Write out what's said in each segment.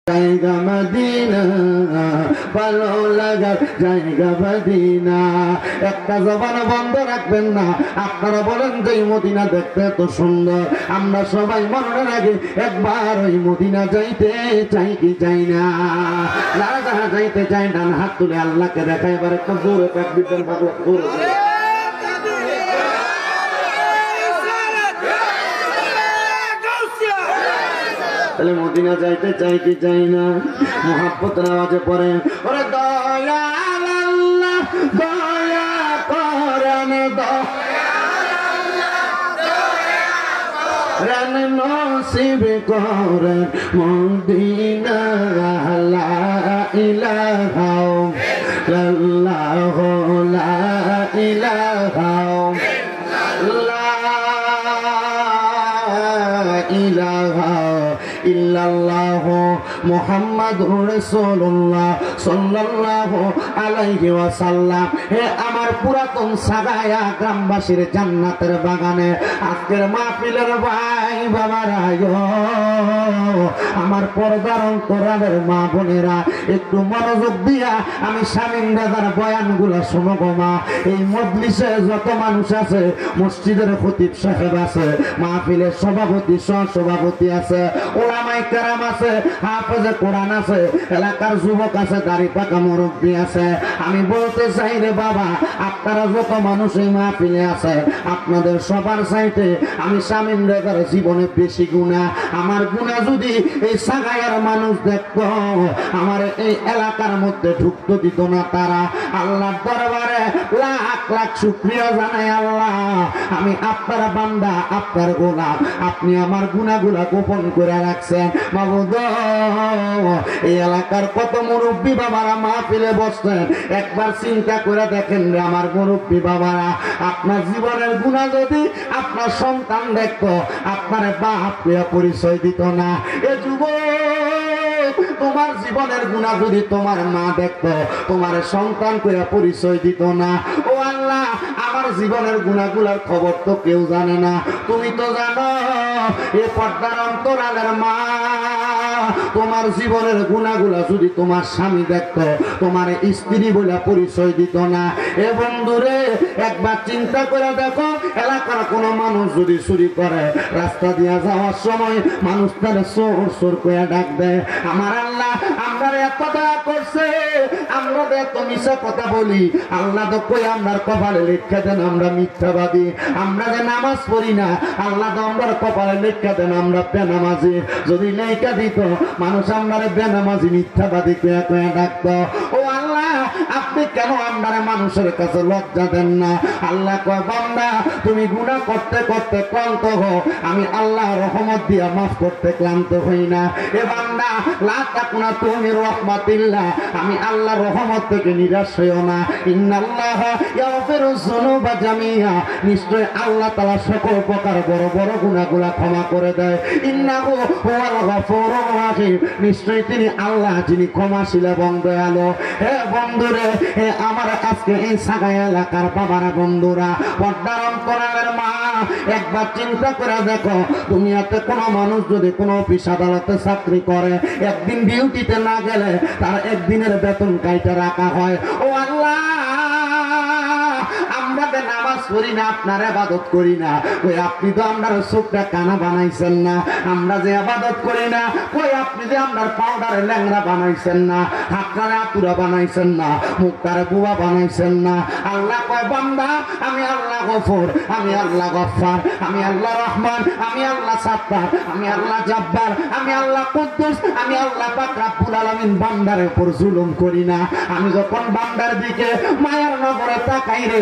জায়গা মদিনা ভালো লাগার জায়গা মদিনা। একটা জবান বন্ধ রাখবেন না। আপনারা বলেন যে মদিনা দেখতে এত সুন্দর, আমরা সবাই মনে রাখি একবার ওই মদিনা যাইতে চাই কি চাই না? যারা যারা যাইতে চাই না হাত তুলে আল্লাহকে দেখা। এবার একটা জোরে তাকবীর দেন, তাহলে মদিনা যাইতে চাই কি চাই না? মুহাব্বতের আওয়াজে পড়ে, ওরে দয়াল আল্লাহ দয়া করেন, দয়াল নসিব করেন মদিনা। লা ইলাহা ইল্লাল্লাহ লা ইলাহা ইলাহা ইল্লাল্লাহু মুহাম্মাদুর রাসূলুল্লাহ সাল্লাল্লাহু আলাইহি ওয়াসাল্লাম। হে আমার পুরাতন সাগায়া গ্রামবাসীর জান্নাতের বাগানে আজকের মাহফিলের ভাই বাবারা, আমার পর্দার অন্তরালের মা বোনেরা, একটু মনোযোগ দিয়া আমি শামীম দাদার বয়ানগুলো শোনো গো মা। এই মজলিসে যত মানুষ আছে, মসজিদের খতিব সাহেব আছে, মাহফিলের সভাপতি সহসভাপতি আছে, ওলামায়ে কেরাম আছে, হাফেজে কোরআন আছে, এলাকার যুবক আছে, দাড়ি পাকা মুরব্বি আছে। আমি বলতে চাই রে বাবা, আপনারা যত মানুষ এই মাহফিলে আছে, আপনাদের সবার চাইতে আমি শামীম দাদার জীবনে বেশি গুনাহ। আমার গুনাহ যদি এই সাগায়ার মানুষ দেখতো, আমার এই এলাকার মধ্যে ঢুকতে দিত না তারা। আল্লাহর দরবারে লাখ লাখ শুকরিয়া জানাই আল্লাহ, আমি আপনার বান্দা, আপনার গোলাম, আপনি আমার গুনাহগুলা গোপন করে রাখছেন মাবুদ। এই এলাকার কত মুরব্বী বাবারা মাহফিলে বসছেন, একবার চিন্তা করে দেখেন রে আমার মুরব্বী বাবারা, আপনার জীবনের গুনাহ যদি আপনার সন্তান দেখতো, আপনার বাপ পরিচয় দিত না। এ যুবক, তোমার জীবনের গুনাহ যদি তোমার মা দেখতো, তোমার সন্তান কইয়া পরিচয় দিত না। ও আল্লাহ, আমার জীবনের গুনাহগুলার খবর তো কেউ জানে না, তুমি তো জানো। এ পর্দার অন্তরালের মা, তোমার জীবনের গুনাহগুলা যদি তোমার স্বামী দেখতো, তোমার স্ত্রী বলে পরিচয় দিত না। এ বন্ধুরে, একবার চিন্তা করে দেখো, এলাকার কোনো মানুষ যদি চুরি করে, রাস্তা দিয়ে যাওয়ার সময় মানুষ তার চোর চোর করে ডাক দেয়। আমার আল্লাহ আমরা এত দয়া করছে, আমরা এত মিশা কথা বলি, আল্লাহ তো কই আমার কপালে লেখা দেন আমরা মিথ্যাবাদী। আমরা যে নামাজ পড়ি না, আল্লাহ তো আমার কপালে লেখা দেন আমরা বেনামাজি। যদি লেখা দিত, মানুষ আমরা বেনামাজি মিথ্যাবাদী কয়া কয়া ডাকত। ও আল্লাহ, আপনি কেন আমরা মানুষের কাছে লজ্জা দেন না? আল্লাহ কয়, বান্দা তুমি গুনাহ করতে করতে ক্লান্ত হও, আমি আল্লাহ রহমত দিয়া মাফ করতে ক্লান্ত হই না। এ বান্দা, লা তাকুনা তুমি রাহমাতিল্লাহ, আমি আল্লাহ রহমত থেকে নিরাশ হইও না। ইন্নাল্লাহা ইয়াগফিরু যুনুবা জামিআ, নিশ্চয় আল্লাহ তাআলা সকল প্রকার বড় বড় গুনাহগুলা ক্ষমা করে দেয়। ইন্নাহু হুয়াল গফুরুর রাহিম, নিশ্চয় তিনি আল্লাহ যিনি ক্ষমাশীল এবং দয়ালু। হে বন্ধুরে, হে আমার আজকে এই সাগাই এলাকার বাবারা, বন্ধুরা, পর্দার অন্তরালের মা, একবার চিন্তা করে দেখো, দুনিয়াতে কোনো মানুষ যদি কোনো অফিস আদালতে চাকরি করে, একদিন ডিউটিতে না গেলে তার একদিনের বেতন কাইটা রাখা হয়। ও আল্লাহ, আমরা যে নামাজ পড়ি না, আপনার ইবাদত করি না, ওই আপনি তো আপনার চোখটা কানা বানাইছেন না। আমরা যে ইবাদত করি না, ওই আপনি যে আপনার পাউডারে ল্যাংড়া বানাইছেন না, হাতটারে আতুরা বানাইছেন না, মুখটারে বুয়া বানাইছেন না। আল্লাহ কয়, বান্দা আমি আল্লাহ গফুর, আমি আল্লাহ গফফার, আমি আল্লাহ রহমান, আমি আল্লাহ সাত্তার, আমি আল্লাহ জাব্বার, আমি আল্লাহ কুদ্দুস, আমি আল্লাহ পাক রব্বুল আলামিন। বান্দার উপর জুলুম করি না। আমি যখন বান্দার দিকে মায়ার নজরে তাকাই রে,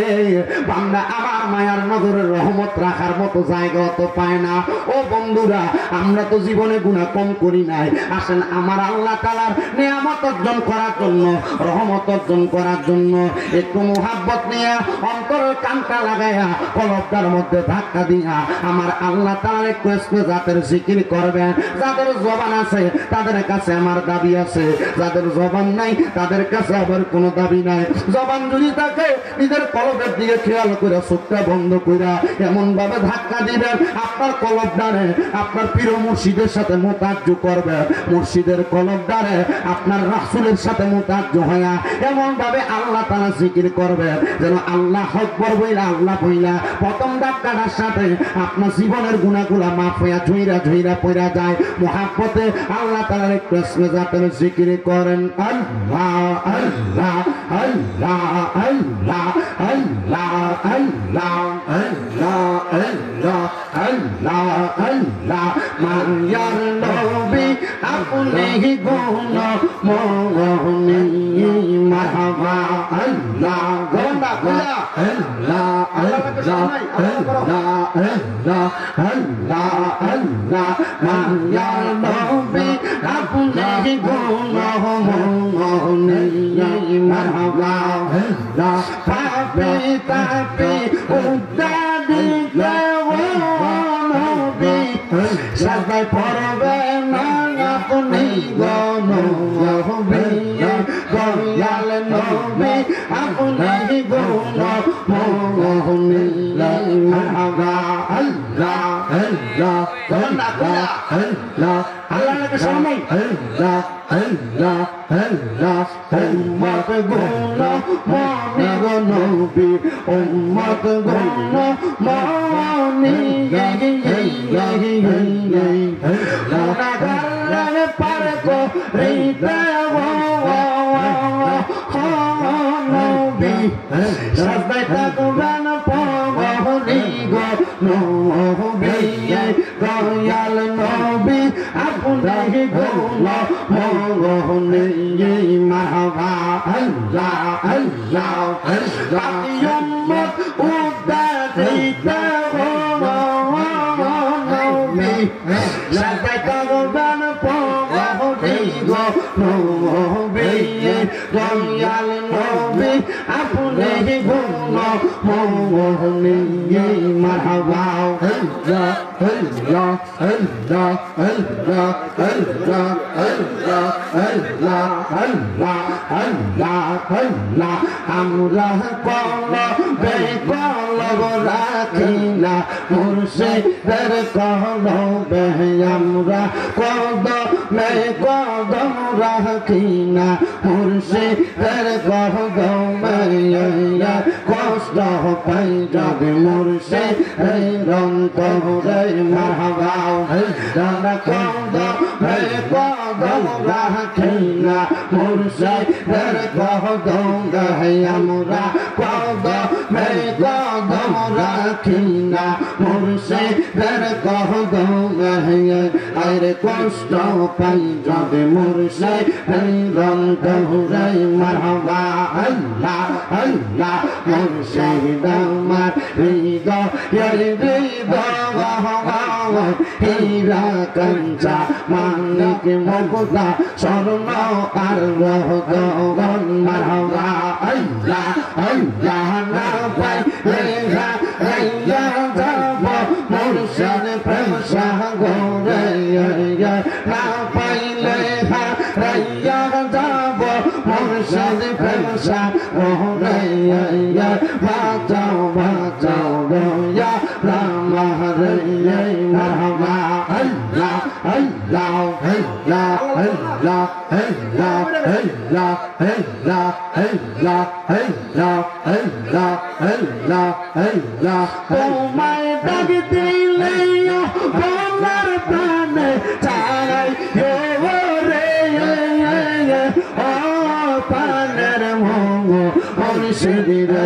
বান্দা আমার মায়ার নজরের রহমত রাখার মতো জায়গা তো পায় না। ও বন্ধুরা, আমরা তো জীবনে গুনাহ কম করি নাই। আসেন আমার আল্লাহ তাআলার নিয়ামত অর্জন করার জন্য, রহমত অর্জন করার জন্য একটু মুহাব্বত নিয়ে অন্তরের কানটা লাগাইয়া কলবটার মধ্যে ধাক্কা দিয়া আমার আল্লাহ তাআলার রিকোয়েস্ট যাদের জিকির করবেন। যাদের জবান আছে তাদের কাছে আমার দাবি আছে, যাদের জবান নাই তাদের কাছে আবার কোনো দাবি নাই। জবান যদি থাকে নিজের কলবের দিকে খেয়াল করে কইরা চোখটা বন্ধ কইরা এমন ভাবে ধাক্কা দিবেন আপনার কলবদারে আপনার পীর মুর্শিদের সাথে মোতাজ্জ করবে, মুর্শিদের কলবদারে আপনার রাসূলের সাথে মোতাজ্জ হইয়া এমন ভাবে আল্লাহ তাআলা জিকির করবে যেন আল্লাহ আকবার বইলা আল্লাহ বইলা প্রথম ধাক্কাটার সাথে আপনার জীবনের গুনাহগুলা মাফ হইয়া ঝইরা ঝইরা পড়া যায়। মুহাব্বতে আল্লাহ তাআলার একটু ইসমিজাতের জিকির করেন আল্লাহ আল্লাহ আল্লাহ আল্লাহ আল্লাহ আল্লাহ আল্লাহ আল্লাহ আল্লাহ আল্লাহ মায়ার নবী আপনি গুণ মোহনী মারহাবা আল্লাহ গোনা গোনা আল্লাহ আল্লাহ আল্লাহ আল্লাহ আল্লাহ আল্লাহ মায়ার নবী আপনি গুণ মোহনী মারহাবা আল্লাহ পাপি তাপি উদ্দাদি নবী সবাই পড়বে না আপনি গণবী দয়াল নবী আপনি গণমোহনী মারহাবা আল্লাহ আল্লাহ আল্লাহ আল্লাহ আল্লাহকে সামনে আল্লাহ আল্লাহ আল্লাহ উম্মত গণমনি গণবী উম্মত গণমনি গুনাহগার পার করিতে নবী সবাই থাকবেন পগলি গো নবী দয়াল নবী আপনি গণমনি মারহাবা আল্লাহ আল্লাহ আল্লাহ উম্মত উদ্দারিতে নবী সবাই থাকবেন পগলি গো নবী দয়াল নবী আপনি গণমনি মারহাবা আল্লাহ আল্লাহ আল্লাহ আল্লাহ আল্লাহ আল্লাহ আল্লাহ আল্লাহ আল্লাহ আল্লাহ আমরা কলবে কলব রাখি না মুর্শিদের কলবে আমরা কদমে কদম রাখি না মুর্শিদের কদমে কষ্ট পাই যদি মুর্শিদের অন্তরে মারহাবা আমরা কদমে কদম রাখি না মুর্শিদের কদমে আমরা কদমে কদম রাখি না মুর্শিদের কদমে আরে কষ্ট পাই যদি মুর্শিদের অন্তরে মারহাবা আল্লাহ আল্লাহ মুর্শিদ আমার হৃদয়ের হৃদয় হীরা কাঞ্চা মানিক মুক্তা স্বর্ণ আর রতন মারহাবা আল্লাহ আল্লাহ না পাইলে রাইয়া যাব মুর্শিদ প্রেম সাগরে না পাইলে রাইয়া যাব মুর্শিদ প্রেম সাগরে বাঁচাও বাঁচাও দয়া রাম হরে মারহাবা আল্লাহ আল্লাহ আল্লাহ আল্লাহ আল্লাহ আল্লাহ আল্লাহ আল্লাহ আল্লাহ আল্লাহ আল্লাহ আল্লাহ তোমায় ডাক দিলে আমার প্রাণে চাই রে ও প্রাণের মঙ্গ মুর্শিদ রে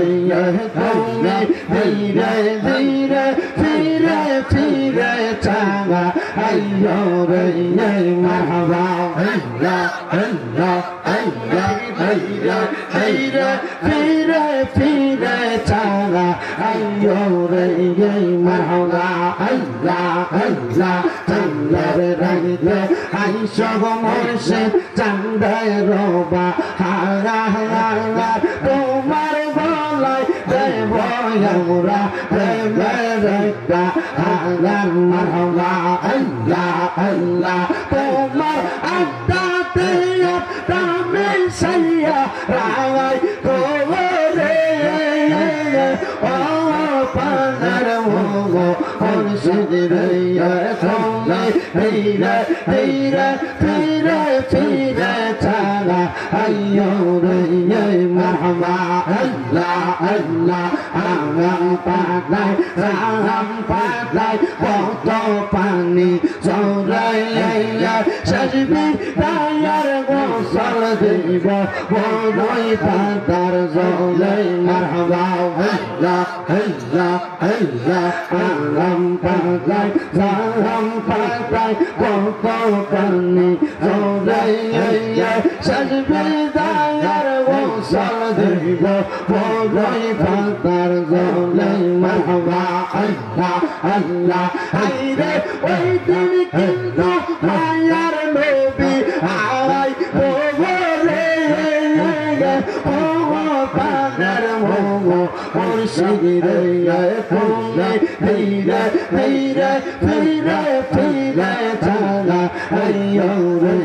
তুমি ধীরে ধীরে ফিরে ফিরে চাঙা আইয়ো রে মারহাবা আল্লাহ আল্লাহ আল্লাহ আল্লাহ ফিরে ফিরে ফিরে চাঙা আইয়ো রে মারহাবা আল্লাহ আল্লাহ চন্দ্রের রাইতে আইসো গো মুর্শিদ চন্দ্রের রোবা হারা হারা তোমার গলায় দেব আমরা প্রেমের একটা হারার মারহাবা আল্লাহ আল্লাহ তোমার আড্ডাতে আমি সাইয়া রাই করে ও ধীরে ধীরে ধীরে ফিরে চলা আইয়ো রে মারহাবা আল্লাহ আল্লাহ আরাম পাগলাই কত পানি জড়াইয়া সাজবি দায়ার গোসল দিব বড়ই পাতার জলে মারহাবা আল্লাহ আল্লাহ আল্লাহ আরাম পাগলাই কত পানি জড়াইয়া সাজবি দায়ার গোসল দিব বড়ই পাতার জলে মারহাবা আল্লাহ আল্লাহ আইরে ওই দিন কিন্তু মায়ার নবী আই ওরে ও পাগল মো মুর্শিদে তুমি ধীরে ধীরে ধীরে ধীরে চলা আইয়ো রে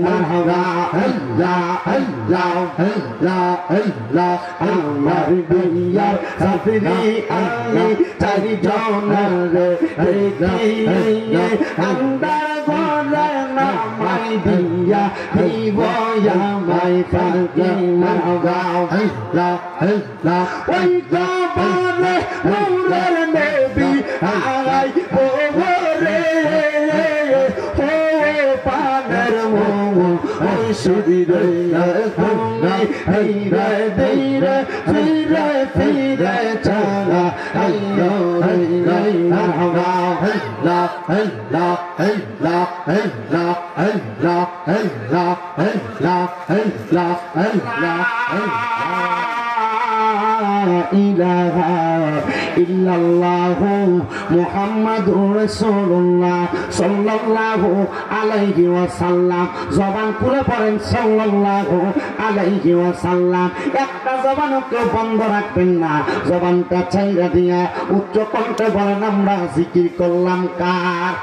মারহাবা আল্লাহ আল্লাহ আল্লাহ আল্লাহ আমার দুনিয়ার সাথী আমি চারি জনের দেখিয়ে আন্দার ঘরে নামাই দিয়া দিব আমায় ফাঁকি মারহাবা আল্লাহ আল্লাহ ওই কবরে নূরের নবী আই ওরে ও পানের মো মুর্শিদে তুমি ধীরে ধীরে ধীরে ধীরে চলা আইয়ো রে মারহাবা আল্লাহ আল্লাহ আল্লাহ আল্লাহ আল্লাহ আল্লাহ আল্লাহ আল্লাহ আল্লাহ আল্লাহ ইলাহা ইল্লাল্লাহু মুহাম্মাদুর রাসূলুল্লাহ সাল্লাল্লাহু আলাইহি ওয়াসাল্লাম জবান খুলে পড়েন সাল্লাল্লাহু আলাইহি ওয়াসাল্লাম একটা জবানও কেউ বন্ধ রাখবেন না জবানটা ছাইরা দিয়া উচ্চ কণ্ঠে বলেন আমরা জিকির করলাম কার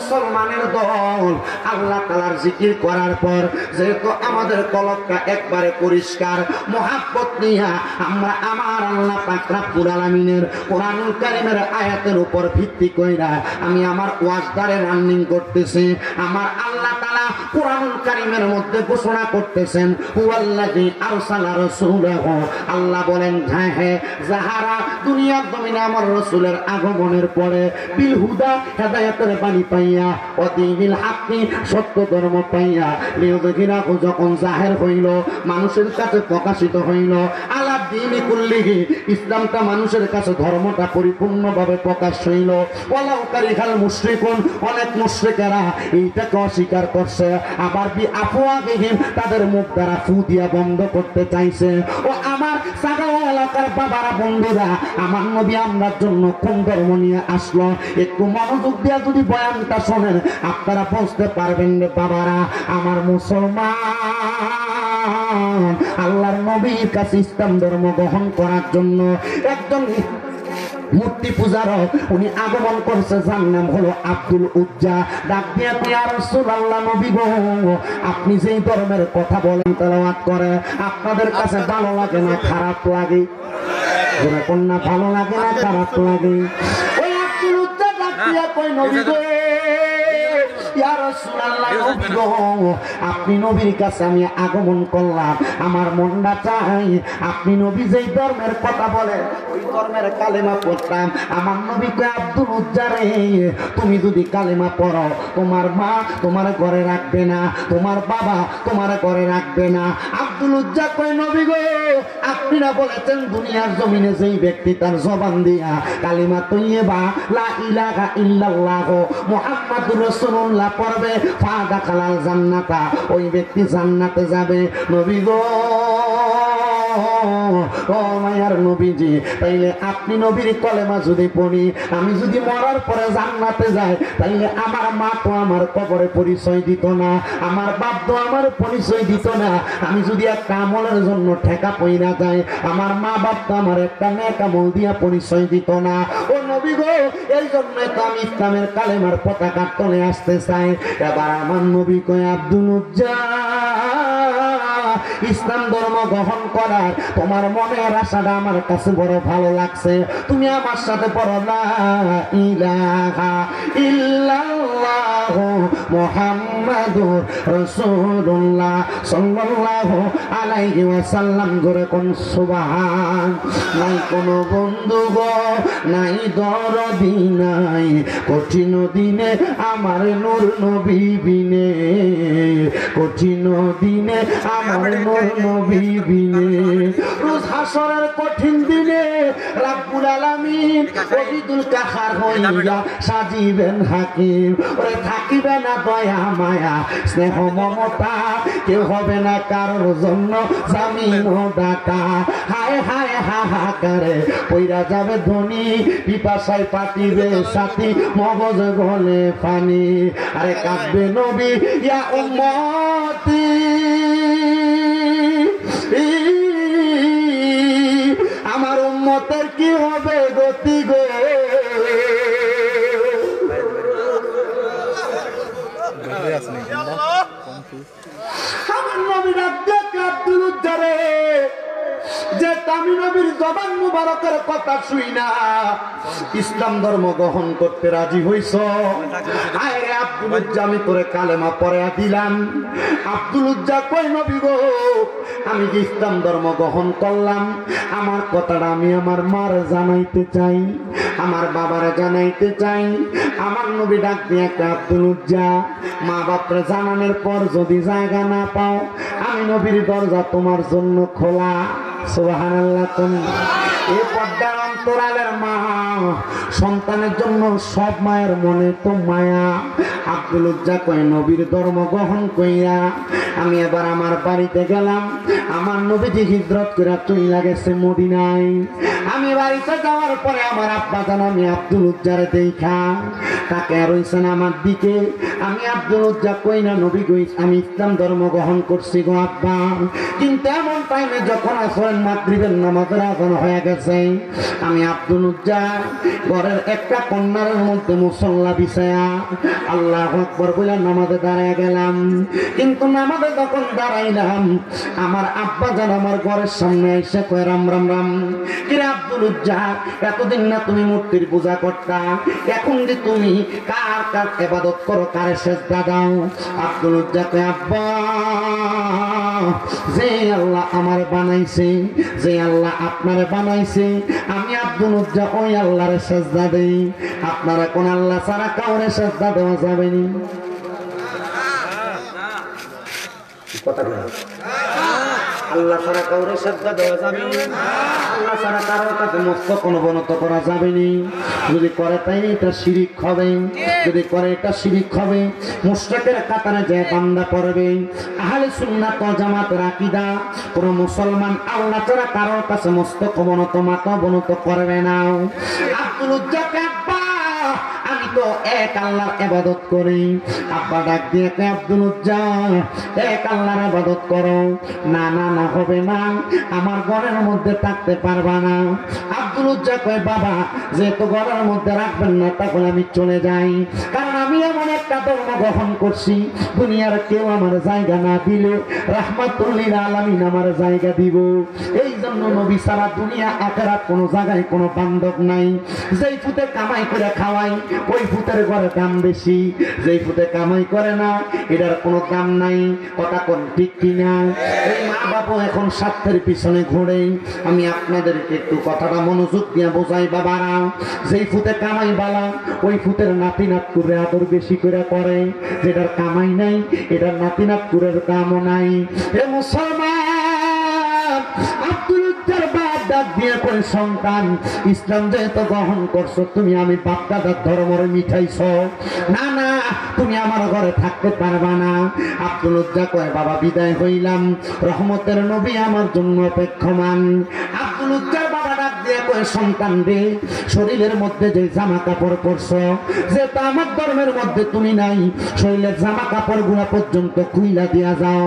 মুসলমানের দল আল্লাহ তাআলার জিকির করার পর যেহেতু আমাদের কলবটা একবারে পরিষ্কার মুহাব্বত নিয়া আমরা আমার আল্লাহ পাক রব্বুল আলামিনের কোরআনুল কারীমের আয়াতের উপর ভিত্তি কইরা আমি আমার ওয়াজদারে রানিং করতেছি আমার আল্লাহ তাআলা কোরআনুল কারীমের মধ্যে ঘোষণা করতেছেন হুয়াল্লাযী আরসালা রাসূলাহু আল্লাহ বলেন হ্যাঁ যাহারা দুনিয়ার জমিনে আমার রাসূলের আগমনের পরে বিল হুদা হেদায়েতের বাণী পাইয়া অদিনিল হাক্কি সত্য ধর্ম পাইয়া লিউযহিরাহু যখন জাহের হইল মানুষের কাছে প্রকাশিত হইল আলা দ্বীনি কুল্লিহি ইসলামটা মানুষের কাছে ধর্মটা পরিপূর্ণভাবে প্রকাশ হইল ওয়ালাউ কারিহাল মুশরিকুন অনেক মুশরিকেরা এইটাকে অস্বীকার করছে আবার বি আফওয়াহিহিম তাদের মুখ দ্বারা ফু দিয়া বন্ধ করতে চাইছে ও আমার সাগাওয়া এলাকার বাবারা বন্ধুরা আমার নবী আমরার জন্য কোন ধর্ম নিয়ে আসলো একটু মনোযোগ দিয়া যদি বয়ানটা শোনেন আপনারা বুঝতে পারবেন রে বাবারা আমার মুসলমান আল্লাহর নবীর কাছে ইসলাম ধর্ম গ্রহণ করার জন্য একজন মূর্তি পূজারক উনি আগমন করছে যার নাম হলো আব্দুল উজ্জা ডাক দিয়া ইয়া রাসূলুল্লাহ নবী গো আপনি যেই ধর্মের কথা বলেন তেলাওয়াত করে আপনাদের কাছে ভালো লাগে না খারাপ লাগে যারা কন্যা ভালো লাগে না খারাপ লাগে ওই আব্দুল উজ্জা ডাক দিয়া কই নবী গো ইয়া রাসূলুল্লাহ নবী গো আপনি নবীর কাছে আমি আগমন করলাম আমার মনটা চাই আপনি নবী যেই ধর্মের কথা বলেন ওই ধর্মের কালেমা পড়তাম আমার নবী কয় আব্দুল উজ্জা রে তুমি যদি কালেমা পড়ো তোমার মা তোমার ঘরে রাখবে না তোমার বাবা তোমার ঘরে রাখবে না আব্দুল উজ্জা কয় নবী গো আপনিরা বলেছেন দুনিয়ার জমিনে যেই ব্যক্তি তার জবান দিয়া কালিমা তৈয়বা লা ইলাহা ইল্লাল্লাহ মুহাম্মাদুর রাসূলুল্লাহ পড়বে ফাদাখালাল জান্নাতা ওই ব্যক্তি জান্নাতে যাবে নবী গো ও মায়ার নবীজি তাইলে আপনি নবীর কলেমা যদি পড়ি আমি যদি মরার পরে জান্নাতে যাই তাইলে আমার মা তো আমার কবরে পরিচয় দিত না আমার বাপ তো আমার পরিচয় দিত না আমি যদি একটা আমলের জন্য ঠেকা পইরা যাই আমার মা বাপ তো আমার একটা নেক আমল দিয়া পরিচয় দিত না ও নবী গো এই জন্য তো আমি ইসলামের কালেমার পতাকা তলে আসতে চাই এবার আমার নবী কয় আব্দুল উজ্জা ইসলাম ধর্ম গ্রহণ করার তোমার মনের আশাটা আমার কাছে বড় ভালো লাগছে। তুমি আমার সাথে পড়ো লা ইলাহা ইল্লাল্লাহু মুহাম্মাদুর রাসূলুল্লাহ সাল্লাল্লাহু আলাইহি ওয়াসাল্লাম। জোরে কোন সুবহান। নাই কোনো বন্ধু গো, নাই দরদি নাই, কঠিন দিনে আমার নূর নবী বিনে, কঠিন দিনে আমার নূর নবী বিনে। রোজ হাসরের কঠিন দিনে রাব্বুল আলামিন ওয়াহিদুল কাহার হইয়া সাজিবেন হাকিম। ওরে থাকিবে না দয়া মায়া স্নেহ মমতা, কেউ হবে না কারোর জন্য জামিন ও দাতা। হায় হায় হাহাকারে পইরা যাবে ধনী, পিপাসায় পাতিবে সাথী, মগজ গলে পানি। আরে কাঁদবে নবী ইয়া উম্মতি, আমার উম্মতের কি হবে গতি গো। আমার নবী রাব্বাকে আব্দুল উদ্দারে যে তামি নবীর জবান মুবারকের কথা শুই না ইসলাম ধর্ম গ্রহণ করতে রাজি হইছ। আরে আব্দুল উজ্জা আমি তোরে কালেমা পড়া দিলাম। আব্দুল উজ্জা কই নবী গো, আমি যে ইসলাম ধর্ম গ্রহণ করলাম, আমার কথাটা আমি আমার মার জানাইতে চাই, আমার বাবারে জানাইতে চাই। আমার নবী ডাক দিয়ে আব্দুল উজ্জা, মা বাপরে জানানোর পর যদি জায়গা না পাও, আমি নবীর দরজা তোমার জন্য খোলা। সুবহানাল্লাহ। এই পর্দার অন্তরালের মা সন্তানের জন্য সব মায়ের মনে তো মায়া। আব্দুল উজ্জা কয় নবীর ধর্ম গ্রহণ কইরা আমি এবার আমার বাড়িতে গেলাম। আমার নবীজি হিজরত করে চইলা গেছে মদিনায়। আমি বাড়িতে যাওয়ার পরে আমার আব্বা জান আমি আব্দুল উজ্জারে দেখা তাকে রইছেন আমার দিকে। আমি আব্দুল উজ্জা কই না নবী কই আমি ইসলাম ধর্ম গ্রহণ করছি গো আব্বা। কিন্তু এমন টাইমে যখন আসরের মাগরিবের নামাজের আযান হয়ে গেছে, আমি আব্দুল উজ্জা ঘরের একটা কর্নারের মধ্যে মুসল্লা বিছায়া আল্লাহু আকবার বলে নামাজে দাঁড়ায় গেলাম। কিন্তু নামাজে যখন দাঁড়াইলাম, আমার আব্বা জান আমার ঘরের সামনে এসে কয় রাম রাম রাম। কিরে আব্দুল উজ্জা, এতদিন না তুমি মূর্তির পূজা করতা, এখন যে তুমি কার কার ইবাদত করো, কার সেজদা দাও? আব্দুল উজ্জা কয় আব্বা, যে আল্লাহ আমার বানাইছে, যে আল্লাহ আপনারে বানাইছে, আমি আব্দুল উজ্জা ওই আল্লাহরে সেজদা দেই। আপনারা কোন আল্লাহ ছাড়া কাউরে সেজদা দেওয়া যাবে না। কথা বলে আল্লাহ ছাড়া কাউরে সেজদা দেওয়া যাবে না। আল্লাহ ছাড়া কারোর কাছে মস্তক অবনত করা যাবে না। যদি করে তাই এটা শিরিক হবে, যদি করে এটা শিরিক হবে। মুশরিকের কাতারে যে বান্দা পড়বে, আহলে সুন্নাত ওয়াল জামাতের আকীদা, কোন মুসলমান আল্লাহ ছাড়া কারোর কাছে মস্তক অবনত মাথা অবনত করবে না। আব্দুল উজ্জা আব্বা, আমি তো এক আল্লাহর ইবাদত করি। আব্বা ডাক দিয়ে আব্দুল উজ্জা, এক আল্লাহর ইবাদত করো। না না না, হবে না, আমার ঘরের মধ্যে থাকতে পারবা না। আব্দুল উজ্জা কয় বাবা, যেহেতু ঘরের মধ্যে রাখবেন না, তখন আমি চলে যাই। কারণ আমি এমন একটা ধর্ম গ্রহণ করছি, দুনিয়ার কেউ আমার জায়গা না দিলে রাহমাতুল লিল আলামিন আমার জায়গা দিব। এই জন্য নবী সারা দুনিয়া আখিরাত কোনো জায়গায় কোনো বান্ধব নাই। যেই ফুতে কামাই করে খাওয়াই, ওই ফুতের ঘরে দাম বেশি। যেই ফুতে কামাই করে না, এটার কোনো দাম নাই। কথা কোন ঠিক কিনা? এই মা বাবা এখন স্বার্থের পিছনে ঘুরে। আমি আপনাদেরকে একটু কথাটা মনোযোগ দিয়ে বোঝাই বাবারা, যেই ফুতে কামাই বালা, ওই ফুতের নাতি নাত করে আদর বেশি করে করে। যেটার কামাই নাই, এটার নাতি নাত করে দামও নাই। এ মুসলমান, আব্দুল উজ্জার বাপ ডাক দিয়ে কই সন্তান, ইসলাম যেহেতু গ্রহণ করছো, তুমি আমি বাপ দাদার ধর্মরে মিঠাইছ, না না তুমি আমার ঘরে থাকতে পারবা না। আব্দুল উজ্জা কয় বাবা বিদায় হইলাম, রহমতের নবী আমার জন্য অপেক্ষমান। আব্দুল উজ্জার বাবা ডাক দিয়ে কয় সন্তান রে, শরীরের মধ্যে যে জামা কাপড় পরছো, যেটা আমার ধর্মের মধ্যে তুমি নাই, শরীরের জামা কাপড় গুলা পর্যন্ত খুইলা দিয়া যাও।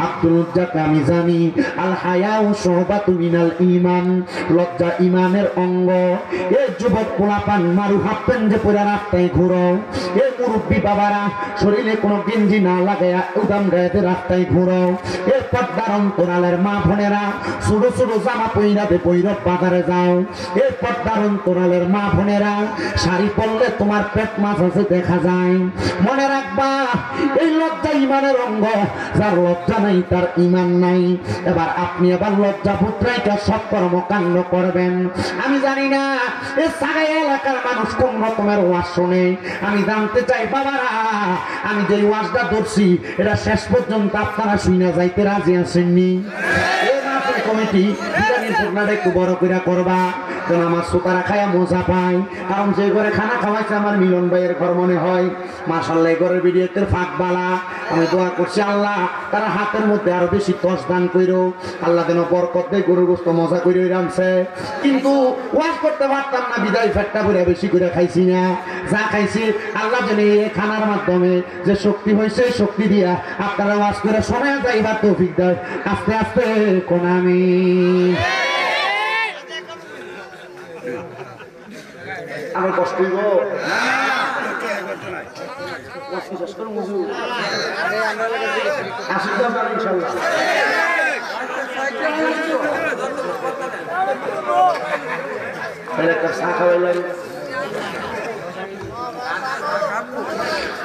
আব্দুল উজ্জাকে আমি জানি আল হায়াউ শুবাতুম মিনাল ঈমান, লজ্জা ঈমানের অঙ্গ। এই যুবক পোলাপান মারু হাফ প্যান্ট যে পরে রাস্তায় ঘুরো, এই মুরব্বী বাবারা শরীরে কোনো গেঞ্জি না লাগায়া উদাম গায়েতে রাস্তায় ঘুরো, এই পর্দার অন্তরালের মা বোনেরা ছোট ছোট জামা পইরাতে পইরব বাজারে যাও, এই পর্দার অন্তরালের মা বোনেরা শাড়ি পরলে তোমার পেট মাছ আছে দেখা যায়। মনে রাখবা এই লজ্জা ঈমানের অঙ্গ, যার লজ্জা নাই তার ঈমান নাই। এবার আপনি আবার লজ্জা পুত্রাইকা সব কর্মকাণ্ড করবেন। আমি জানি না এই সাগাই এলাকার মানুষ কোন রকমের ওয়াজ শোনে, আমি জানতে চাই বাবারা, আমি যে ওয়াজটা ধরছি এটা শেষ পর্যন্ত আপনারা শুনে যাইতে রাজি আছেননি? এই মাসের কমিটি বিরিয়ানির প্রোগ্রামটা একটু বড় করে করবা, যেন আমার শ্রোতারা খায়া মজা পায়। কারণ যে ঘরে খানা খাওয়াইছে আমার মিলন ভাইয়ের ঘর মনে হয়। মাশাআল্লাহ ঘরের ভিডিওতে ফাঁক বালা, আমি দোয়া করছি আল্লাহ তারা হাতের মধ্যে আরো বেশি তস দান কইরো, আল্লাহ যেন বরকত দেয়, গরুর গোশত মজা করে রানছে। কিন্তু ওয়াজ করতে পারতাম না বিদায় ফেটটা করে বেশি করে খাইছি না, যা খাইছি আল্লাহ যেন এই খানার মাধ্যমে যে শক্তি হয়েছে শক্তি দিয়া আপনারা ওয়াজ করে শোনা যাইবার তৌফিক দেয়। আস্তে আস্তে কোন আমি আমার কষ্ট হইব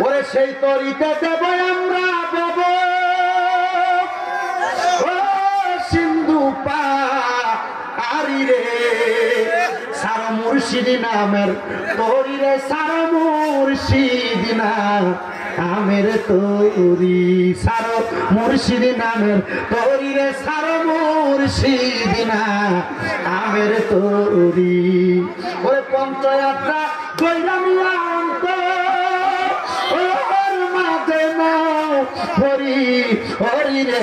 ওরে সেই তরিতে দেব আমরা দেব সিন্ধু পারি রে, সার মুর্শিদি নামের তরি রে, সার মুর্শিদি না আমের তরি, সার মুর্শিদি নামের তরি রে, সার মুর্শিদি না আমের তরি। ওরে পঞ্চয়াত্রা কইরামিয়া অন্ত ওর মাঝে নাও হরি হরি রে,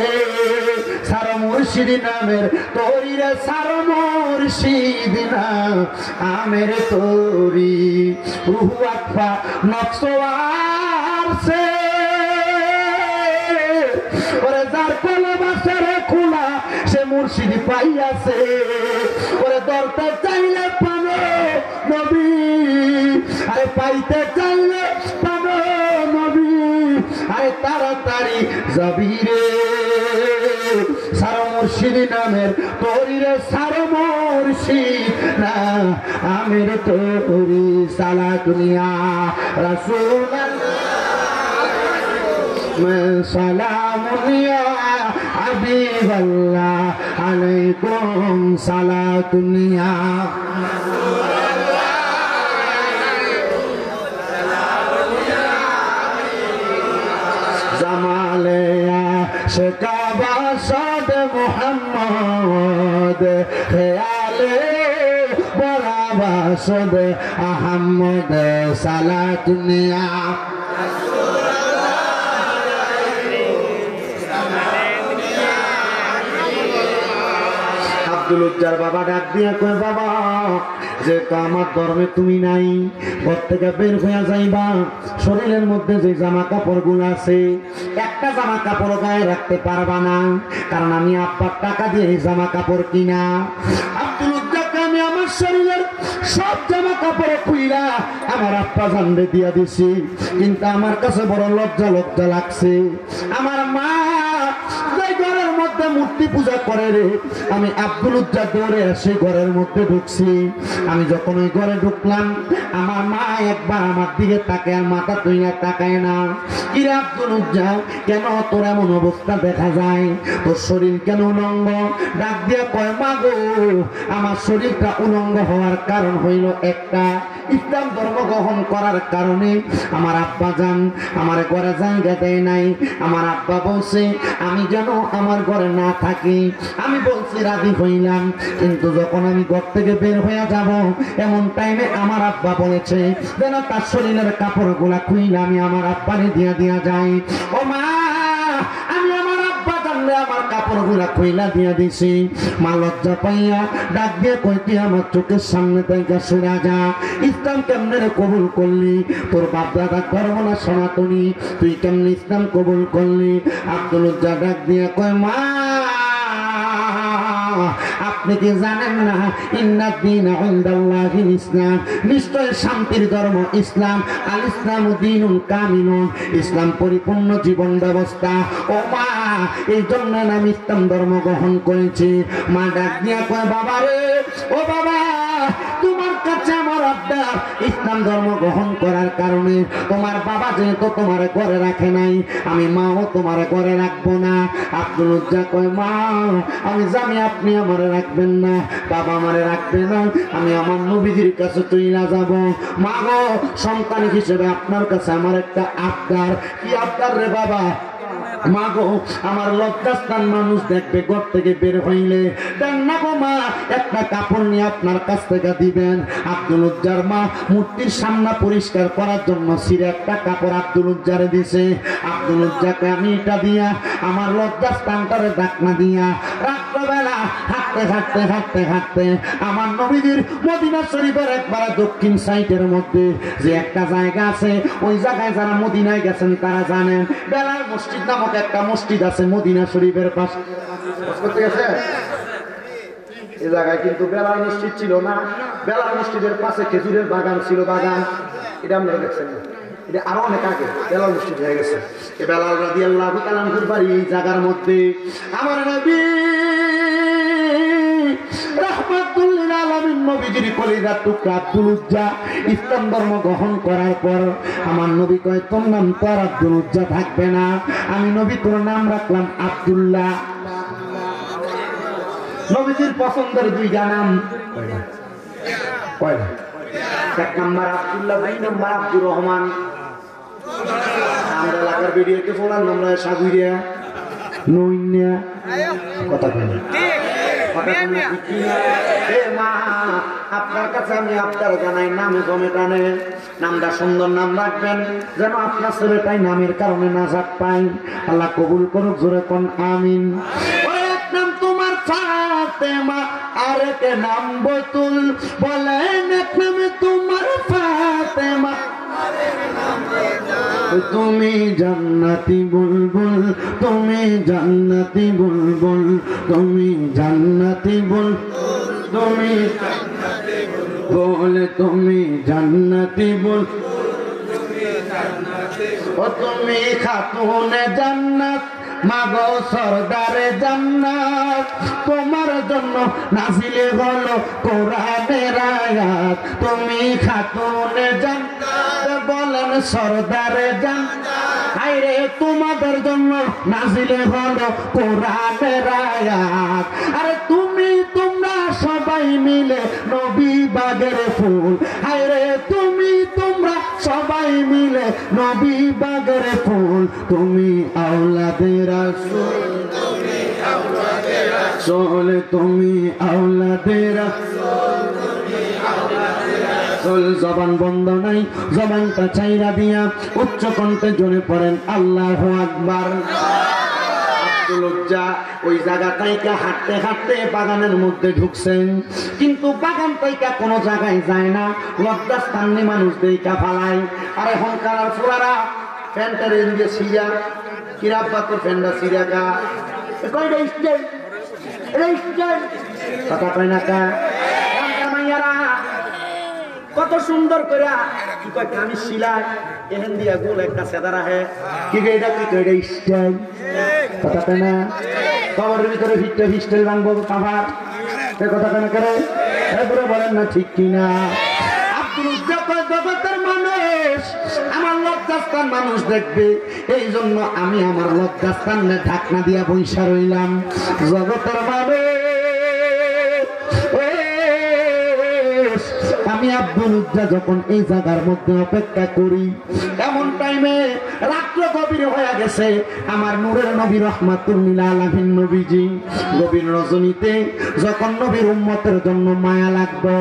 সার মুর্শিদি নামের তরি রে, সার মুর্শিদি না আমের তরি। রুহু আকফা নকশওয়ার সে ওরে যার কলম আছে রে খোলা, সে মুর্শিদি পাইয়াছে। ওরে ধরতে চাইলে পাবে নবী, আরে পাইতে চাইলে পাবে নবী, আরে তাড়াতাড়ি যাবি রে। সার মুর্শিদি নামের তরি রে, সার মুর্শিদ না আমের তরি। সালা দুনিয়া রাসূলুল্লাহ সালামুনিয়া হাবিবাল্লাহ আলাইকুম সালাতুনিয়া। জামালে সে কাবা সাদ মুহাম্মদ, খেয়ালে বরাবা সদ আহমদ সালাতুনিয়া। আব্দুল উজ্জার বাবা ডাক দিয়ে কয় বাবা, যেহেতু আমার ধর্মে তুমি নাই, ঘর থেকে বের হয়ে যাইবা, শরীরের মধ্যে যে জামা কাপড় গুলো আছে একটা জামা কাপড় গায়ে রাখতে পারবা না, কারণ আমি আব্বার টাকা দিয়ে এই জামা কাপড় কিনা। আব্দুল উজ্জাকে আমি আমার শরীরের সব জামা কাপড় খুইলা আমার আব্বা জানবে দিয়া দিছি, কিন্তু আমার কাছে বড় লজ্জা লজ্জা লাগছে। আমার মা ঘরের মধ্যে মূর্তি পূজা করে রে, আমি আব্দুল উজ্জা দৌড়ে এসে ঘরের মধ্যে ঢুকছি। আমি যখন ওই ঘরে ঢুকলাম, আমার মা একবার আমার দিকে তাকায়, আর মাথা তুইয়া তাকায় না। কিরে আব্দুল উজ্জা, কেন তোর এমন অবস্থা দেখা যায়, তোর শরীর কেন উলঙ্গ? ডাক দিয়া কয় মা গো, আমার শরীরটা উলঙ্গ হওয়ার কারণ হইল একটা, ইসলাম ধর্ম গ্রহণ করার কারণে আমার আব্বা জান আমার ঘরে জায়গা দেয় নাই। আমার আব্বা বলছে আমি যেন আমার ঘরে না থাকি, আমি বলছি রাজি হইলাম, কিন্তু যখন আমি ঘর থেকে বের হয়ে যাব এমন টাইমে আমার আব্বা বলেছে যেন তার শরীরের কাপড় গুলা খুইলে আমি আমার আব্বারে দিয়া দিয়া যাই। ও মা, আমি আমার আব্বা জানলে আমার কাপড়গুলা কইলা দিয়া দিছি। মা লজ্জা পাইয়া ডাক দিয়ে কই তুই আমার চোখের সামনে থেকে সরে যা। ইসলাম কেমনে কবুল করলি? তোর বাপ দাদা করবো না সনাতনী, তুই কেমনে ইসলাম কবুল করলি? আব্দুল উজ্জা ডাক দিয়ে কয় মা আপনি কি জানেন না ইন্নাদ-দীন ইনদাল্লাহিল ইসলাম, নিশ্চয় শান্তির ধর্ম ইসলাম। আল ইসলামু দীনুন কামিলুন, ইসলাম পরিপূর্ণ জীবন ব্যবস্থা। ও মা এই জন্য আমি ইসলাম ধর্ম গ্রহণ করেছি। মা ডাক দিয়া কয় বাবা রে, ও বাবা তোমার কাছে আমার আবদার, ইসলাম ধর্ম গ্রহণ করার কারণে তোমার বাবা যেহেতু তোমার ঘরে রাখে নাই, আমি মাও তোমার ঘরে রাখবো না। আব্দুল উজ্জা কয় মা আমি জানি আপনি আমারে রাখবেন না, বাবা আমারে রাখবে না, আমি আমার নবীজির কাছে চইলা যাব। মা গো সন্তান হিসেবে আপনার কাছে আমার একটা আবদার। কি আবদার রে বাবা? মা গো আমার লজ্জাস্থান মানুষ দেখবে, ঘর থেকে বের হইলে দেন না গো মা, একটা কাপড় নিয়ে আপনার কাছ থেকে দিবেন। আব্দুল উজ্জার মা মূর্তির সামনে পরিষ্কার করার জন্য সিরে একটা কাপড় আব্দুল উজ্জারে দিছে। আব্দুল উজ্জাকে আমি এটা দিয়া আমার লজ্জাস্থানটারে ডাকনা দিয়া রাত্রবেলা হাঁটতে হাঁটতে হাঁটতে হাঁটতে আমার নবীদের মদিনা শরীফের একবারে দক্ষিণ সাইডের মধ্যে যে একটা জায়গা আছে, ওই জায়গায় যারা মদিনায় গেছেন তারা জানেন, বেলাল মসজিদ নামক একটা মসজিদ আছে মদিনা শরীফের পাশে। এই জায়গায় কিন্তু বেলাল মসজিদ ছিল না, বেলাল মসজিদের পাশে খেজুরের বাগান ছিল, বাগান। এটা আপনারা দেখছেন না, এটা আরো অনেক আগে বেলাল মসজিদ হয়ে গেছে। এই বেলাল রাদিয়াল্লাহু তাআলা আনহুর বাড়ি এই জায়গার মধ্যে। আমার নবী রাহমাতুল লিল আলামিন নবীজির কলিজার টুকরা আব্দুল উজ্জা ইসলাম ধর্ম গ্রহণ করার পর আমার নবী কয় তোর নাম তো আর আব্দুল উজ্জা থাকবে না, আমি নবী তোর নাম রাখলাম আব্দুল্লাহ। নবীজির পছন্দের দুইটা নাম, কয়টা? এক নাম্বার আব্দুল্লাহ, দুই নাম্বার আব্দুর রহমান। আমরা এলাকার বেরিয়েকে ফোলার নামরা সাগুইয়া নইন্যা কথা কই আপনার কাছে আমি আপনার জানাই নামে জমে টানে নামটা সুন্দর নাম রাখবেন, যেন আপনার ছেলেটাই নামের কারণে নাজাত পাই। আল্লাহ কবুল করুক, জোরে কোন আমিন। এক নাম তোমার ফাতেমা, আরেক নাম বতুল, বলেন এক নামে তোমার ফাতেমা, তুমি জান্নাতি বুলবুল, তুমি জান্নাতি বুলবুল, তুমি জান্নাতি বুলবুল, তুমি বলে তুমি জান্নাতি বুলবুল, ও তুমি খাতুনে জান্নাত, মাগো সরদারে জান্নাত, তোমার জন্য নাজিলে হলো কোরআনের আয়াত, তুমি খাতুনে জান্নাত, বলেন সরদারে জান্নাত, হায়রে তোমাদের জন্য নাজিলে হলো কোরআনের আয়াত। আরে তুমি তোমরা সবাই মিলে নবী বাগের ফুল, হায়রে তুমি তোমরা সবাই মিলে নবী বাগের ফুল, তুমি আওলাদে রাসূল, তুমি আওলাদে রাসূল, তুমি আওলাদে রাসূল, তুমি আওলাদে রাসূল। জবান বন্ধ নাই, জবানটা চাইরা দিয়া উচ্চ কণ্ঠে জোরে পড়েন আল্লাহু আকবার। আব্দুল উজ্জা ওই জায়গা থেকে হাঁটতে হাঁটতে বাগানের মধ্যে ঢুকছেন, কিন্তু বাগান থেকে কোনো জায়গায় যায় না, লজ্জাস্থানে মানুষ দেখা ফালায়। আর এখন কালার ফোলারা ফ্যানটা রেল দিয়ে সিরা কিরাব্বা তোর ফ্যানটা সিরা কা কয়টা স্টাইল কথা কয় না কা মাইয়ারা কত সুন্দর করে কি কয় কামি সিলাই এহেন দিয়া গোল একটা সেদারা হে কি এটা কি কয় এটা স্টাইল কথা কয় না, কবরের ভিতরে ভিটটা হিস্টাইল বানবো কাভার এ কথা কয় না করে এগুলো বলেন না ঠিক কিনা। আব্দুল উজ্জা কয় জগতের মানুষ আমার লজ্জাস্থান মানুষ দেখবে, এই জন্য আমি আমার লজ্জাস্থানে ঢাকনা দিয়া বইসা রইলাম। জগতের মানুষ আমি আব্দুল উজ্জা যখন এই জায়গার মধ্যে অপেক্ষা করি, এমন টাইমে রাত্র গভীর হয়ে গেছে। আমার নূরের নবী রাহমাতুল লিল আলামিন নবীজি গভীর রজনীতে যখন নবীর উম্মতের জন্য মায়া লাগতো,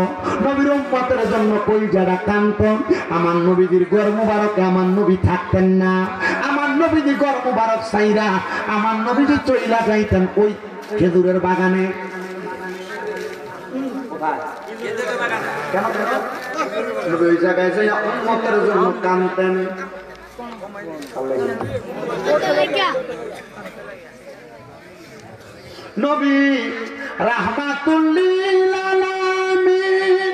নবীর উম্মতের জন্য কলিজাটা কাঁদত, আমার নবীজির ঘর মুবারকে আমার নবী থাকতেন না। আমার নবীজি ঘর মুবারক সাইরা আমার নবীজি চইলা যাইতেন ওই খেজুরের বাগানে। কেন ওই জায়গায় যাই উম্মতের জন্য কাঁদতেন। নবী রাহমাতুল লিল আলামিন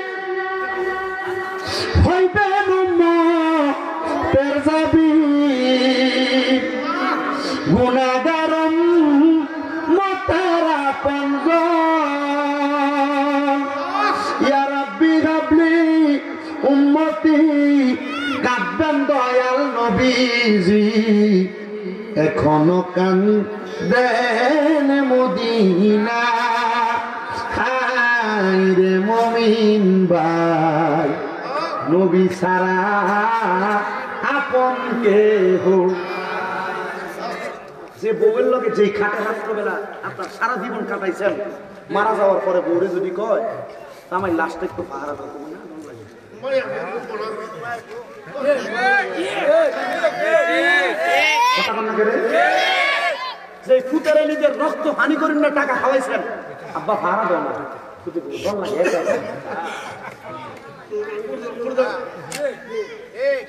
হইবেন উম্মতের জাবিন, গুনাহগার উম্মতের আপনজন। ইয়া রাব্বি হাবলি উম্মতি, কাঁদবেন দয়াল নবীজি এখনো কান্দেন মদিনা। হায়রে মুমিন ভাই, নবী সারা আপন কেহ। যে বউয়ের লগে যে খাটে রাত্রবেলা আপনার সারা জীবন কাটাইছেন, মারা যাওয়ার পরে বউরে যদি কয় আমার লাশটা একটু পাহারা দাও, যে ফুটারে নিজের রক্ত হানি করেন না, টাকা খাওয়াইছেন, আব্বা ভাড়া দেয় না,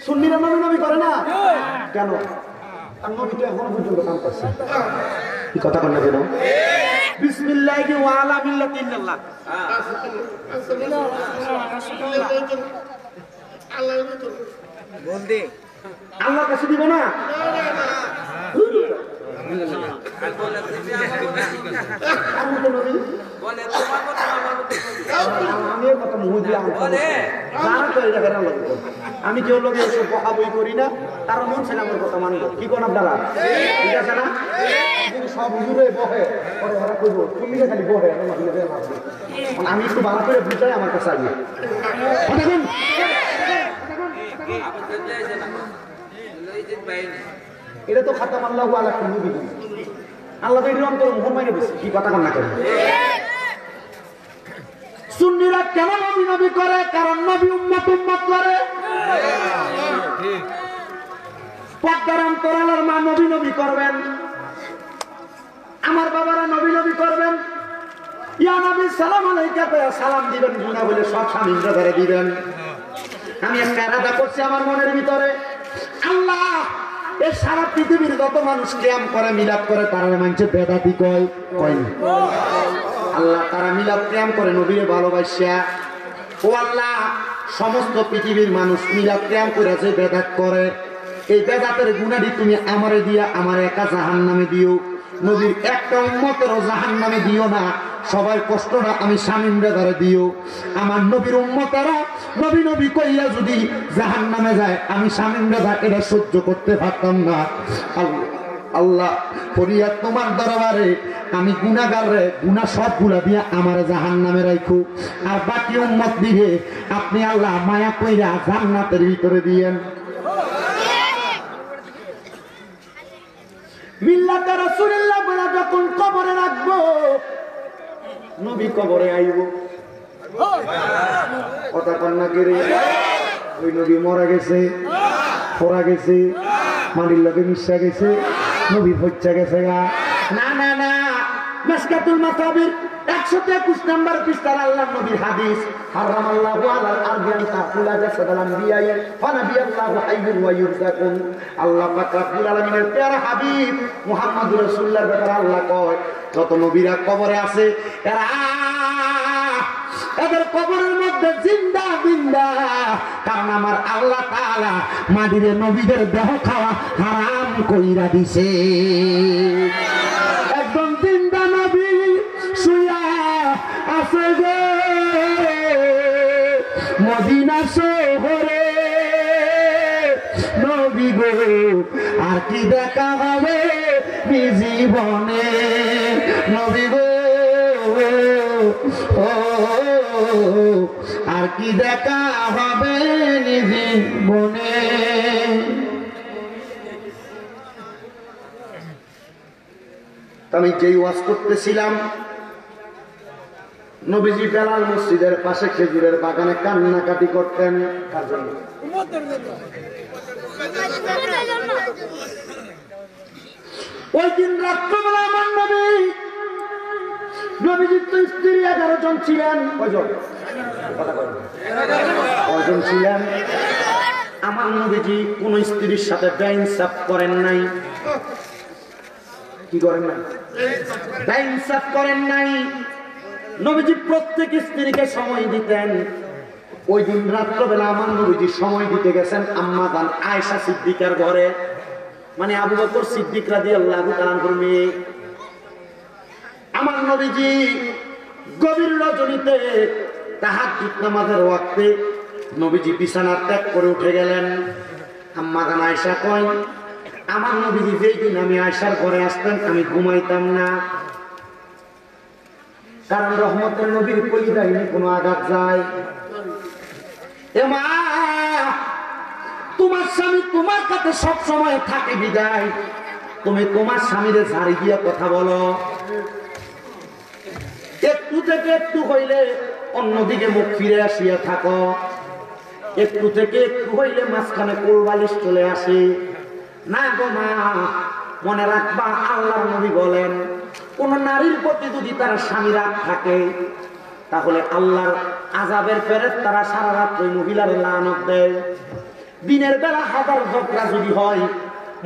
সুন্নিরা নবী নবী করে না কেন? আর নবী তো এখনো পর্যন্ত কাম করছে। কি কথা কন না কেন? বিসমিল্লাহি ওয়া আলা মিল্লাতি ইল্লাল্লাহ। আল্লাহর কাছে দিব না। আমি কেউ লোক বকা বই করি না, তারা মন ছিল আমার কথা মানবো। কি কোন আপনারা ঠিক আছে না? সব হুজুরে বহে পরে ওরা করবো, তুমি খালি বহে, আমি একটু ভালো করে বুঝাই আমার কাছে আগে। দেখুন এটা তো খাতাম আল্লাহ আলা নবী, আল্লাহ তো এর অন্তর মুহাম্মাদে দিয়েছে। কি কথা কন না কেন? সুন্নিরা কেন নবী নবী করে? কারণ নবী উম্মত উম্মত করে। পর্দার অন্তরালের মা নবী নবী করবেন, আমার বাবারা নবী নবী করবেন। ইয়া নবী সালাম আলাইকা সালাম দিবেন, গুনাহ বলে সব স্বামীরা ধরে দিবেন। আমি একটা ইরাদা করছি আমার মনের ভিতরে, আল্লাহ এই সারা পৃথিবীর যত মানুষ কিয়াম করে মিলাদ করে তারা মানছে বেদাতি কয় কয় না। আল্লাহ তারা মিলাদ কিয়াম করে নবীরে ভালোবাসা। ও আল্লাহ সমস্ত পৃথিবীর মানুষ মিলাদ কিয়াম করে যে বেদাত করে, এই বেদাতের গুনাহটি তুমি আমারে দিয়া আমার একা জাহান্নামে দিও। নবীর একটা উম্মতেরও জাহান্নামে দিও না, সবাই কষ্টটা আমি শামীমরে ধরে দিও। আমার নবীর উম্মতেরা নবী নবী কইয়া যদি জাহান্নামে যায়, আমি শামীমরে ধরে এটা সহ্য করতে পারতাম না। আল্লাহ ফরিয়াদ তোমার দরবারে, আমি গুনাহগার রে, গুনাহ সবগুলা দিয়া আমার জাহান্নামে রাখো, আর বাকি উম্মত দিবে আপনি আল্লাহ মায়া কইরা জান্নাতের ভিতরে দিয়েন। মিল্লাতে রাসূলুল্লাহ বলে যখন কবরে রাখবো, নবী কবরে আইব। কথা কন্যা করে ওই নবী মরা গেছে, পড়া গেছে, মাটির লগে মিশা গেছে, নবী হচ্ছা গেছে গা। না না না, মিশকাতুল মাসাবির 121 নম্বর পৃষ্ঠার আল্লাহ নবীর হাদিস, হারামাল্লাহু আলাল আরদি আন তাকুলা জাসাদাল আম্বিয়াই ওয়া নাবিয়াল্লাহু হাইয়ুন ওয়া ইউরযাকুন। আল্লাহ পাক রব্বুল আলামিনের প্যারা হাবিব মুহাম্মদুর রাসূলুল্লাহর ব্যাপারে আল্লাহ কয়, যত নবীরা কবরে আছে এদের কবরের মধ্যে জিন্দা জিন্দা, কারণ আমার আল্লাহ তাআলা মাটিরে নবীদের দেহ খাওয়া হারাম কইরা দিছে। একদম জিন্দা নবী শুয়া আছে গো মদিনা শহরে, নবী গো আর কি দেখা হবে জীবনে, নবী গো আর কি দেখা হবে জীবনে। আমি যেই ওয়াজ করতেছিলাম, নবীজি বেলাল মসজিদের পাশে খেজুরের বাগানে কান্নাকাটি করতেন। কার জন্য? ওই দিন রাত্রবেলা আমার নবীজির তো স্ত্রী 11 জন ছিলেন। কয়জন ছিলেন? আমার নবীজি কোন স্ত্রীর সাথে বেইনসাফ করেন নাই। কি করেন নাই? বেইনসাফ করেন নাই। নবীজি প্রত্যেক স্ত্রীকে সময় দিতেন। ওই দিন রাত্রবেলা আমার নবীজি সময় দিতে গেছেন আম্মা জান আয়েশা সিদ্দিকার ঘরে, মানে আবু বকর সিদ্দিক রাদিয়াল্লাহু তাআলা আনহুর মেয়ে। আমার নবীজি গভীর রজনীতে তাহাজ্জুদ নামাজের ওয়াক্তে নবীজি বিছানা ত্যাগ করে উঠে গেলেন। আম্মা জান আয়েশা কয়, আমার নবীজি যেই দিন আমি আয়েশার ঘরে আসতেন আমি ঘুমাইতাম না, কারণ রহমতের নবীর কলিজায় কোনো আঘাত যায়। এ মা, তোমার স্বামী তোমার কাছে সব সময় থাকে বিদায় তুমি তোমার স্বামীরে ঝাড়ি দিয়ে কথা বলো। একটু থেকে একটু হইলে অন্যদিকে মুখ ফিরে আসিয়া থাকো, একটু থেকে একটু হইলে মাঝখানে কোলবালিশ চলে আসে। না গো মা, মনে রাখবা আল্লাহর নবী বলেন কোন নারীর প্রতি যদি তার স্বামী রাগ থাকে তাহলে আল্লাহর আযাবের ফেরেশতারা সারা রাত ওই মহিলার লানত দেয়। দিনের বেলা হাজার ঝগড়া যদি হয়,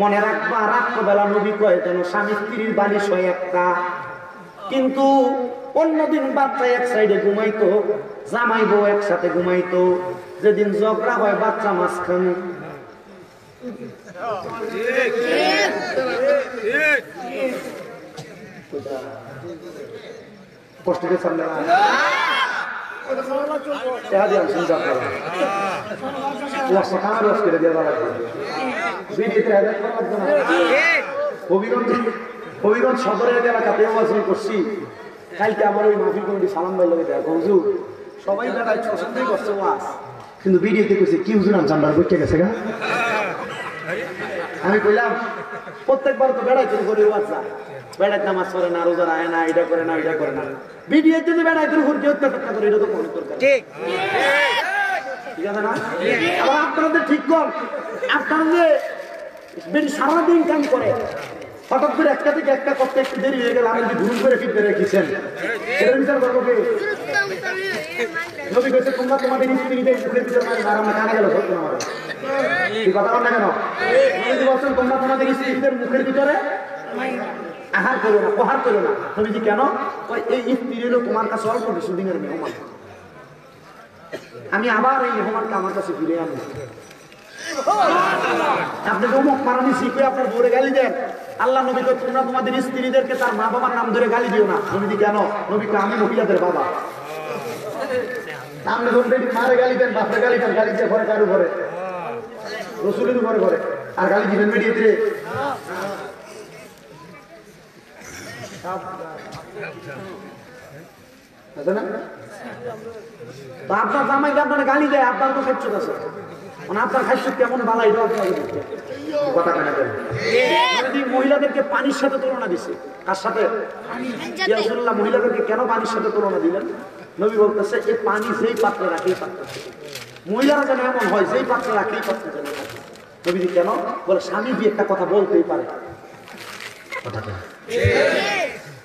মনে রাখবা রাত্রবেলা নবী কয় যেন স্বামী স্ত্রীর বালিশ হয় একটা। কিন্তু অন্যদিন বাচ্চা এক সাইডে ঘুমাইতো, জামাই বউ একসাথে ঘুমাইতো, যেদিন ঝগড়া হয় বাচ্চা মাঝখানে। কষ্ট পেয়েছেন না? হবিগঞ্জ সদরের এলাকাতে ওয়াজিল করছি। কালকে আমার ওই মাহফিল কমিটি সালাম ভাই লাগে দেখো হুজুর সবাই বেড়ায় পছন্দই করছে ওয়াজ, কিন্তু ভিডিওতে কইছে কি হুজুর নাম চান্দার বইকে গেছে গা। আমি কইলাম প্রত্যেকবার তো বেড়াইতে করে ওয়াজ যায়, বেড়াইতে নামাজ পড়ে না, রোজা রাখে না, এটা করে না, এটা করে না। ভিডিও যদি বেড়াইতে ঘুরতে অত্যাচার করে এটা তো কোনো দরকার ঠিক ঠিক আছে না? আবার আপনাদের ঠিক কর, আপনারা যে সারাদিন কাম করে হঠাৎ করে একটা থেকে একটা করতে একটু দেরি হয়ে গেল, আমি যদি ঘুম করে ফিরতে রেখেছেন সেটা বিচার করবো কি? নবী কইছে তোমরা তোমাদের স্ত্রীদের মুখের ভিতরে মারো না, কানে গেল ধরতো না। কি কথা বল না কেন? নবী বলছেন তোমরা তোমাদের স্ত্রীদের মুখের ভিতরে আহার করো না, প্রহার করো না। নবীজি কেন? এই স্ত্রী হলো তোমার কাছে অল্প বেশি দিনের মেহমান, আমি আবার এই মেহমানকে আমার কাছে ফিরে আনবো। আপনি তো মুখ মারানি শিখে আপনার বউরে গালি দেন। আল্লাহ নবী তো তোমরা তোমাদের স্ত্রীদেরকে তার মা বাবার নাম ধরে গালি দিও না। নবীজি কেন? নবী তো আমি মহিলাদের বাবা, আপনি ধরুন মারে গালি দেন, বাপরে গালি দেন, গালি দিয়ে ঘরে কার উপরে? রসুলের উপরে করে, আর গালি দিবেন মিডিয়াতে। আপনার জামাইকে আপনার গালি দেয়, আপনার তো খাচ্ছ আছে, মানে আপনার খাচ্ছ কেমন বালাই কথা কেন? মহিলাদেরকে পানির সাথে তুলনা দিছে, কার সাথে? মহিলাদেরকে কেন পানির সাথে তুলনা দিলেন? নবী বলতেছে এই পানি যেই পাত্রে রাখেই পাত্র, মহিলারা যেন এমন হয় যেই পাত্রে রাখেই পাত্র যেন থাকে। নবীজি কেন? বলে স্বামী দিয়ে একটা কথা বলতেই পারে,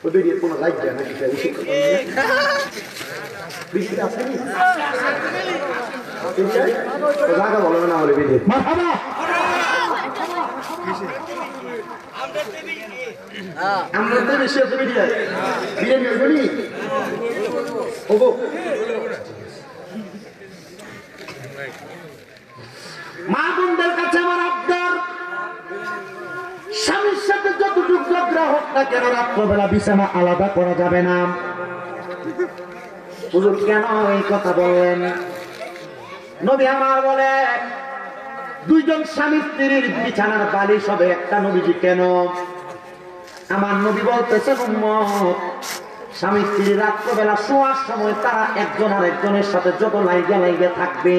ওদের কোনো লাইক দেয় না, জায়গা বলো না হলে বিয়ে আমরা তো বেশি আছে বিরিয়ানি বিরিয়ানি হইবনি ওগো। মা বোনদের কাছে আমার আবদার, স্বামীর সাথে যতটুকু ঝগড়া হোক না কেন রাত্রবেলা বিছানা আলাদা করা যাবে না। হুজুর কেন এই কথা বললেন? নবী আমার বলে দুইজন স্বামী স্ত্রীর বিছানার বালিশ হবে একটা। নবীজি কেন? আমার নবী বলতেছেন উম্মত স্বামী স্ত্রী রাত্রবেলা শোয়ার সময় তারা একজন আর একজনের সাথে যত লাইগা লাইগা থাকবে,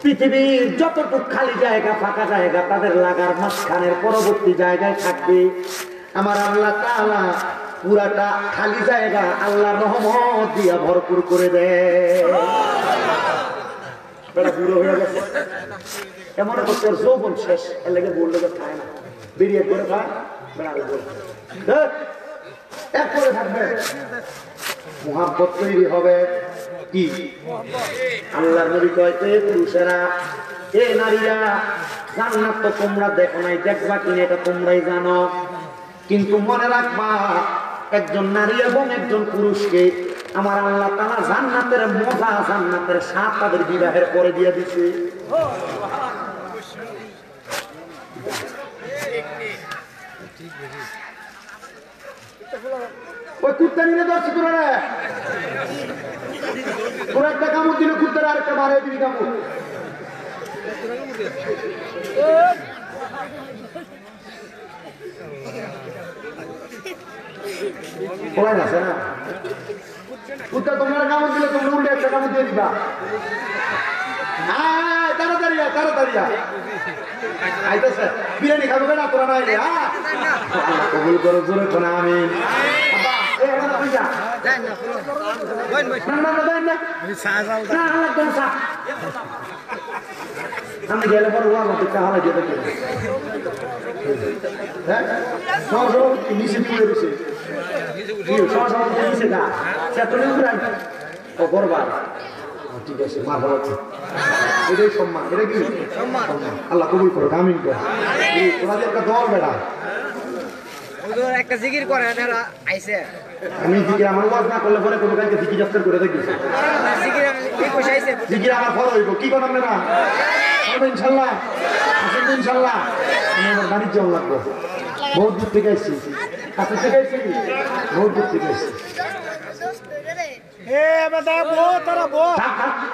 পৃথিবীর যতটুকু খালি জায়গা ফাঁকা জায়গা তাদের লাগার মাঝখানের পরবর্তী জায়গায় থাকবে। আমার আল্লাহ তাআলা পুরাটা খালি জায়গা আল্লাহ রহমত দিয়া ভরপুর করে দেয়। বুড়ো হয়ে গেছে এমন করছে যৌবন শেষ, এর লেগে বললে খায় না, বেরিয়ে করে খায় এক করে থাকবে মুহাব্বত তৈরি হবে কি আল্লাহর নবী কয় পুরুষেরা এ নারীরা জান্নাত তো তোমরা দেখো নাই দেখবা কিনা এটা তোমরাই জানো কিন্তু মনে রাখবা একজন নারী এবং একজন পুরুষকে আমার আল্লাহ তাআলা জান্নাতের মজা জান্নাতের স্বাদ তাদের বিবাহের পরে দিয়ে দিছে ওই কুত্তা নিয়ে ধরছি তোরা রে তোরা একটা কামড় দিলে কুত্তার আরেকটা বাড়িয়ে দিবি কামড় আছে না কুত্তা তোমরা কামড় দিলে তোমরা উল্টে একটা কামড় দিয়ে দিবা তাড়াতাড়ি তাড়াতাড়ি আইতেছে বিরিয়ানি খাবো না তোরা নাই কবুল করো জোরে কোনা আমি আমি গেলে পরে ওয়ার মধ্যে চাহালা দিয়ে দেখি নিচে তুলে দিছে নিচে গা ও বরবার ঠিক আছে মা ভালো আছে এটাই সম্মান এটা কি আল্লাহ কবুল করো আমিন করো তোমাদের একটা দল বেড়া একটা জিকির করে আইছে আমি জিকির আমার ওয়াজ না করলে পরে কোনো কাজকে জিকির আফতার করে দেখি জিকির আমার ফলো হইব কি করলাম না ইনশাল্লাহ আসেন ইনশাল্লাহ আমি আমার বাড়ির জল লাগবো বহুত দূর থেকে আসছি কাছে থেকে আসছি বহুত দূর থেকে আসছি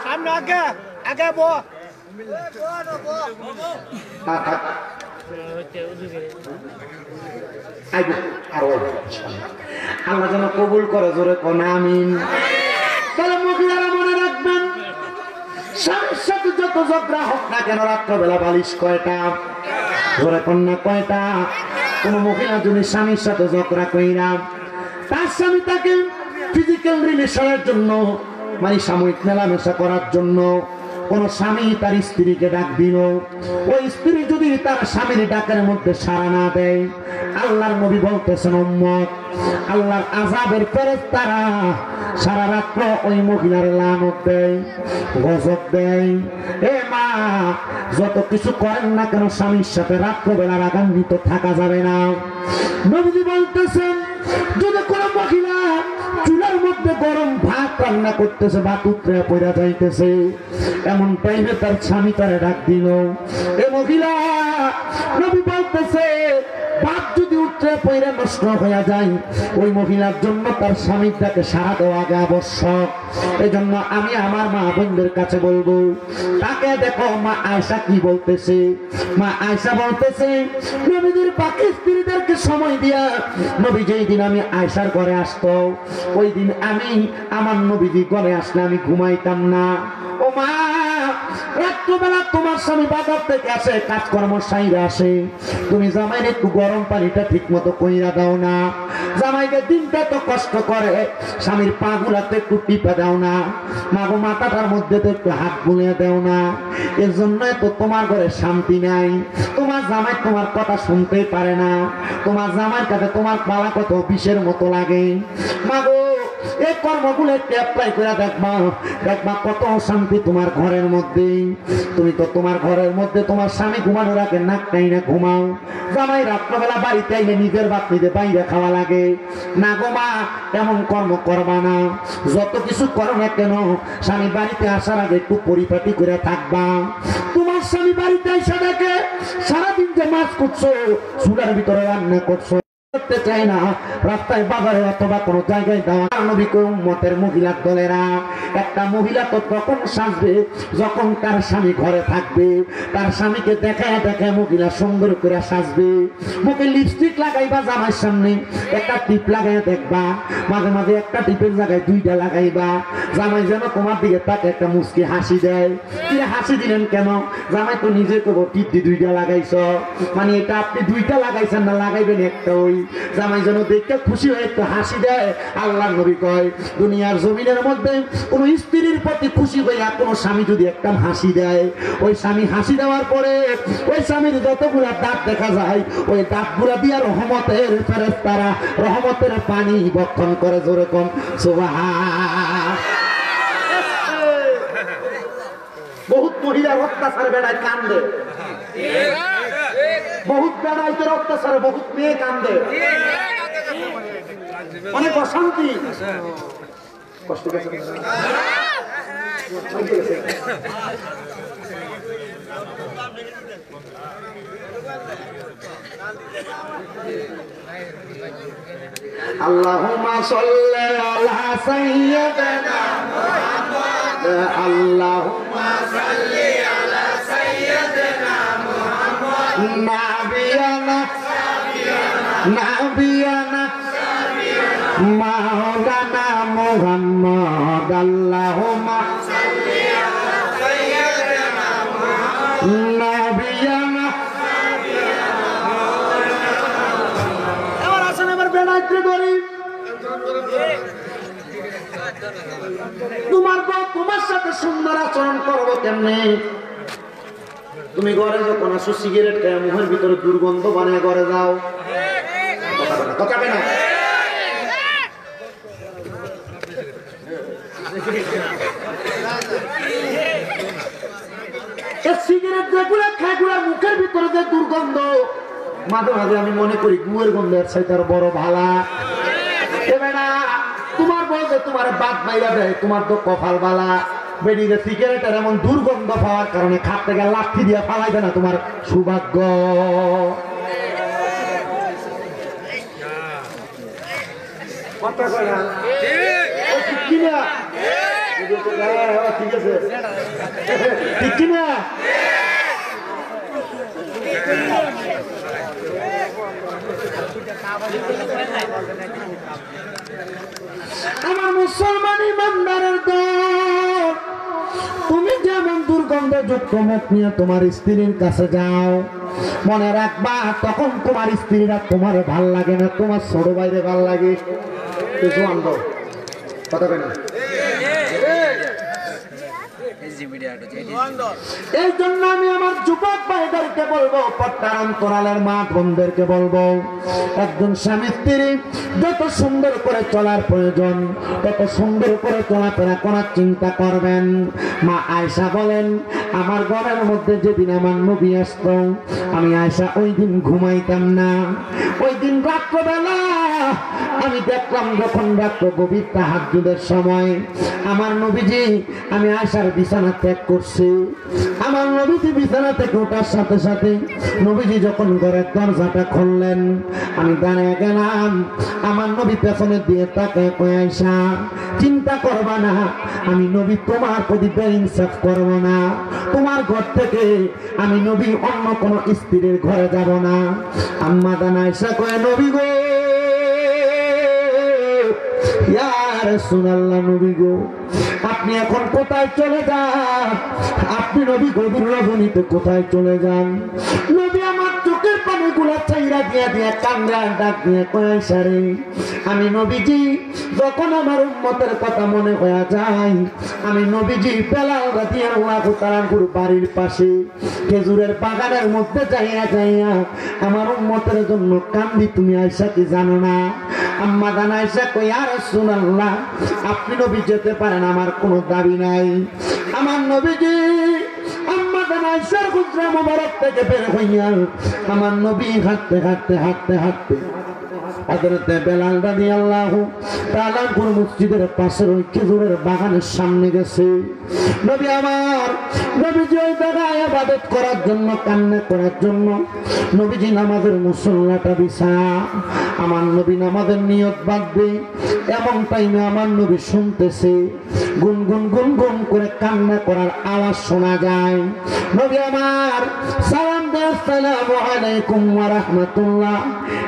সামনে আগে আগে বো আল্লাহ যেন কবুল করে জোরে কোন আমিন তাহলে মহিলারা মনে রাখবেন স্বামীর সাথে যত ঝগড়া হোক না কেন রাত্রবেলা বালিশ কয়টা জোরে কন্যা কয়টা কোন মহিলা যদি স্বামীর সাথে ঝগড়া কইরা তার স্বামী তাকে ফিজিক্যাল রিলেশনের জন্য মানে সাময়িক মেলামেশা করার জন্য কোন স্বামী তার স্ত্রীকে ডাক দিল ওই স্ত্রী যদি তার স্বামীর ডাকের মধ্যে সাড়া না দেয় আল্লাহর নবী বলতেছেন উম্মত আল্লাহর আযাবের ফেরেশতারা সারা রাত্র ওই মহিলার লানত দেয় গজব দেয় এ মা যত কিছু করেন না কেন স্বামীর সাথে রাত্রবেলা রাগান্বিত থাকা যাবে না নবীজি বলতেছেন যদি কোনো মহিলা চুলার মধ্যে গরম ভাত রান্না করতেছে ভাত উতরে পড়া যাইতেছে এমন টাইমে তার স্বামী তারে ডাক দিল এ মহিলা নবী বলতেছে ভাত যদি উতরে পড়া নষ্ট হয়ে যায় ওই মহিলার জন্য তার স্বামীর তাকে সারা দেওয়া আগে আবশ্যক এই জন্য আমি আমার মা বোনদের কাছে বলবো তাকে দেখো মা আয়েশা কি বলতেছে মা আয়েশা বলতেছে নবীদের বাকি স্ত্রীদেরকে সময় দিয়া নবী যেই দিন আমি আয়েশার ঘরে আসতো ওই দিন আমি আমার নবীজি ঘরে আসলে আমি ঘুমাইতাম না ও মা রাত্রবেলা তোমার স্বামী বাজার থেকে আসে কাজকর্ম সাইরা আসে তুমি জামাইরে একটু গরম পানিটা ঠিক মতো কইরা দাও না জামাইকে দিনটা তো কষ্ট করে স্বামীর পা গুলাতে একটু টিপে দাও না মাগো মাথাটার মধ্যে তো একটু হাত বুলিয়ে দাও না এর জন্য তো তোমার ঘরে শান্তি নাই তোমার জামাই তোমার কথা শুনতেই পারে না তোমার জামাইয়ের কাছে তোমার পালা কত বিষের মতো লাগে মাগো এই কর্মগুলো একটু অ্যাপ্লাই করে দেখবা দেখবা কত শান্তি তোমার ঘরের মধ্যে তুমি তো তোমার ঘরের মধ্যে তোমার স্বামী ঘুমানোর আগে নাক টাই না ঘুমাও জামাই রাত্রবেলা বাড়িতে আইলে নিজের ভাত নিজে বাইরে খাওয়া লাগে না গো মা এমন কর্ম করবা না যত কিছু করো না কেন স্বামী বাড়িতে আসার আগে একটু পরিপাটি করে থাকবা তোমার স্বামী বাড়িতে এসে দেখে সারাদিন যে মাছ করছো চুলার ভিতরে রান্না করছো করতে চায় না রাস্তায় বাজারে অথবা কোনো জায়গায় দেওয়া নবীকে উম্মতের মহিলার দলেরা একটা মহিলা তো তখন সাজবে যখন তার স্বামী ঘরে থাকবে তার স্বামীকে দেখায় দেখায় মহিলা সুন্দর করে সাজবে মুখে লিপস্টিক লাগাইবা জামাইয়ের সামনে একটা টিপ লাগাই দেখবা মাঝে মাঝে একটা টিপের জায়গায় দুইটা লাগাইবা জামাই যেন তোমার দিকে তাকে একটা মুচকি হাসি দেয় কি হাসি দিলেন কেন জামাই তো নিজে তো টিপ দিয়ে দুইটা লাগাইছ মানে এটা আপনি দুইটা লাগাইছেন না লাগাইবেন একটা ওই জামাই যেন দেখতে খুশি হয়ে একটু হাসি দেয়। আল্লাহ নবী কয় দুনিয়ার জমিনের মধ্যে কোন স্ত্রীর প্রতি খুশি হইয়া কোন স্বামী যদি একটা হাসি দেয়, ওই স্বামী হাসি দেওয়ার পরে ওই স্বামীর যতগুলা দাঁত দেখা যায় ওই দাঁতগুলা দিয়া রহমতের ফেরেশতারা রহমতের পানি বক্ষণ করে। জোরে কোন সুবহান। বহুত মহিলার অত্যাচার বেড়ায় কান্দে, বহুত বেড়াইতে অত্যাচারে বহুত মেয়ে কান্দে, অনেক অশান্তি কষ্ট পেয়েছে। আল্লাহুম্মা সাল্লি আলা সাইয়্যিদিনা মুহাম্মদ, আল্লাহুম্মা সাল্লি আলা সাইয়্যিদিনা মুহাম্মদ, নাবিয়ানা নাবিয়ানা মাওলানা মুহাম্মদ, আল্লাহুম্মা সাল্লি আলা সাইয়্যিদিনা মুহাম্মদ, নাবিয়ানা। এবার আসেন এবার বেড়াইতে ধরি। তোমার বউ তোমার সাথে সুন্দর আচরণ করবো কেমনে? তুমি ঘরে যখন আসো সিগারেট খায় মুখের ভিতরে দুর্গন্ধ বানিয়ে ঘরে যাও, কথা না? সিগারেট যেগুলা খায় গুলা মুখের ভিতরে যে দুর্গন্ধ, মাঝে মাঝে আমি মনে করি গুয়ের গন্ধের সাথে আর বড় ভালা। তোমার বলতে তোমার বাদ মাইরা দেয়, তোমার তো কপাল বালা। বেরিয়ে সিগারেটের এমন দুর্গন্ধ পাওয়ার কারণে খাটতে গেলে লাঠি দিয়ে ফালাইবে না, তোমার সৌভাগ্য। ঠিক আছে, ঠিক কিনা? আমার মুসলমান ইমানদারের দল, তুমি যেমন দুর্গন্ধযুক্ত মুখ নিয়ে তোমার স্ত্রীর কাছে যাও, মনে রাখবা তখন তোমার স্ত্রীরা তোমার ভাল লাগে না, তোমার ছোট বাইরে ভাল লাগে। কথা কেন? এই জন্য আমি আমার যুবক ভাইদেরকে বলবো, পর্দার অন্তরালের মা বোনদেরকে বলবো, একজন স্বামী স্ত্রী যত সুন্দর করে চলার প্রয়োজন তত সুন্দর করে চলাফেরা করার চিন্তা করবেন। মা আয়েশা বলেন, আমার ঘরের মধ্যে যেদিন আমার নবী আসত আমি আয়েশা ওই দিন ঘুমাইতাম না। ওই দিন রাত্রবেলা আমি দেখলাম যখন রাত্র গভীর তাহাজ্জুদের সময় আমার নবীজি, আমি আয়েশার বিছানা ত্যাগ করছি। আমার নবীজি বিছানা থেকে ওঠার সাথে সাথে নবীজি যখন ঘরের দরজাটা খুললেন আমি দাঁড়িয়ে গেলাম। আমার নবী পেছনের দিয়ে তাকে কয়ে, আয়েশা চিন্তা করবা না, আমি নবী তোমার প্রতি বেইনসাফ করব না, তোমার ঘর থেকে আমি নবী অন্য কোন স্ত্রীর ঘরে যাব না। আম্মা জান আয়েশা কয়ে, নবী গো, ইয়া রাসূলুল্লাহ, নবী গো আপনি এখন কোথায় চলে যান? আপনি নবী গভীর রজনীতে কোথায় চলে যান? নবী আমার চোখের পানিগুলা চাইরা দিয়া দিয়া কান্না ডাক দিয়ে কয়, সারে আমি নবীজি যখন আমার উম্মতের কথা মনে হয়ে যায় আমি নবীজি বেলাল রাদিয়াল্লাহু তাআলা বাড়ির পাশে খেজুরের বাগানের মধ্যে যাইয়া যাইয়া আমার উম্মতের জন্য কান্দি। তুমি আয়েশা কি জানো না? আম্মা জান আয়েশা কই, ইয়া রাসূলুল্লাহ আপনি নবী যেতে পারেন, আমার কোনো দাবি নাই। আমার নবীজি আম্মা জান আয়েশার হুজরা মোবারক থেকে বের হইয়া আমার নবী হাঁটতে হাঁটতে হাঁটতে হাঁটতে হযরতে বেলাল রাদিয়াল্লাহু তাআলা মসজিদের পাশের ওই খেজুরের বাগানের সামনে গেছে। নবী আমার নবীজি ওই জায়গায় ইবাদত করার জন্য, কান্না করার জন্য নবীজি নামাজের মুসল্লাটা বিছায়া আমার নবী নামাজের নিয়ত বাঁধবে। এমন টাইমে আমার নবী শুনতেছে গুনগুন গুনগুন করে কান্না করার আওয়াজ শোনা যায়। নবী আমার সালাম দেয়, আসসালামু আলাইকুম ওয়া রাহমাতুল্লাহ।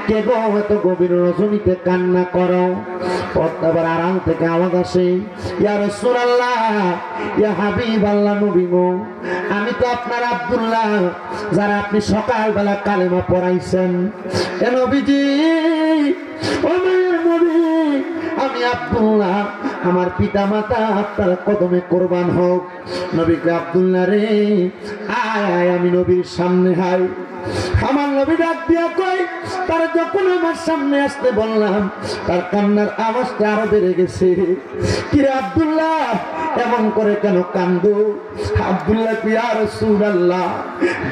কে গো এত গভীর রজনীতে কান্না করো? পর্দার আড়াল থেকে আওয়াজ আসে, ইয়া রাসূলুল্লাহ, ইয়া হাবিবাল্লাহ, নবী গো আমি তো আপনার আব্দুল্লাহ, যারা আপনি সকালবেলা কালেমা পড়াইছেন। এ নবীজি ও মায়ের নবী, আমি আব্দুল্লাহ, আমার পিতা মাতা আপনার কদমে কোরবান হোক। নবীকে আব্দুল্লাহ রে, আয় আয়, আমি নবীর সামনে হাই। আমার নবী ডাক দিয়া কই, তার যখন আমার সামনে আসতে বললাম, তার কান্নার আওয়াজটা আরো বেড়ে গেছে। কিরে আব্দুল্লাহ, এমন করে কেন কান্দো? আব্দুল্লাহ কি ইয়া রাসূলুল্লাহ,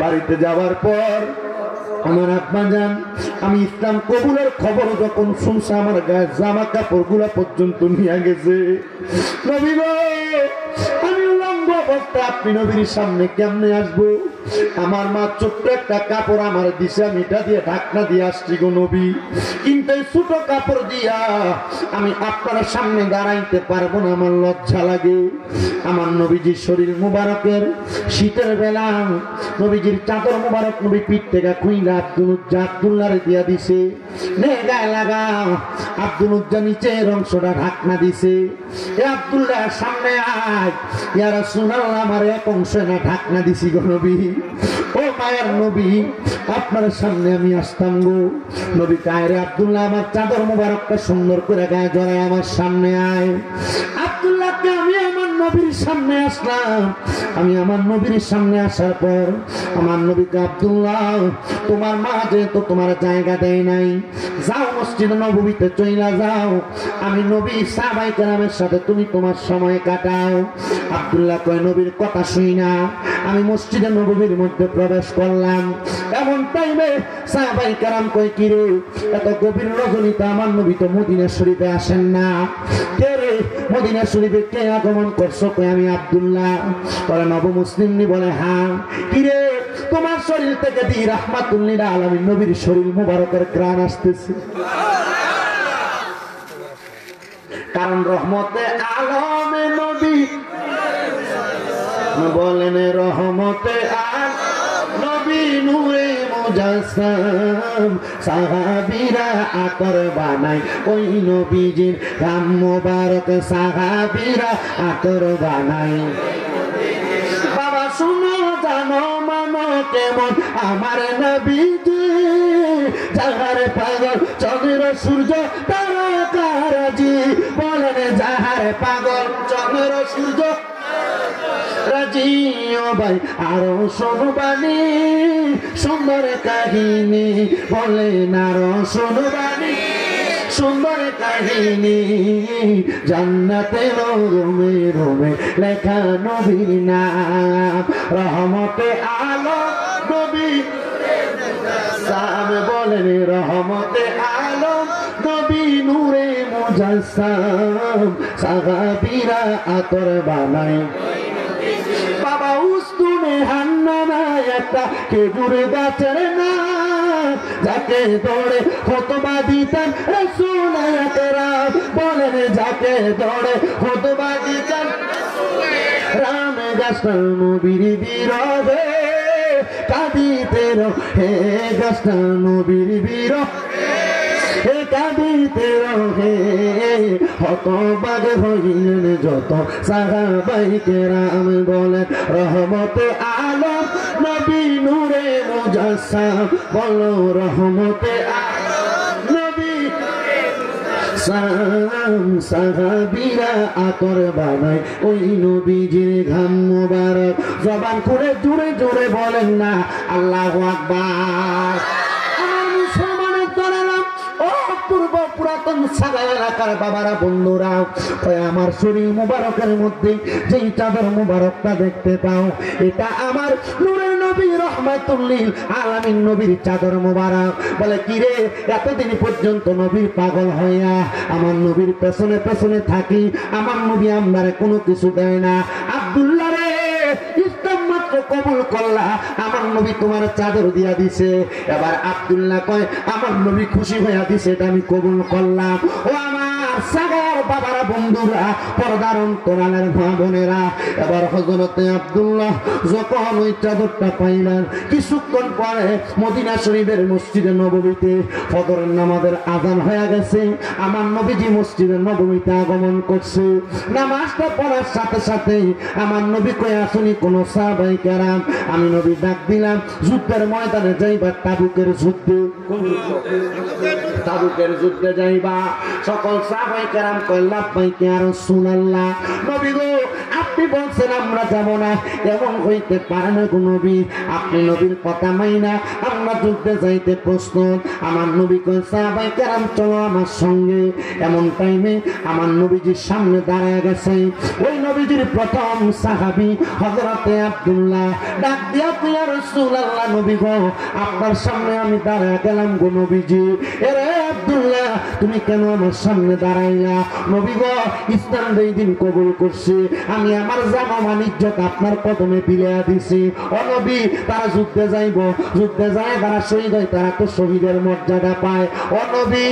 বাড়িতে যাওয়ার পর আমার আব্বা জান আমি ইসলাম কবুলের খবর যখন শুনছে, আমার গায়ে জামা কাপড় গুলা পর্যন্ত নিয়ে গেছে। নবী গো, আমি উলঙ্গ অবস্থায় আপনি নবীর সামনে কেমনে আসবো? আমার মা ছোট্ট একটা কাপড় আমার দিছে, আমি এটা দিয়ে ঢাকনা দিয়ে আসছি গো নবী, কিন্তু এই ছোট কাপড় দিয়া আমি আপনার সামনে দাঁড়াইতে পারবো না, আমার লজ্জা লাগে। আমার নবীজির শরীর মুবারকের শীতের বেলা নবীজির চাদর মুবারক নবী পিঠ থেকে খুইলা আব্দুল্লাহরে দিয়া দিছে, নে গায়ে লাগাও। আব্দুল্লাহ নিচের অংশটা ঢাকনা দিছে। এ আব্দুল্লাহ সামনে আয়। ইয়া রাসূলুল্লাহ, আমার এক অংশ না ঢাকনা দিছি গো নবী। ও মায়ের নবী, আপনার সামনে আমি আসতাম গো। নবী কায় রে আব্দুল্লাহ, আমার চাদর মুবারকটা সুন্দর করে গায়ে জড়ায় আমার সামনে আয়। আব্দুল্লাহকে আমি আমার নবীর সামনে আসলাম। আমি আমার নবীর সামনে আসার পর আমার নবীকে, আব্দুল্লাহ তোমার মা যেহেতু তোমার জায়গা দেয় নাই, যাও মসজিদে নববীতে চইলা যাও, আমি নবী সাহাবায়ে কেরামের সাথে তুমি তোমার সময় কাটাও। আব্দুল্লাহ কয়, নবীর কথা শুই না আমি মসজিদে নববীর মধ্যে প্রবেশ করলাম। এমন টাইমে সাহাবায়ে কেরাম কয়, কি রে এত গভীর রজনীতে আমার নবী তো মদিনা শরীফে আসেন না, কে রে মদিনা শরীফে কে আগমন করছো? কয় আমি আব্দুল্লাহ। বলে নব মুসলিম বলে হ্যাঁ। কি রে তোমার শরীর থেকে দি রাহমাতুল লিল আলামিন নবীর শরীর মুবারকের ঘ্রাণ আসতেছে, কারণ রহমতে আলমে নবী বলেন, রহমতে আলম নবী নূরে মুজাসসাম, সাহাবীরা আতর বানায় ওই নবীজির ঘাম মোবারক, সাহাবীরা আতর বানায়। বাবা শুনো জানো মানো কেমন আমার নবীজি, যাহার পাগল চন্দ্র সূর্য তারকারাজি, বলেন যাহার পাগল চন্দ্র সূর্য রাজি। ও ভাই আরো শোনবানি সুন্দর কাহিনী, বলেন আরো শোনবানি সুন্দর কাহিনী, জান্নাতের রুমে রুমে লেখা নবীর নাম, রহমতে আলম নবী সাম, বলেন রহমতে আলম নবী নূরে মুজাসসাম, সাহাবীরা আতর বানায়। বাবা উস্তুনে হান্নানা একটা খেজুর গাছের নাম, যাকে দৌড়ে খুতবা দিতেন রাসূল আকরাম, বলেন যাকে দৌড়ে খুতবা দিতেন রাম গাছটা নবীর বিরহে কাঁদিতে রহে, গাছটা নবীর বিরহে কাঁদিতে রহে, হতবাক হইলেন যত সাহাবায়ে কেরাম, বলেন রহমতে আলম নবী নূরে মুজাসসাম, বলো রহমতে আলম নবী সাম, সাহাবীরা আতর বানায় ওই নবীজির ঘাম মোবারক। জবান করে জোরে জোরে বলেন না আল্লাহু আকবার। আমার মুসলমানের দলেরা, ও পূর্ব পুরাতন সাগর এলাকার বাবারা বন্ধুরা, আমার শরীর মুবারকের মধ্যে যেই চাদর মুবারকটা দেখতে পাও, এটা আমার নূরের নবী রহমাতুল লিল আলামিন নবীর চাদর মুবারক। বলে কি রে এতদিন পর্যন্ত নবীর পাগল হইয়া আমার নবীর পেছনে পেছনে থাকি, আমার নবী আমারে কোনো কিছু দেয় না। আব্দুল্লাহ রে ইসলাম মাত্র কবুল করলা, আমার নবী তোমার চাদর দিয়া দিছে। এবার আব্দুল্লাহ কয় আমার নবী খুশি হইয়া দিছে, এটা আমি কবুল করলাম। ও আমার আমার সাগার বাবারা, বন্ধুরা, পর্দার অন্তরালের মা বোনেরা, এবার হযরতে আব্দুল্লাহ যখন ওই চাদরটা পাইলেন, কিছুক্ষণ পরে মদিনা শরীফের মসজিদে নববীতে ফজরের নামাজের আযান হয়ে গেছে। আমার নবীজি মসজিদে নববীতে আগমন করছে। নামাজটা পড়ার সাথে সাথে আমার নবী কই আসুনি কোন সাহাবায়ে কেরাম। আমি নবী ডাক দিলাম, যুদ্ধের ময়দানে যাইবা, তাবুকের যুদ্ধে, তাবুকের যুদ্ধে যাইবা। সকল সাহাবায়ে কেরাম কয় লাব্বাইক ইয়া রাসূলুল্লাহ। নবী গো, আপনি বলছেন আমরা যাব না, এমন হইতে পারে না গো নবী। আপনি নবীর কথা মাইনা আমরা যুদ্ধে যাইতে প্রস্তুত। আমার নবী কয় সাহাবায়ে কেরাম চলো আমার সঙ্গে। এমন টাইমে আমার নবীজির সামনে দাঁড়ায় গেছে ওই নবীজির প্রথম সাহাবী হযরতে আব্দুল্লাহ। ডাক দিয়া ইয়া রাসূলুল্লাহ, নবী গো, আপনার সামনে আমি দাঁড়ায় গেলাম গো নবীজি। এরে আব্দুল্লাহ, তুমি কেন আমার সামনে দাঁড়াইলা? নবী গো, ইসলাম এই দিন কবুল করছি, আমি আমার জান ইজ্জত আপনার কদমে বিলিয়ে দিছি। ও নবী, তারা যুদ্ধে যাইব, যুদ্ধে যায় তারা শহীদ হয়, তারা তো শহীদের মর্যাদা পায়। ও নবী,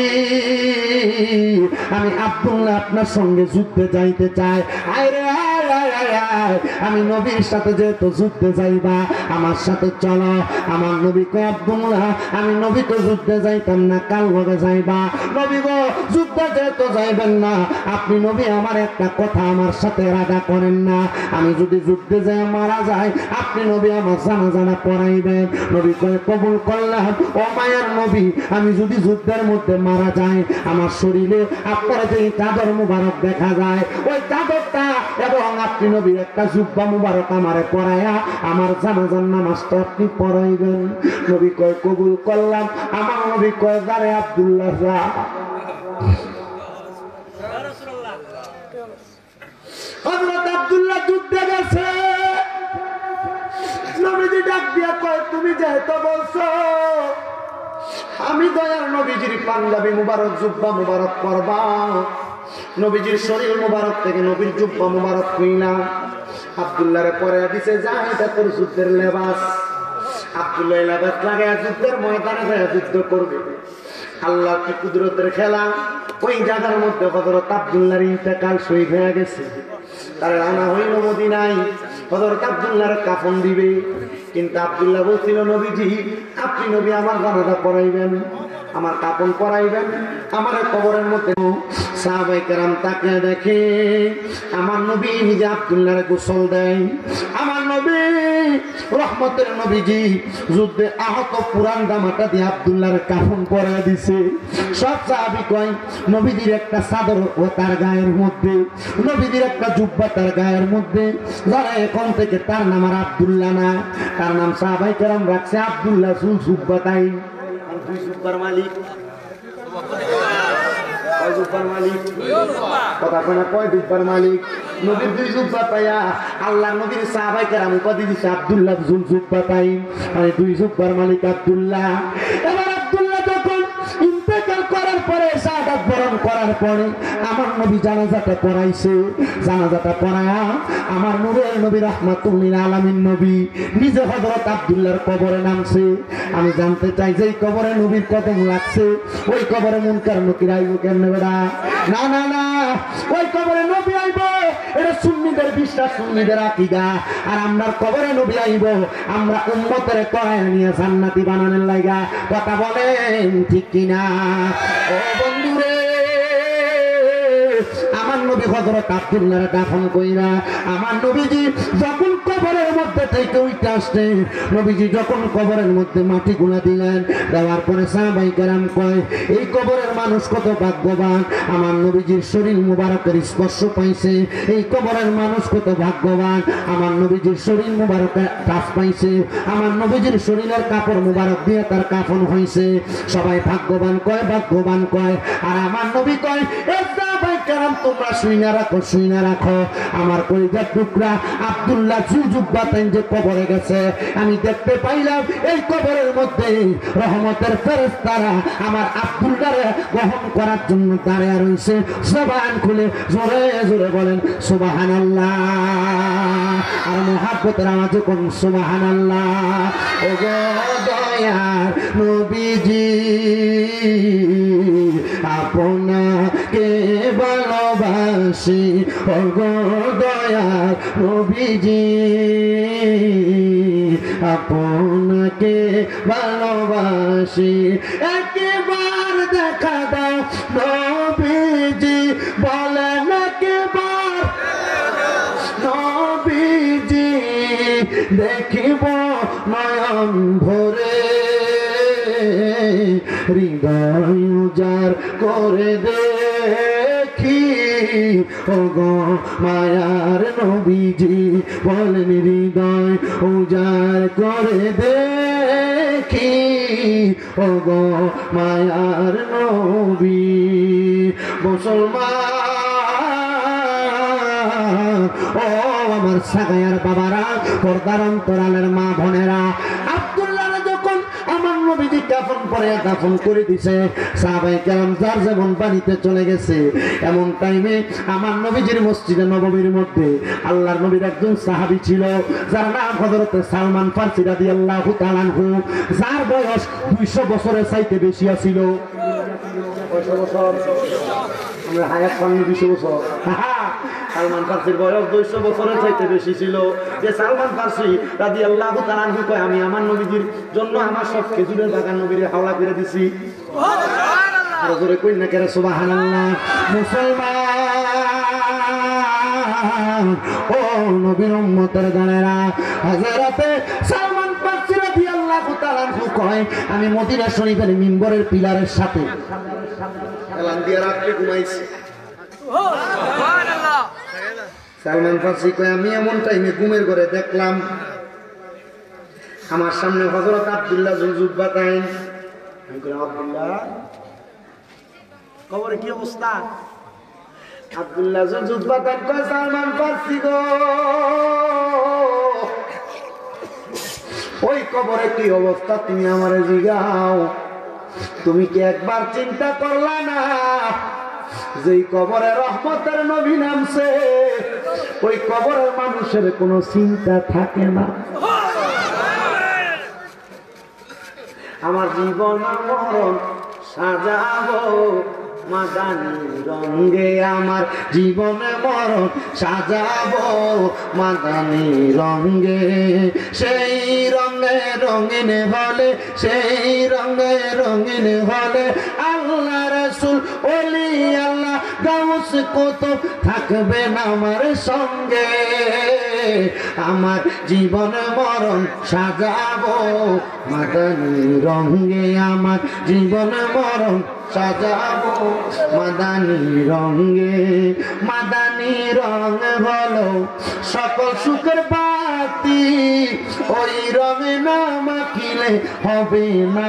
আমি আব্দুল্লাহ আপনার সঙ্গে যুদ্ধে যাইতে চাই। আয় রে আয়, আয়, আয়, আয়। আমি নবীর সাথে যেহেতু যুদ্ধে যাইবা, আমার সাথে চলো। আমার নবী কয় আব্দুল্লাহ, আমি নবী তো যুদ্ধে যাইতাম না, কাল লগে যাইবা। নবী গো, যুদ্ধে যেহেতু যাইবেন না, আপনি নবী আমার একটা কথা আমার সাথে রাদা করেন না। আমি যদি যুদ্ধে যাই মারা যাই, আপনি নবী আমার জানাজা পড়াইবেন। নবী কয় কবুল করলাম। ও মায়ার নবী, আমি যদি যুদ্ধের মধ্যে মারা যাই, আমার শরীরে আপনার যে চাদর মুবারক দেখা যায়, ওই চাদরটা এবং আপনি নবীর একটা জুব্বা মুবারক আমারে পরাইয়া আমার জানাজার নামাজটা আপনি পড়াইবেন। নবী কয় কবুল করলাম। আমার নবী কয় দাঁড়ে আব্দুল্লাহ যা। হযরত আব্দুল্লাহ যুদ্ধে গেছে। নবীজি ডাক দিয়া কয়, তুমি যেহেতু বলছো আমি দয়ার নবীজির পাঞ্জাবি মুবারক জুব্বা মুবারক পরবা, নবীজির শরীর মুবারক থেকে নবীর জুব্বা মুবারক কইলা আব্দুল্লাহরে পরে দিছে, যা এটা তোর যুদ্ধের লেবাস। আব্দুল্লাহ লেবাস লাগায় যুদ্ধের ময়দানে যায় যুদ্ধ করবে। আল্লাহ কি কুদরতের খেলা, ওই জায়গার মধ্যে হযরত আব্দুল্লাহর ইন্তেকাল, শহীদ হয়ে গেছে। তার আনা হইল মদিনায়, হযরত আব্দুল্লাহর কাফন দিবে। কিন্তু আব্দুল্লাহ বলছিল, নবীজি আপনি নবী আমার জানাজা পড়াইবেন, আমার কাফন পরাইবেন, আমার কবরের মধ্যে। সাহাবায়ে কেরাম তাকে দেখে, আমার নবী নিজে আব্দুল্লাহর গোসল দেয়। আমার নবী রহমতের নবীজি যুদ্ধে আহত পুরান জামাটা দিয়ে আব্দুল্লাহর কাফন পরায় দিছে। সব সাহাবী কয়, নবীজির একটা চাদর ও তার গায়ের মধ্যে, নবীজির একটা জুব্বা তার গায়ের মধ্যে, যারা এখন থেকে তার নাম আর আব্দুল্লাহ না, তার নাম সাহাবায়ে কেরাম রাখছে আব্দুল্লাহ জুল জুব্বাতাই। দুই জুব্বার মালিক, কয় জুব্বার মালিক? কথা কোনা কয় জুব্বার মালিক? নবীর দুই জুব্বা পাইয়া আল্লাহ নবীর সাহাবায়ে কেরাম উপাধি দিছে আব্দুল্লাহ জুল জুব্বাতাই, মানে দুই জুব্বার মালিক আব্দুল্লাহ। এবার আব্দুল্লাহ যখন ইন্তেকাল করার পরে, শাহাদাত বরণ করার পরে আমার নবী জানাজাটা পড়াইছে। জানাজাটা পড়ায়া আমার নূরের নবী রাহমাতুল লিল আলামিন নবী নিজে হযরত আব্দুল্লাহর কবরে নামছে। আমি জানতে চাই যে কবরে নবীর কদম লাগছে, ওই কবরে মুনকার নকির আইব কেমনে বেড়া? না না না, ওই কবরে নবী আইব, এটা সুন্নিদের বিশ্বাস, সুন্নিদের আকীদা। আর আমরার কবরে নবী আইব আমরা উম্মতের করায় নিয়ে জান্নাতি বানানোর লাগা। কথা বলেন ঠিক কিনা? ও বন্ধুরে, আমার নবী হযরত আব্দুল্লাহর দাফন কইরা আমার নবীজি যখন কবরের মধ্যে থেকে উঠে আসলেন, নবীজি যখন কবরের মধ্যে মাটি গুলা দিলেন, দেওয়ার পরে সাহাবায়ে কেরাম কয়, এই কবরের মানুষ কত ভাগ্যবান, আমার নবীজির শরীর মুবারকের স্পর্শ পাইছে। এই কবরের মানুষ কত ভাগ্যবান, আমার নবীজির শরীর মুবারকের টাচ পাইছে, আমার নবীজির শরীরের কাপড় মুবারক দিয়ে তার কাফন হইছে। সবাই ভাগ্যবান কয়, ভাগ্যবান কয়। আর আমার নবী কয়, কারণ তোমরা শুইনা রাখো, শুইনা রাখো, আমার কলিজার টুকরা আব্দুল্লাহ জুজুব্বাতাইন যে কবরে গেছে, আমি দেখতে পাইলাম এই কবরের মধ্যে রহমতের ফেরেশতারা আমার আব্দুল্লাহরে গ্রহণ করার জন্য দাঁড়িয়ে রয়েছে। জবান খুলে জোরে জোরে বলেন সুবহানাল্লাহ, আর মুহাব্বতের আওয়াজে কোন সুবহানাল্লাহ। ও গো দয়ার নবীজি আপনাকে ভালোবাসি ওগো দয়ার নবীজি আপনাকে ভালোবাসি একবার দেখা দাও নবীজি বলেন একবার নবীজি দেখিব নয়ন ভরে হৃদয় উজাড় করে দেখি ওগো মায়ার নবীজি বলেন হৃদয় উজাড় করে দেখি ওগো মায়ার নবী মুসলমান ও আমার সাগায়ার বাবারা পর্দার অন্তরালের মা বোনেরা আব্দুল্লাহ যখন আমার নবীজি কাফন পরে দাফন করে দিছে সাহাবায়ে কেরাম যার যেমন বাড়িতে চলে গেছে এমন টাইমে আমার নবীজির মসজিদে নববীর মধ্যে আল্লাহর নবীর একজন সাহাবী ছিল যার নাম হযরত সালমান ফারসি রাদিয়াল্লাহু তাআলা আনহু যার বয়স 200 বছরের চাইতে বেশি ছিল 200 বছর আমরা হায়াত পানি 200 বছর সালমান ফারসির বয়স 200 বছরের চাইতে বেশি ছিল যে সালমান ফারসি রাদিয়াল্লাহু তাআলা আনহু কয় আমি আমার নবীজির জন্য আমার সব খেজুরের বাগান নবীরে হাওলা করে দিছি সুবহানাল্লাহ আর জোরে কই না করে সুবহানাল্লাহ মুসলমান ও নবীর উম্মতের জানেরা হযরতে সালমান ফারসি রাদিয়াল্লাহু তাআলা আনহু কয় আমি মদিনা শরীফের মিম্বরের পিলারের সাথে এলান দিয়ে রাত্রে ঘুমাইছি সুবহানাল্লাহ সালমান ফারসি কয় আমি এমন টাইমে ঘুমের ঘরে দেখলাম আমার সামনে হযরত আব্দুল্লাহ জুলজুবাতাইন আমি কই আব্দুল্লাহ কবরে কি অবস্থা আব্দুল্লাহ জুলজুবাতাইন কয় সালমান ফারসি গো ওই কবরে কি অবস্থা তুমি আমারে জিগাও তুমি কি একবার চিন্তা করলা না যেই কবরে রহমতের নবী নামছে ওই কবরের মানুষের কোনো চিন্তা থাকে না আমার জীবন মরণ সাজাবো মাদানী রঙে আমার জীবনে মরণ সাজাবো মাদানী রঙে সেই রঙে রঙিন হলে সেই রঙে রঙিন হলে আল্লাহ রাসূল ওলি আল্লাহ গাউস কুতুব থাকবেন আমার সঙ্গে আমার জীবনে মরণ সাজাবো মাদানী রঙে আমার জীবনে মরণ সাজাবো মাদানী রঙে মাদানী রঙ হলো সকল সুখের বাতি ওই রঙে না মাখিলে হবে না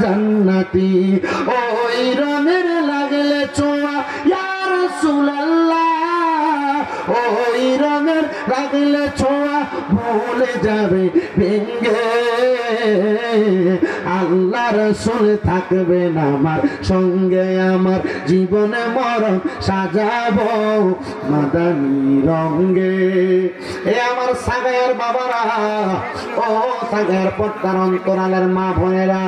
জান্নাতি ওই রঙের লাগলে ছোঁয়া ইয়া রাসূলুল্লাহ ওই রঙের লাগলে ছোঁয়া ভুলে যাবে ভেঙ্গে আল্লাহ রাসূল থাকবেন আমার সঙ্গে আমার জীবনে মরণ সাজাবো মাদানী রঙে এ আমার সাগায়ের বাবারা ও সাগায়ের পর্দার অন্তরালের মা বোনেরা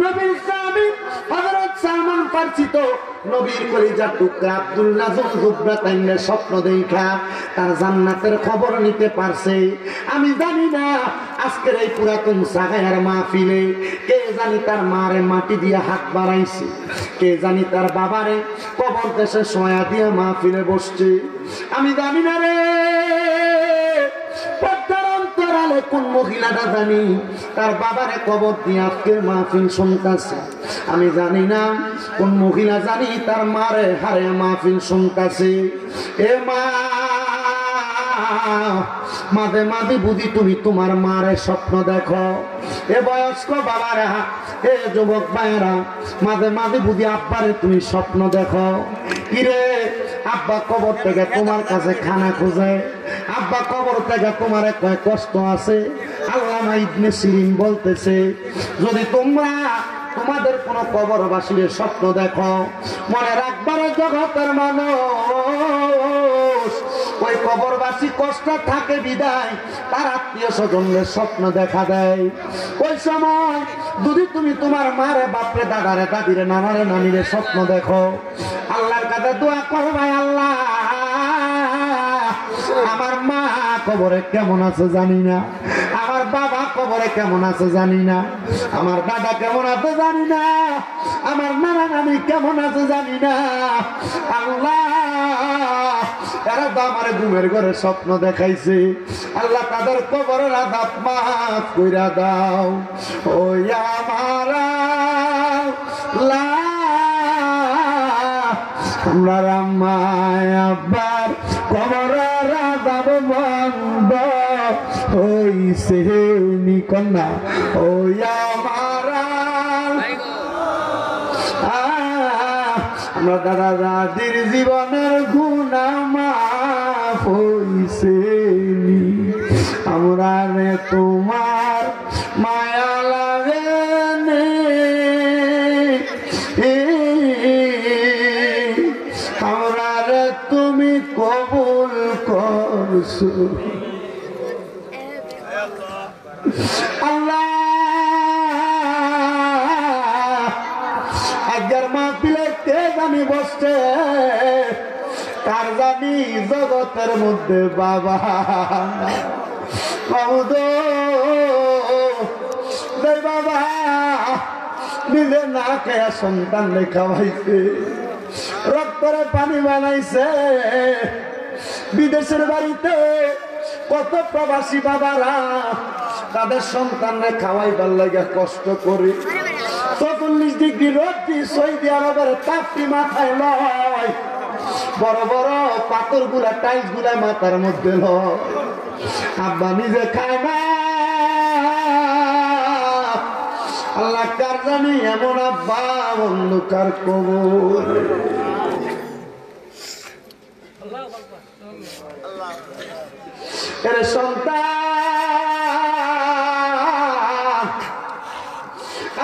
নবীর সাহাবী হযরত সালমান ফারসি তো নবীর কলিজার টুকরা আব্দুল্লাহ জুলজুবাতাইনের স্বপ্ন দেখা তার জান্নাতের খবর নিতে পারছে আমি জানি না আজকের এই পুরাতন সাগায়ার মাহফিলে কে জানি তার মারে মাটি দিয়ে হাত বাড়াইছে কে জানি তার বাবারে কবর দেশে সয়া দিয়ে মাহফিলে বসছে আমি জানি না রে কোন মহিলাটা জানি তার বাবারে কবর দিয়ে আজকের মাহফিল শুনতাছে আমি জানি না কোন মহিলা জানি তার মারে হারে মাহফিল শুনতাছে এ মা মাঝে মাঝে বুঝি তুমি তোমার মারে স্বপ্ন দেখো এ বয়স্ক বাবারা এ যুবক ভাইরা মাঝে মাঝে বুঝি আব্বারে তুমি স্বপ্ন দেখো কিরে আব্বা কবর থেকে তোমার কাছে খানা খোঁজে আব্বা কবর থেকে তোমার কয় কষ্ট আছে আল্লামা ইবনে সিরিন বলতেছে যদি তোমরা তোমাদের কোন কবরবাসীর স্বপ্ন দেখো মনে রাখবার জগতের মানুষ ওই কবরবাসী কষ্ট থাকে বিদায় তার আত্মীয় স্বজনদের স্বপ্ন দেখা দেয় ওই সময় যদি তুমি তোমার মারে বাপরে দাদারে দাদিরে নানারে নানিরে স্বপ্ন দেখো আল্লাহর কাছে দোয়া করো ভাই আল্লাহ আমার মা কবরে কেমন আছে জানি না, আমার বাবা কবরে কেমন আছে জানি না, আমার দাদা কেমন আছে জানি না, আমার নানা নানি কেমন আছে জানি না। আল্লাহ এরা তো আমার ঘুমের ঘরে স্বপ্ন দেখাইছে, আল্লাহ তাদের কবরের আযাব মাফ কইরা দাও। ওই আমার আল্লাহ আমার আম্মায় আব্বার কবরের আযাব বন্ধ হইছে নি কন্যা। ওই আমার আমরা দাদা দাদির জীবনের গুনাহ মাফ হইছে নি। আমরা রে তোমার মায়া লাগে নে, আমরা রে তুমি কবুল করছো আল্লাহ। আজকের মাহফিলে কে জানি বসছে, কার জানি জগতের মধ্যে বাবা বাবা নিজে না খেয়া সন্তান খাওয়াইছে, রক্তরে পানি বানাইছে। বিদেশের বাড়িতে কত প্রবাসী বাবারা তাদের সন্তানরে খাওয়াইবার লাগে কষ্ট করে, ৪৪ ডিগ্রি রোদ্রি সৌদি আরবের তাপটি মাথায় লয়, বড় বড় পাথর গুলা টাইলস গুলা মাথার মধ্যে লয়। আব্বা নিজে খায় না, আল্লাহ কার জানি এমন আব্বা অন্ধকার কবর। এর সন্তান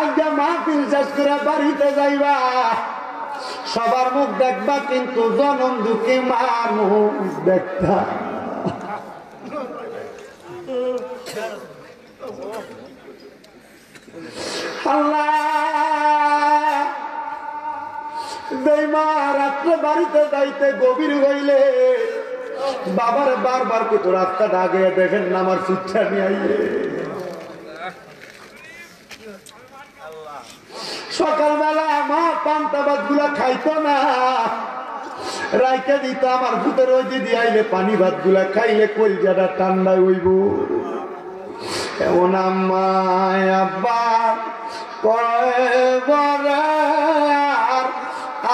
আজকে মাহফিল শেষ করে বাড়িতে যাইবা, সবার মুখ দেখবা কিন্তু জনম দুঃখী মার মুখ দেখতা। আল্লাহ মা রাত্রে বাড়িতে যাইতে গভীর হইলে বাবার বারবার কত রাস্তাটা আগে দেখেন না আমার সুচ্ছা নিয়ে আইলে। সকালবেলা মা পান্তা ভাত গুলা খাইতো না, রাইতে দিত আমার ভূতের ওই দিদি আইলে পানি ভাত গুলা খাইলে কলজাটা ঠান্ডা হইব। এমন আম্মায় আব্বা কয়বার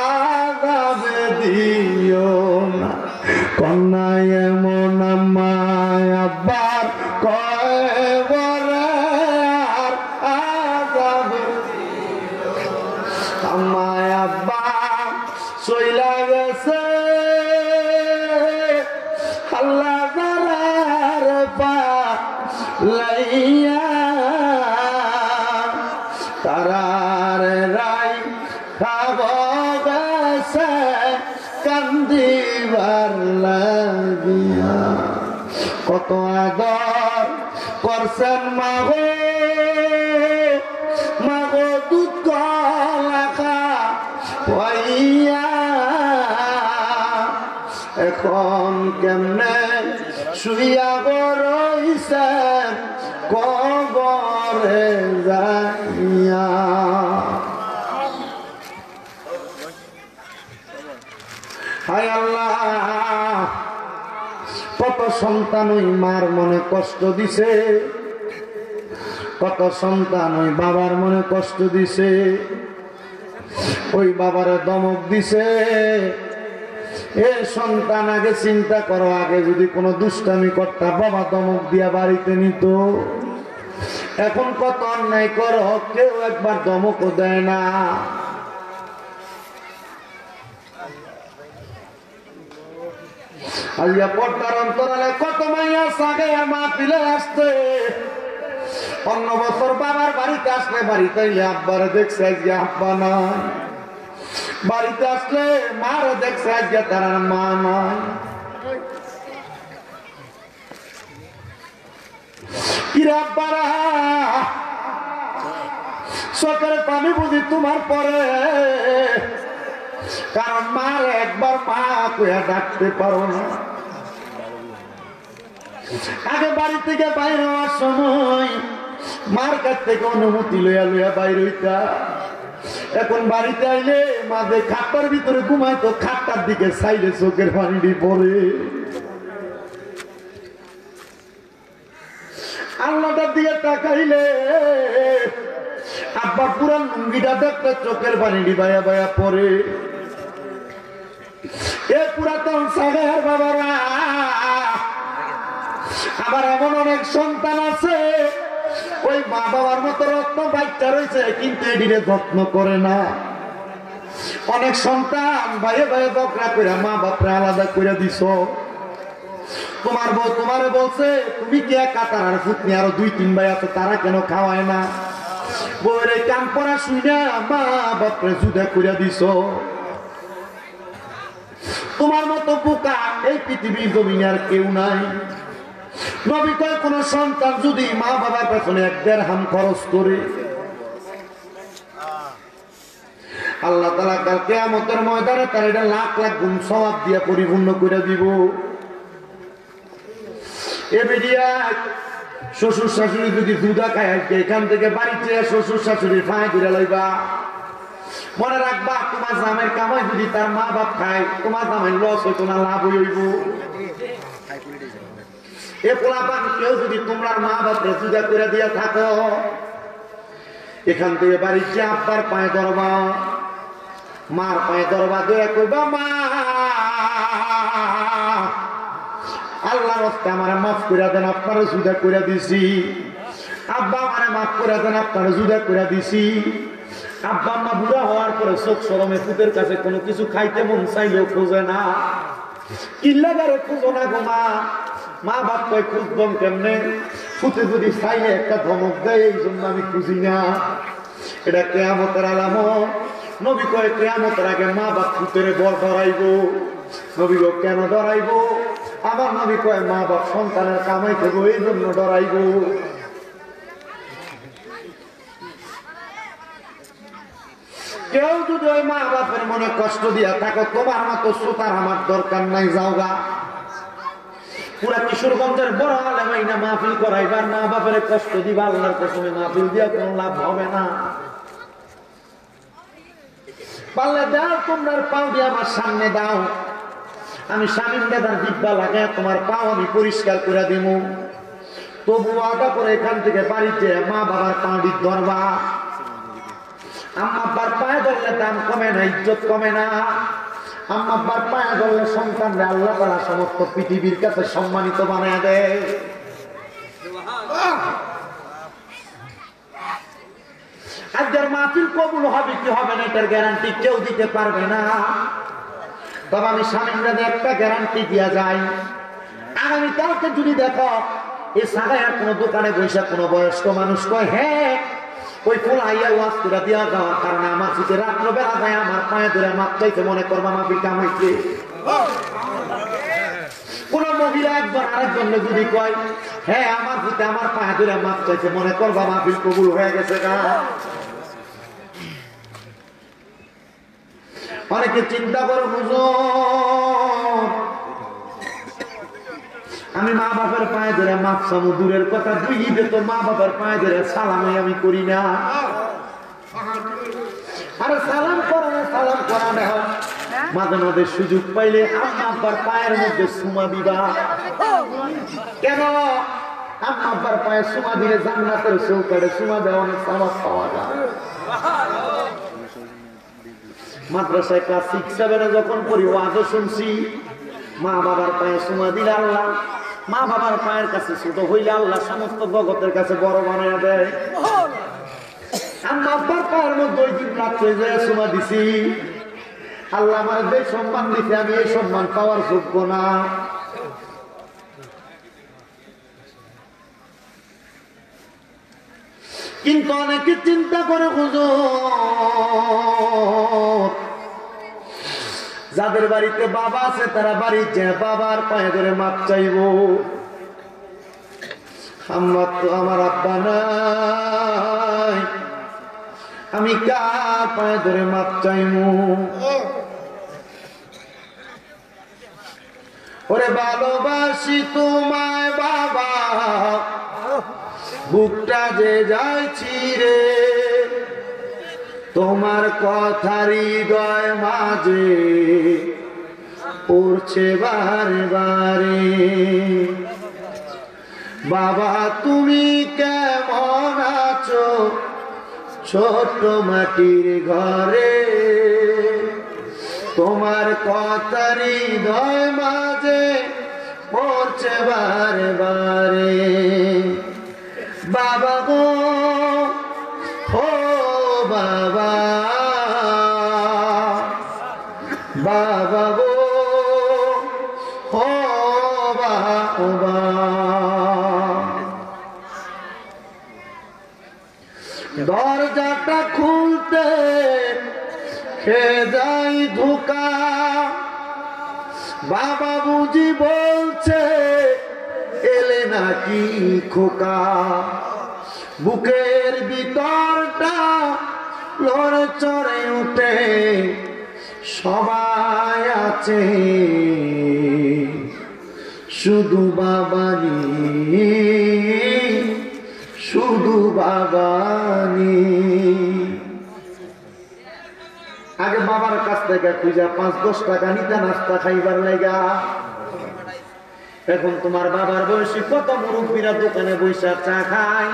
আযাবে দিও না কন্যা। এমন আম্মায় আব্বার কয়বার আযাবে আম্মায় আব্বা চইলা গেছে আল্লাহ জানার পালাইয়া, তারার রাই খাব গেছে কান্দিবার লাগিয়া। কত আদর করছেন মাগো মাগো দুধ কলা খাওয়াইয়া, এখন কেমনে শুইয়া রইছেন কবরে যাইয়া। হায় আল্লাহ কত সন্তান ওই মার মনে কষ্ট দিছে, কত সন্তান ওই বাবার মনে কষ্ট দিছে, ওই বাবারে দমক দিছে। এ সন্তান আগে চিন্তা করো, আগে যদি কোনো দুষ্টামি করতা বাবা দমক দিয়া বাড়িতে নিত। এখন কত অন্যায় করো, কেউ একবার দমকও দেয় না। আলিয়া পর্দার অন্তরালে কত মাইয়া সাগে মাহফিলে আসতে, অন্য বছর বাবার বাড়িতে আসলে বাড়িতে আব্বারে দেখছে আজকে আব্বা নাই, বাড়িতে আসলে মারে দেখছে আজকে তার মা নাই। কিরে আব্বারা চোখের পানি বুঝি তোমার পরে, কারণ মার একবার মা কইয়া ডাকতে পারো না। আগে বাড়ি থেকে বাইরে হওয়ার সময় মার কাছ থেকে অনুমতি লইয়া লইয়া বাইরে হইতা। এখন বাড়িতে আইলে মাঝে খাটটার ভিতরে ঘুমাইতো, খাটটার দিকে সাইডে চোখের পানি পড়ে। আল্লাহটার দিকে তাকাইলে আব্বা পুরান লুঙ্গিটা দেখতে চোখের পানি বায়া বায়া পড়ে। এ পুরাতন সাগের বাবারা, আবার এমন অনেক সন্তান আছে ওই মা বাবার মতো রত্ন বাচ্চা রয়েছে কিন্তু এটিরে যত্ন করে না। অনেক সন্তান ভাইয়ে ভাইয়ে বকরা করে মা বাপরা আলাদা করে দিছ। তোমার বউ তোমারে বলছে তুমি কি কাতার আর ফুটনি আরো 2-3 ভাই আছে তারা কেন খাওয়ায় না? বউয়ের এই কান পড়া শুনে মা বাপরে জুদা করে দিছ। তোমার মতো বোকা এই পৃথিবীর জমিনে আর কেউ নাই। নবী কয় কোন সন্তান যদি মা বাবার পেছনে 1 দিরহাম খরচ করে আল্লাহ তাআলা কাল কিয়ামতের ময়দানে তার এটা লাখ লাখ গুণ সওয়াব দিয়া পরিপূর্ণ করে দিব। এ বেরিয়া শ্বশুর শাশুড়ি যদি দুধা খায় এখান থেকে বাড়িতে শ্বশুর শাশুড়ির ফাঁয় করে লইবা। মনে রাখবা তোমার জামের কামাই যদি তার মা বাপ খায় তোমার জামের লস হইতো না, লাভ হইব। এ পোলাপান কেউ যদি তোমার মা বাপরে জুদা করে দিয়া থাকো এখান থেকে বাড়িতে আব্বার পায়ে ধরবা, মার পায়ে ধরবা, দয়া করবা মা আল্লাহর রাস্তে আমারে মাফ করে দেন, আপনারা জুদা করে দিছি। আব্বা আমারে মাফ করে দেন, আপনারা জুদা করে দিছি। আব্বা আম্মা বুড়া হওয়ার পরে চোখ শরমে ফুটের কাছে কোনো কিছু খাইতে মন চাইলেও খোঁজে না, কিল্লাগারে খোঁজো না গো মা। মা বাপ কয় খুঁজবম কেমনে? ফুটে যদি চাইলে একটা ধমক দেয় এই জন্য আমি খুঁজি না। এটা কিয়ামতের আলামত। নবী কয় কিয়ামতের আগে মা বাপ ফুটের বর ধরাইব। নবী গো কেন ধরাইব? আমার নবী কয় মা বাপ সন্তানের কামাই করবো এই জন্য ধরাইব। কেউ যদি ওই মা বাপের মনে কষ্ট দিয়া থাকো তোমার মতো শ্রোতার আমার দরকার নাই, যাওগা। পুরা কিশোরগঞ্জের বড় আলেমাইনা মাহফিল করাইবার মা বাপের কষ্ট দিবা, আল্লাহর কসমে মাহফিল দিয়া কোন লাভ হবে না। পারলে দাও তোমার পাও দিয়ে আমার সামনে দাও, আমি স্বামীর দাদার দিব্যা লাগায় তোমার পাও আমি পরিষ্কার করে দিব। তবু আদা করে এখান থেকে বাড়িতে মা বাবার পা দিক ধরবা। আম্মা আব্বার পায়ে ধরলে দাম কমে না, ইজ্জত কমে না। আম্মা আব্বার পায়ে ধরলে সন্তানরা আল্লাহ তাআলা সমস্ত পৃথিবীর কাছে সম্মানিত বানায় দেয়। আজকের মাহফিল কবুল হবে কি হবে না এটার গ্যারান্টি কেউ দিতে পারবে না। তবে আমি স্বামীরা একটা গ্যারান্টি দিয়া যাই, আগামীকালকে যদি দেখো এই সাগায়ার কোনো দোকানে বসে কোনো বয়স্ক মানুষ কয় হ্যাঁ ওই ফুল আইয়া ওয়াজ করে দেওয়া যাওয়ার কারণে আমার যদি রাত্রবেলা যায় আমার পায়ে ধরে মাপ চাইতে মনে করবা মাফিল কামাইছে। কোন মহিলা একবার আরেকজন যদি কয় হ্যাঁ আমার যদি আমার পায়ে ধরে মাপ চাইতে মনে করবা মাফিল কবুল হয়ে গেছে না। অনেকে চিন্তা করে বুঝো আমি মা বাবার পায়ে ধরে মাপ চামু দূরের কথা, 2 ঈদে তো মা বাবার পায়ে ধরে সালামই আমি করি না। আরে সালাম করো না, সালাম করা না, মাঝে মাঝে সুযোগ পাইলে আম্মা আব্বার পায়ের মধ্যে সুমা দিবা। কেন? আম্মা আব্বার পায়ে সুমা দিলে জান্নাতের চৌকাঠে সুমা দেওয়া অনেক সওয়াব পাওয়া যায়। মাদ্রাসায় ক্লাস 6-7 যখন পড়ি ওয়াজও শুনছি মা বাবার পায়ে সুমা দিলে আল্লাহ, মা বাবার পায়ের কাছে ছোট হইলে আল্লাহ সমস্ত জগতের কাছে বড় বানায় দেয়। আম্মা আব্বার পায়ের মধ্যে ওই দিন রাত্রে যে সুমা দিছি আল্লাহ আমার যে সম্মান দিতে আমি এই সম্মান পাওয়ার যোগ্য না। কিন্তু অনেকে চিন্তা করে হুজুর যাদের বাড়িতে বাবা আছে তারা বাড়িতে বাবার পায়ে ধরে মাপ চাইব, আমার তো আমার আব্বা নাই আমি কার পায়ে ধরে মাপ চাইব? ও ওরে ভালোবাসি তোমায় বাবা, বুকটা যে যাইছি রে, তোমার কথা হৃদয় মাঝে পড়ছে বারে বারে। বাবা তুমি কেমন আছো ছোট মাটির ঘরে, তোমার কথা হৃদয় মাঝে পড়ছে বারে বারে। বাবা গো ও বাবা, বাবা গো ও বাবা, দরজাটা খুলতে সে যাই ধোকা, বাবা বুঝি বলছে এলে নাকি খোকা। বুকের ভিতরটা লড়ে চড়ে উঠে, সবাই আছে শুধু বাবানি, শুধু বাবানি। আগে বাবার কাছ থেকে খুঁজা 5-10 টাকা নিতে নাস্তা খাইবার লাগা। এখন তোমার বাবার বয়সী কত মুরব্বীরা দোকানে বৈশা চা খায়,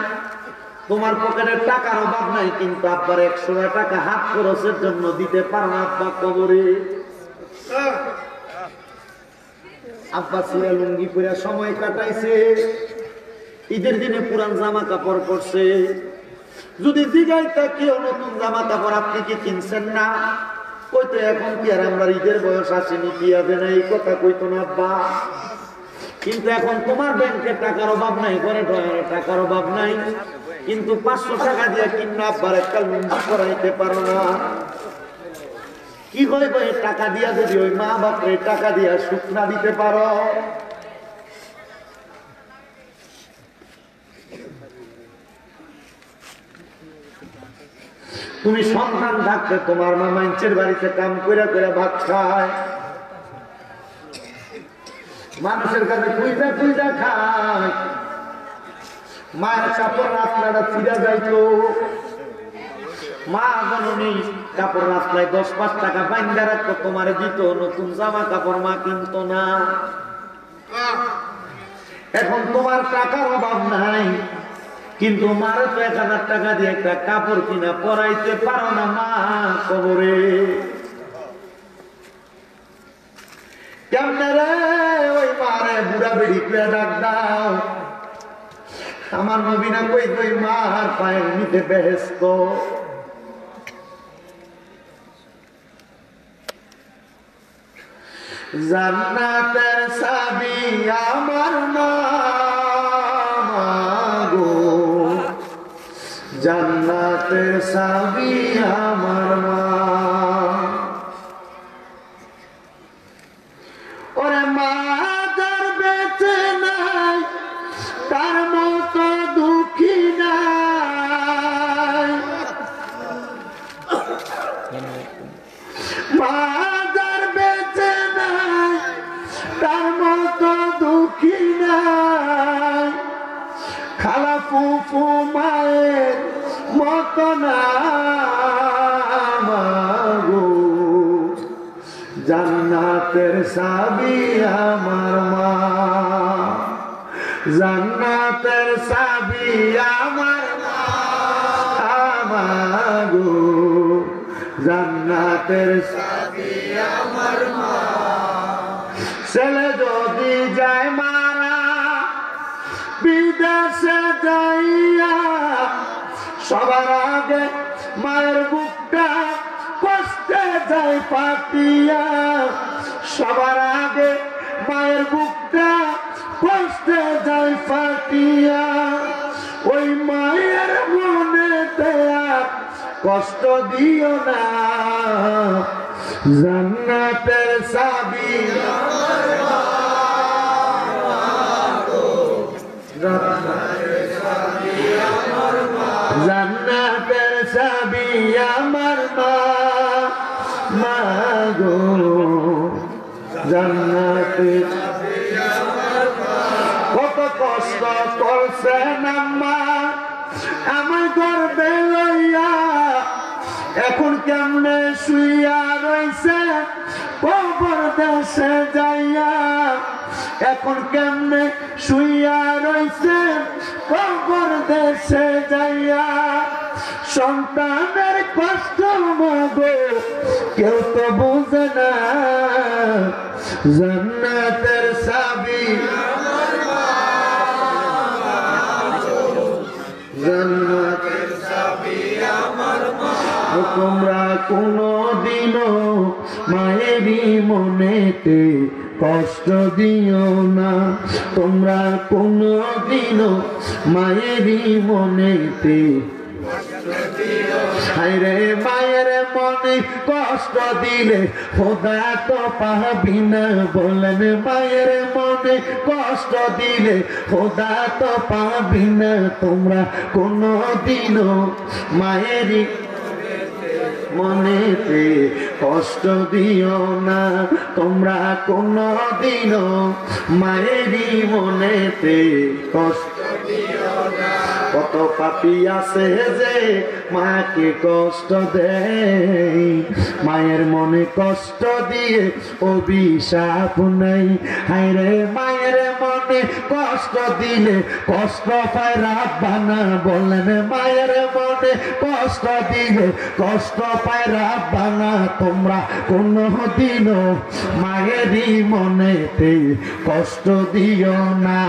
তোমার পকেটে টাকার অভাব নাই, কিন্তু আব্বার 100 টাকা হাত খরচের জন্য দিতে পারো না। আব্বা কবরে, আব্বা ছিঁড়া লুঙ্গি পরে সময় কাটাইছে, ঈদের দিনে পুরান জামা কাপড় পরছে। যদি জিগাইতা কেউ নতুন জামা কাপড় আপনি কি কিনছেন না, কইতো এখন কি আর আমরা ঈদের বয়স আসেনি, কি হবে না, এই কথা কইতো না আব্বা। কিন্তু এখন তোমার ব্যাংকে টাকার অভাব নাই, ঘরে টাকার অভাব নাই, কিন্তু 500 টাকা দিয়ে কিনা আব্বার একটা লুঙ্গি পরাইতে পারো না। কি হয় ভাই, টাকা দিয়া যদি ওই মা বাপরে টাকা দিয়া সুখ না দিতে পারো। তুমি সন্তান থাকতে তোমার মা মানুষের বাড়িতে কাম করে করে ভাত খায়, মানুষের কাছে কুইজা কুইজা খায়। মায়ের কাপড় রাস্তাটা ছিঁড়া যাইতো, মা জননী কাপড় রাস্তায় 10-5 টাকা বাইন্দা রাখতো, তোমার দিত, নতুন জামা কাপড় মা কিনতো না। এখন তোমার টাকার অভাব নাই, কিন্তু মারে তো 1000 টাকা দিয়ে একটা কাপড় কিনা পরাইতে পারো না মা কবরে। কেমনে রে ওই মারে বুড়া বেড়ি করে ডাক দাও। আমার নবী না কই কই মার পায়ের নিতে বেহেস্ত। জান্নাতের চাবি আমার মা গো, জান্নাতের চাবি আমার মা। ওরে মা যার বেঁচে নাই তার মতো দুঃখী নাই, মা যার বেঁচে নাই তার মতো দুঃখী নাই, খালা ফুফু মায়ের মতো না গো, জান্নাতের চাবি আমার মা, জান্নাতের চাবি আমার মা, আমার গো, জান্নাতের চাবি আমার মা। ছেলে যদি যায় মারা বিদেশে যাইয়া, সবার আগে মায়ের বুকটা কষ্টে যায় পাতিয়া, সবার আগে মায়ের বুকটা কষ্টে যায় পাতিয়া। ওই মায়ের মনে দেয়া কষ্ট দিও না, জান্নাতের চাবি আমার মা, জান্নাতের চাবি আমার মা, জান্নাতের চাবি আমার মা, মা গো, জান্নাতের চাবি কষ্ট করছেন আম্মা আমার গর্বে লইয়া, এখন কেমনে শুইয়া রইছে কবর দেশে যাইয়া, এখন কেমনে শুইয়া রইছে কবর দেশে যাইয়া। সন্তানের কষ্ট মাগো কেউ তো বুঝে না, জান্নাতের চাবি জান্নাতের চাবি আমার মা। তোমরা কোনদিনও মায়েরই মনেতে কষ্ট দিও না, তোমরা কোনদিনও মায়েরই মনেতে হায়রে মায়ের মনে কষ্ট দিলে খোদা তো পাবি না, বলেন মায়ের মনে কষ্ট দিলে খোদা তো পাবি না। তোমরা কোনদিনও মায়েরই মনেতে কষ্ট দিও না, তোমরা কোনদিনও মায়েরই মনেতে কষ্ট দিও না। কত পাপী আছে যে মাকে কষ্ট দেয়, মায়ের মনে কষ্ট দিয়ে অভিশাপ নাই। হায়রে মায়ের মনে কষ্ট দিলে কষ্ট পায় রাব্বানা, বলেন মায়ের মনে কষ্ট দিলে কষ্ট পায় রাব্বানা। তোমরা কোনদিনও মায়েরই মনেতে কষ্ট দিও না,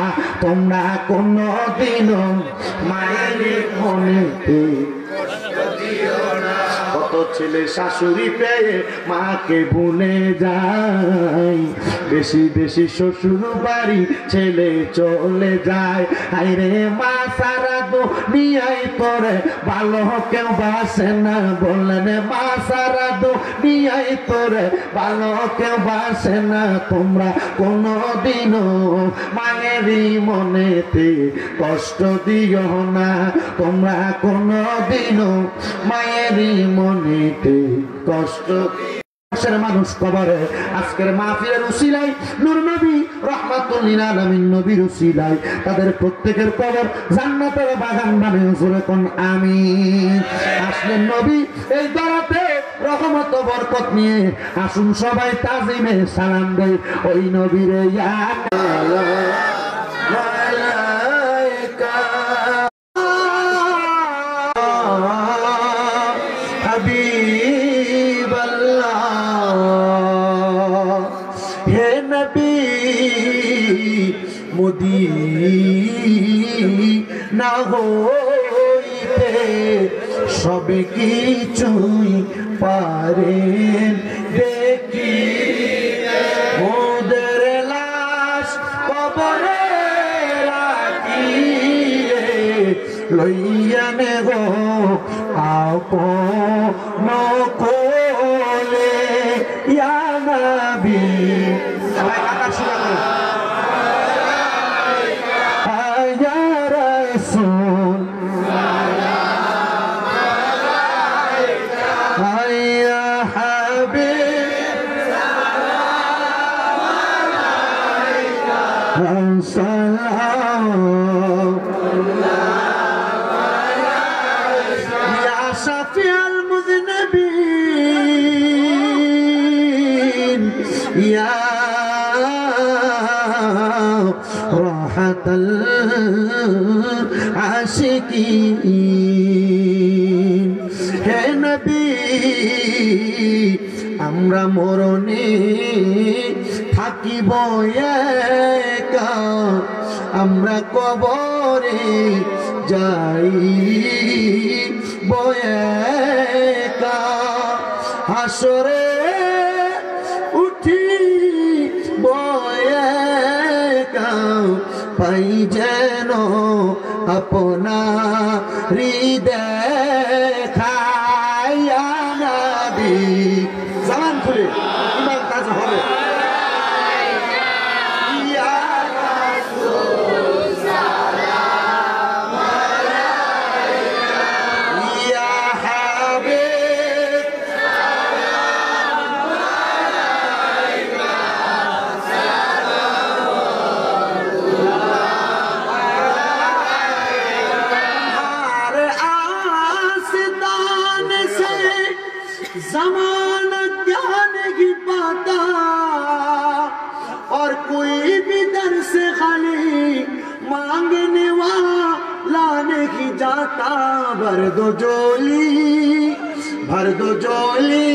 তোমরা কোনদিনও মায়েরই মনেতে কষ্ট দিও না। কত ছেলে শাশুড়ি পেয়ে মাকে ভুলে যায়, বেশি বেশি শ্বশুর বাড়ি ছেলে চলে যায়। হায়রে মা সারা দুনিয়ায় তোরে ভালো কেউ বাসে না, বললেন মা সারা দুনিয়ায় তোরে ভালো কেউ বাসে না। তোমরা কোনদিনও মায়েরই মনেতে কষ্ট দিও না, তোমরা কোনদিনও মায়েরই মনেতে কষ্ট মানুষ কবরে। আজকের মাহফিলের উসিলায় নূর নবী রাহমাতুল লিল আলামিন নবীর উসিলায় তাদের প্রত্যেকের কবর জান্নাতের বাগান বানিয়ে জোরে কোন আমিন। আসলেন নবী এই দরাতে রহমত বরকত নিয়ে, আসুন সবাই তাজিমে সালাম দেই ওই নবীরে। ইয়া মালাইকা মদিনা হইতে সবে কিছুই পারেন দেখি, মোদের লাশ কবরে রাখিলে লইয়া নেব আপন কোলে। ইয়া নবী সবাই কথা শোনা আশিকিন। হে নবী আমরা মরণে থাকিব একা, আমরা কবরে যাই বয়েকা, হাসরে উঠি বয়েকা, পাই যেন আপনা দেখা। ইয়া নবী জামান খুলে ইমান কাজ হবে। दाता भर दो जोली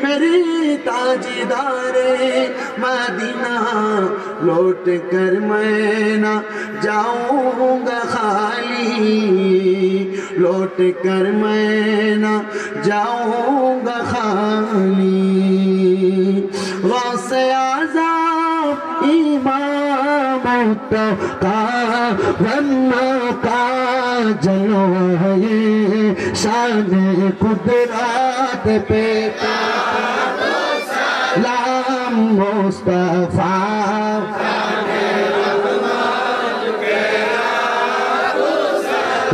मेरी ताजदारे मदीना लौट कर मैं ना जाऊंगा खाली लौट कर मैं ना जाऊंगा खाली गौसे आज़म इमाम का वन्ना का जलवा ये शान कुदरत पे सलाम मुस्तफा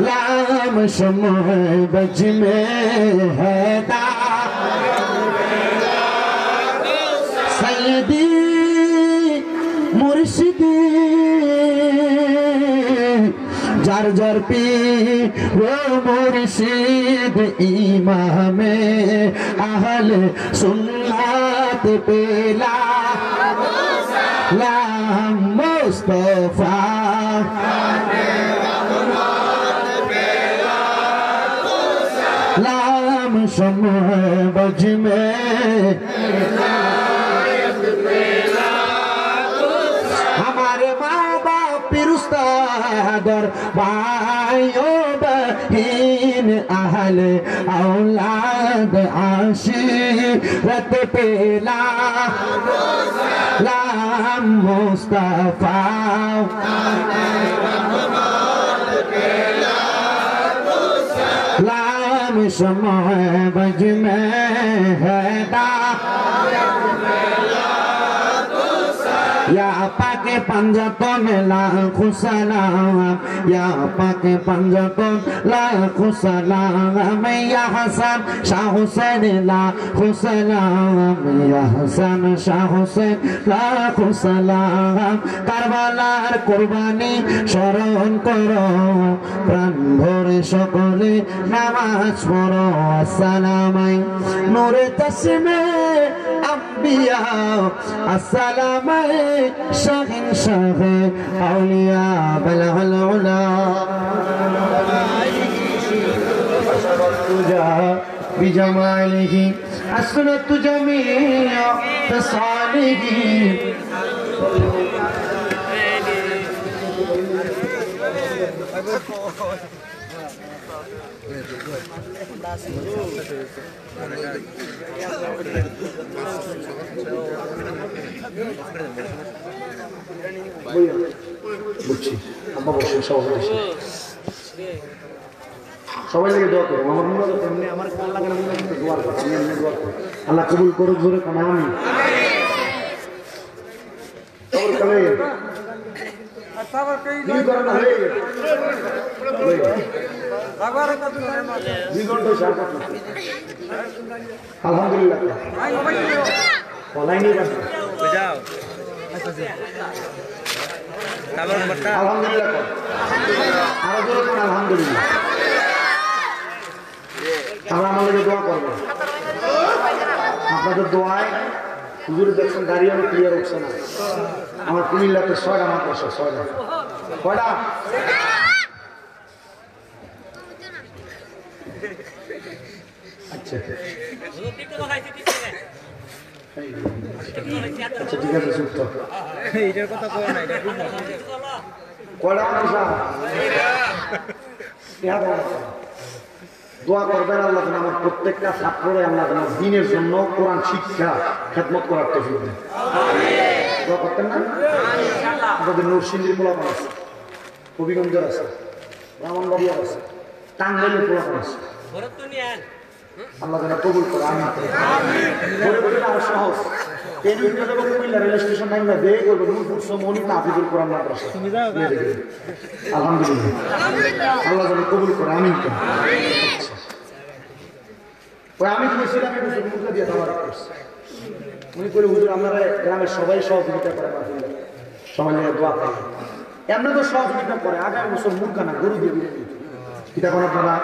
लाम शम्ह बज में है सैयदी मुर्शिदी जार जार पी वो मुर्शिद इमाम अहल सुन्नत पेला लाम मुस्तफा लाम शम्ह बज में हमारे माँ बाप पिरुस्तादर भाइयों बहन अहल औलाद आशीरत पेला लाम मुस्तफा लाम शम्ह बज में है या पाके पंजतन लाखों सलाम या पाके पंजतन लाखों सलाम या हसन शाह हुसैन लाखों सलाम या हसन शाह हुसैन लाखों सलाम কারবালার কুরবানি স্মরণ করো প্রাণ ভরে সকলে নামাজ পড়ো আসসালামাই নূরে তাসমে আম্বিয়া আসসালামাই শাহিন শাহে আউলিয়া বালাল উলা তুজা বিজামালিহি আসনাতু জামিয়া তাসালিহি বুঝছি আম্মা বসে সবাই লাগে দোয়া করো আমার মনে হয় এমনি আমার আল্লাহ কেন মনে হয় দোয়া করো আমি এমনি দোয়া করো আল্লাহ কবুল করুক জোরে কোন আমি और कले नहीं करना है अल्हम्दुलिल्लाह नहीं जाओ अल्हम्दुलिल्लाह अल्हम्दुलिल्लाह আমরা আমাদের দোয়া করব আপনাদের দোয়ায় হুজুর দেখছেন দাঁড়িয়ে আমি ক্লিয়ার হচ্ছে না আমার কুমিল্লাতে 6টা মাদ্রাসা 6টা কয়টা আচ্ছা আচ্ছা ঠিক আছে সুস্থ এইটার কথা কয় না এটা কয়টা মাদ্রাসা দোয়া করবেন আল্লাহ যেন আমার প্রত্যেকটা ছাত্ররে আল্লাহ যেন দ্বীনের জন্য কোরআন শিক্ষা খেদমত করার তৌফিক দেন দোয়া করতেন না আমাদের নরসিংদীর পোলাপান আছে হবিগঞ্জের আছে ব্রাহ্মণবাড়িয়ার আছে টাঙ্গাইলের পোলাপান আছে আল্লাহ যেন কবুল করে আমি আরো সহজ রেল স্টেশন নাই না দিয়ে করবো নূরপুর সমনি তাফিজুল কোরআন মাদ্রাসা আলহামদুলিল্লাহ আল্লাহ যেন কবুল করে আমি আমি কইছিলাম মুখে দিয়ে দাওয়াত করছি উনি করে হুজুর আপনারা গ্রামের সবাই সহযোগিতা করে সবাই নিয়ে দোয়া করে এমনি তো সহযোগিতা করে আগামী বছর মুরগানা গরু দিয়ে দিলেন এটা কোন আপনারা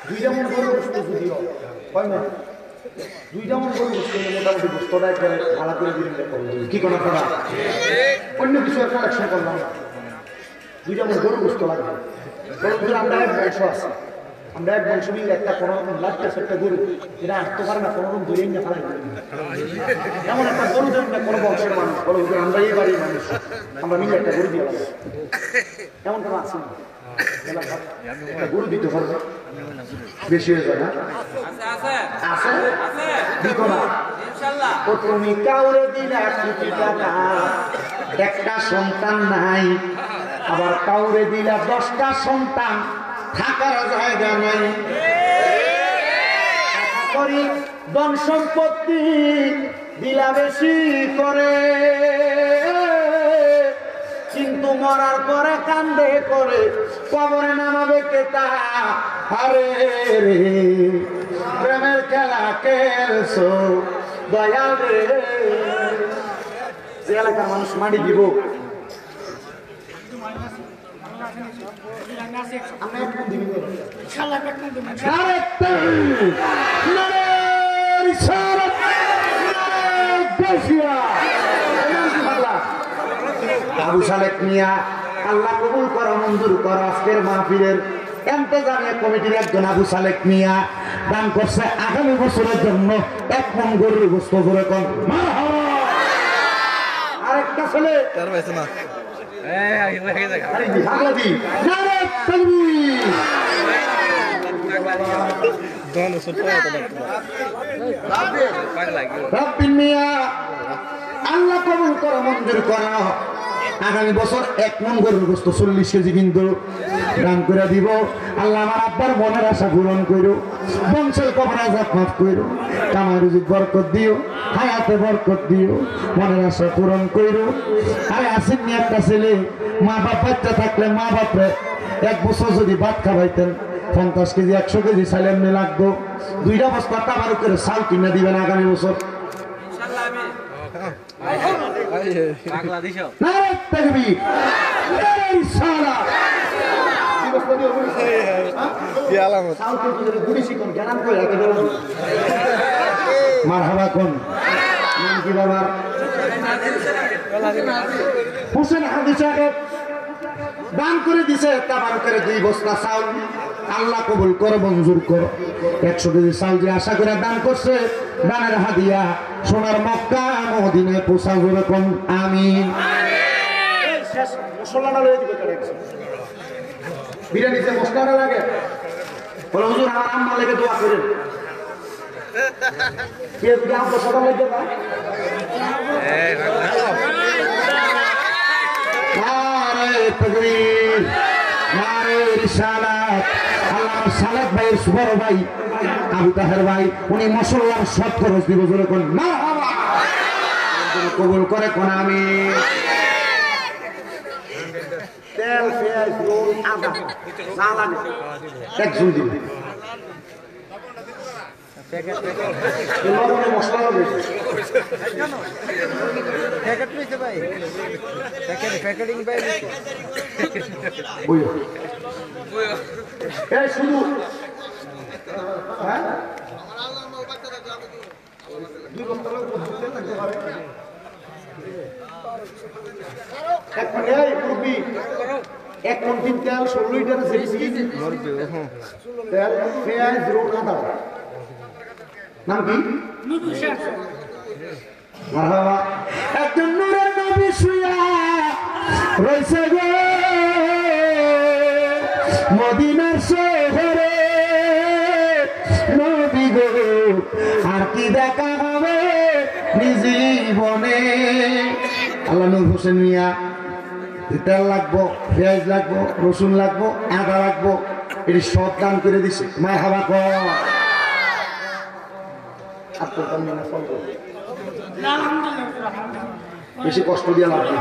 দুইটা মন গরু বস্তু যদিও হয় না দুইটা মন গরু বস্তু মোটামুটি বস্তুটাই করে ভাড়া করে দিলেন কি কোন আপনারা অন্য কিছু কালেকশন করলাম দুইটা মন গরু বস্তু লাগবে আমরা এক বংশ আছি, আমরা এক বংশ মিলে একটা কোনো লাস্টে একটা গরু এটা আসতে পারে না, কোনো রকম ধরে নিয়ে ফেলাই এমন একটা গরু ধরে না কোনো বংশের মানুষ বলো আমরা এই বাড়ির মানুষ, আমরা মিলে একটা গরু দিয়ে লাগবো, এমন কোনো আছে না গরু দিতে পারবে বেশি হয়ে যাবে আছে দিত না ও তুমি কাউরে দিলা কোটি টাকা একটা সন্তান নাই, আবার কাউরে দিলা 10টা সন্তান থাকার জায়গা নাই, করি ধন সম্পত্তি দিলা বেশি করে কিন্তু মরার পরে কান্দে করে কবরে নামাবে কেতা, আরে রে প্রেমের খেলা খেলছো দয়াল রে। সে এলাকার মানুষ মাটি দিব আবু সালেক মিয়া আল্লাহ কবুল করা মঞ্জুর করা আজকের মাহফিলের এন্তেজামিয়া কমিটির একজন আবু সালেক মিয়া দান করছে আগামী বছরের জন্য 1 মণ গরুর গোশত করে কম মারহাবা। আরেকটা ছেলে আল্লাহ কবুল করা মঞ্জুর করা আগামী বছর 1 মণ গরুর গোশত 40 কেজি কিন্তু দান করে দিব। আল্লাহ আমার আব্বার মনের আশা পূরণ করো, বংশের কবর আজাব মাফ করো, কামাই রুজির বরকত দিও, হায়াতে বরকত দিও, মনের আশা পূরণ করো। আরে আসেন নি একটা ছেলে মা বাপ বাচ্চা থাকলে মা বাপরে 1 বছর যদি ভাত খাওয়াইতেন 50 কেজি 100 কেজি চাল এমনি লাগতো, 2টা বস্তা টাকার করে চাল কিনে দিবেন আগামী বছর। মারহাবা কোন নাম কি বাবার? হোসেন হাদি সাহেব দান করে দিছে তাবারকের 2 বস্তা চাউল, আল্লাহ কবুল করো মঞ্জুর করো। 100 কেজি চাউল যে আশা করে দান করছে, দানের হাদিয়া সোনার মক্কা মদিনায় পৌঁছাবো এরকম আমিন। বিরিয়ানিতে মশলাটা লাগে বলে হুজুর আমার আম্মা লেগে দোয়া করেন। সালেক ভাইয়ের বড় ভাই আবু তাহের ভাই উনি মশলার সব খরচ দিব কোন কবুল করে কোন আমি তেল পেঁয়াজ নুন আদা জ্বালানি একজন দিব মশলা শুধু এক মণ তেল 16 লিটার তেল পেঁয়াজ রসুন আদা নাম কি মারহাবা। একজন নূরের নবী শুয়া রইছে গো মদিনার শহরে, নবী গো আর কি দেখা হবে জীবনে। আল্লাহ নূর হোসেন মিয়া তেল লাগবো, পেঁয়াজ লাগবো, রসুন লাগবো, আদা লাগবো, এটি সব দান করে দিছে। মারহাবা কর বেশি কষ্ট দিয়ে লাগবে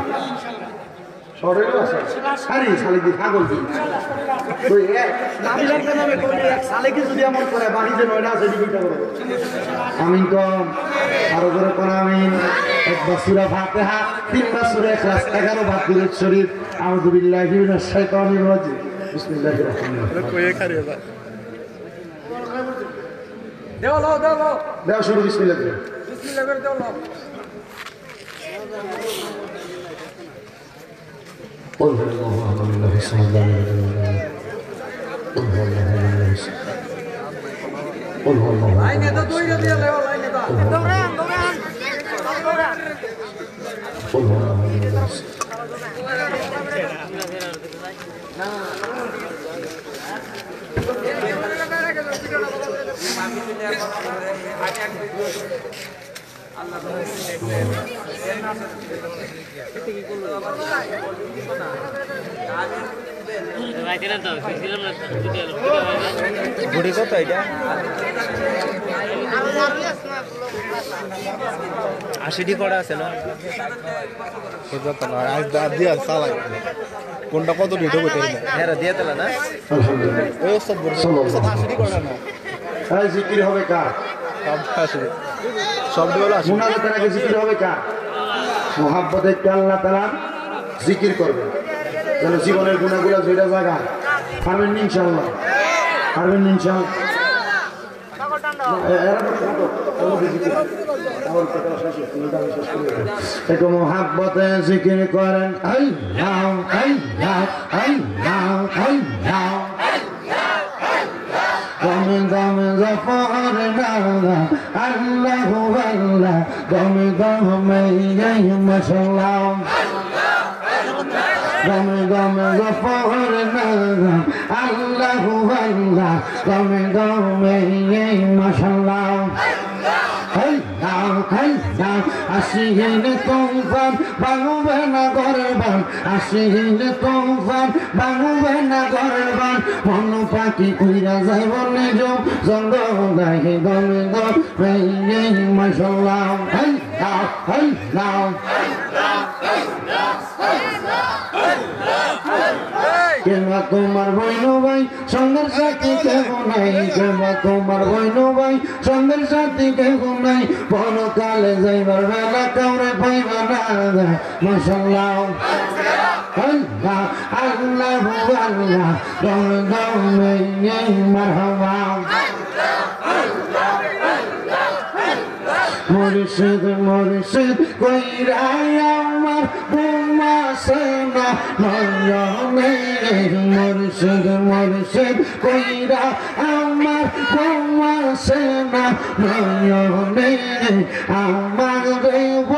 আমিন কম আরো করে কোন আমিন। 1 বার সূরা ফাতিহা, 3 বার সূরা ইখলাস, 11 বার দুরূদ শরীফ। আউযু বিল্লাহি মিনাশ শাইতানির রাজিম। বিসমিল্লাহির রহমানির রহিম। দেও শুরু বিসমিল্লাহ করে দেও। قل هو الله احد الله الصمد لم يلد ولم يولد বুড়ি কত এটা 80 করা আছে না দিয়া চালাই কোনটা কত ভিডিও করতে হ্যাঁ দিয়ে দিলা না ওই সব আসেনি করে না এই জিকির হবে কার? সব দিওলা আসে মুনাজাতের আগে জিকির হবে কার? মোহাব্বতে একটু আল্লাহ তাআলা জিকির করবে যেন জীবনের গুণাগুলো যেটা জায়গা পারবেন না ইনশাআল্লাহ, পারবেন না ইনশাআল্লাহ। একটু মোহাব্বতে জিকির করেন আল্লাহ আল্লাহ আল্লাহ আল্লাহ দমে দমে জফর নালা আল্লাহু আল্লাহ দমে দমে মাশাআল্লাহ দমে দমে জফর নালা আল্লাহু আল্লাহ দমে দমে মাশাআল্লাহ আসিলে তুফান ভাঙবে না গরবান আসিলে তুফান ভাঙবে না গরবান মন পাখি উইরা যাইব নিজ জঙ্গ গাহে দমে দমে মাশাআল্লাহ কেবা তোমার বইনো ভাই সঙ্গের সাথী কেহ নাই কেবা তোমার বইনো ভাই সঙ্গের সাথী কেহ নাই পরকালে যাইবার বেলা কাউরে পাইবা না মাশাআল্লাহ আল্লাহ আল্লাহ আল্লাহ দমে দমে মারহাবা মুর্শিদ মুর্শিদ কইরা আমার বোমা সেনা নয়নে মুর্শিদ মুর্শিদ কইরা আমার বোমা সেনা নয়নে আমার রেব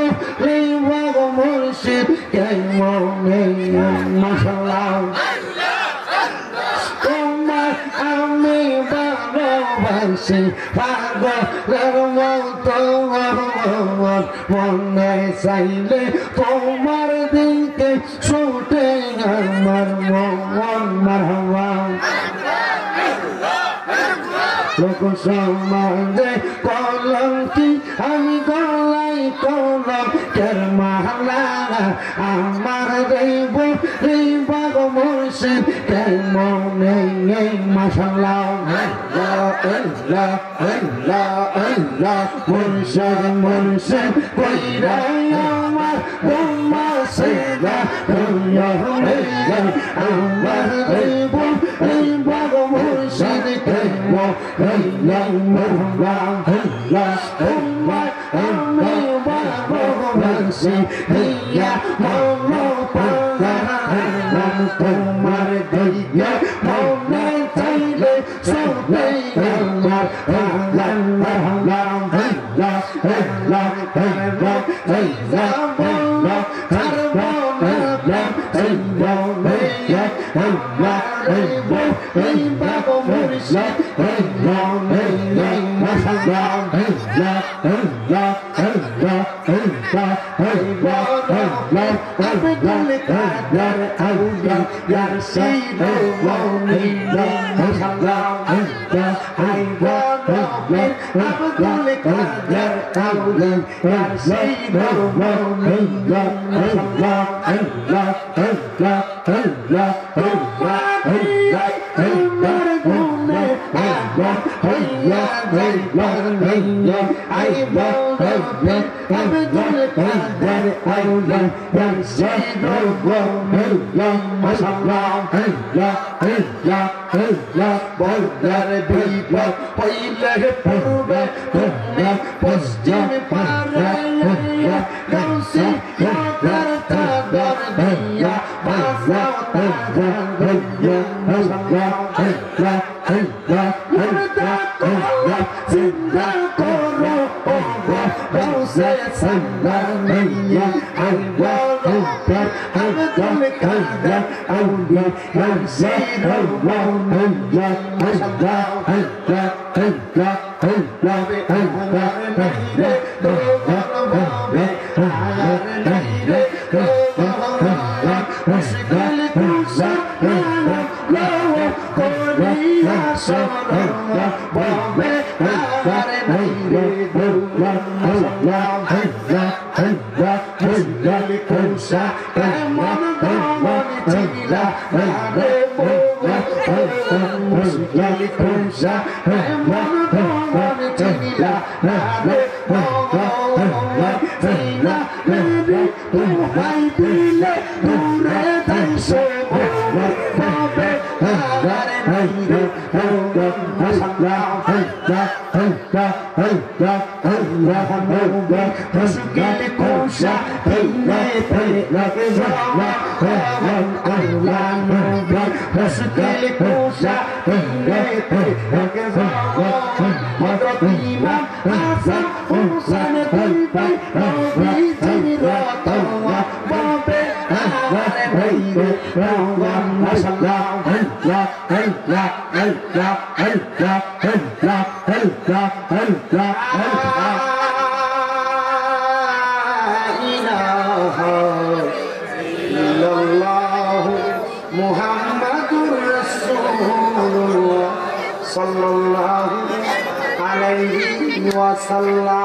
মুর্শিদ কেমনে মাশাআল্লাহ তোমার আমি ভালোবাসি পাগলের মতো মনে চাইলে তোমার দিকে ছুটে আমার মন মারহাবা লোক সমাজে কলঙ্কি আমি গলাই কলম কের মালা আমার রেব রেবাগ মুর্শিদ কেমনে মাশাআল্লাহ আল্লাহ আল্লাহ আল্লাহ মুর্শিদ মুর্শিদ কইরা আমার বোমা সেনা আমার রেব রেবাগ মুর্শিদ কেমনে আমি ভালোবাসি দিয়া মন তোমার দিয়া মনে চাইলে সবে আমার से सल्ला मैया अल्लाह अकबर अब्दुल कादर औलिया से अल्लाह मैया अल्लाह अल्लाह अल्लाह अल्लाह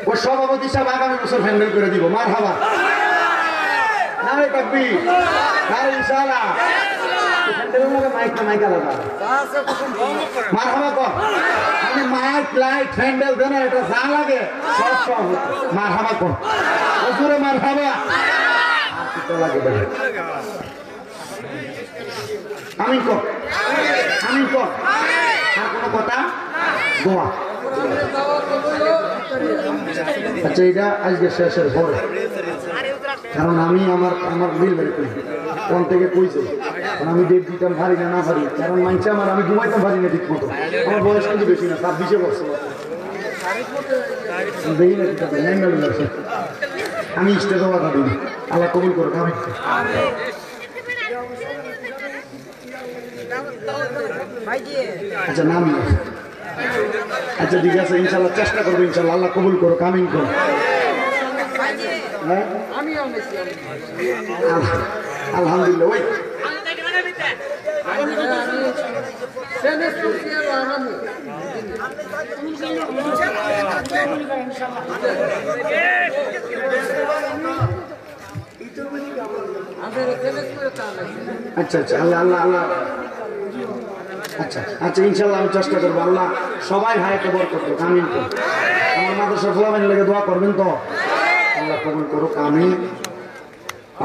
ও সভাপতি সাহেব আগামী বছর হ্যান্ডেল করে দিব মারহাবা নারে তাকবীর নারে ইনশাআল্লাহ হ্যান্ডেলের মধ্যে মাইক না মাইক আলাদা মারহাবা কর আমি মাইক লাইট হ্যান্ডেল দেন এটা যা লাগে সব সব মারহাবা কর হুজুরে মারহাবা কি লাগে বলে আমিন কর আমিন কর আর কোনো কথা দোয়া আচ্ছা এটা আজকে শেষের পরে কারণ আমি আমার আমার বিল বের করি কোন থেকে কইছে আমি ডেট দিতাম পারি না না পারি কারণ মানছে আমার আমি ঘুমাইতাম পারি না ঠিক মতো আমার বয়স কিন্তু বেশি না 26 বছর দেখি না আমি স্টেজে কথা দিই আল্লাহ কবুল করুক আমি আচ্ছা নাম আচ্ছা ঠিক আছে ইনশাল্লাহ চেষ্টা করবো ইনশাল্লাহ আল্লাহ কবুল করো কামিং করো আলহামদুলিল্লাহ ওই আচ্ছা আচ্ছা আল্লাহ আল্লাহ আল্লাহ আচ্ছা আচ্ছা ইনশাল্লাহ আমি চেষ্টা করবো আল্লাহ সবাই ভাইকে বরকত করুক আমিন তো আমার মাদ্রাসা ফুলাবাইন লেগে দোয়া করবেন তো আল্লাহ কবুল করুক আমিন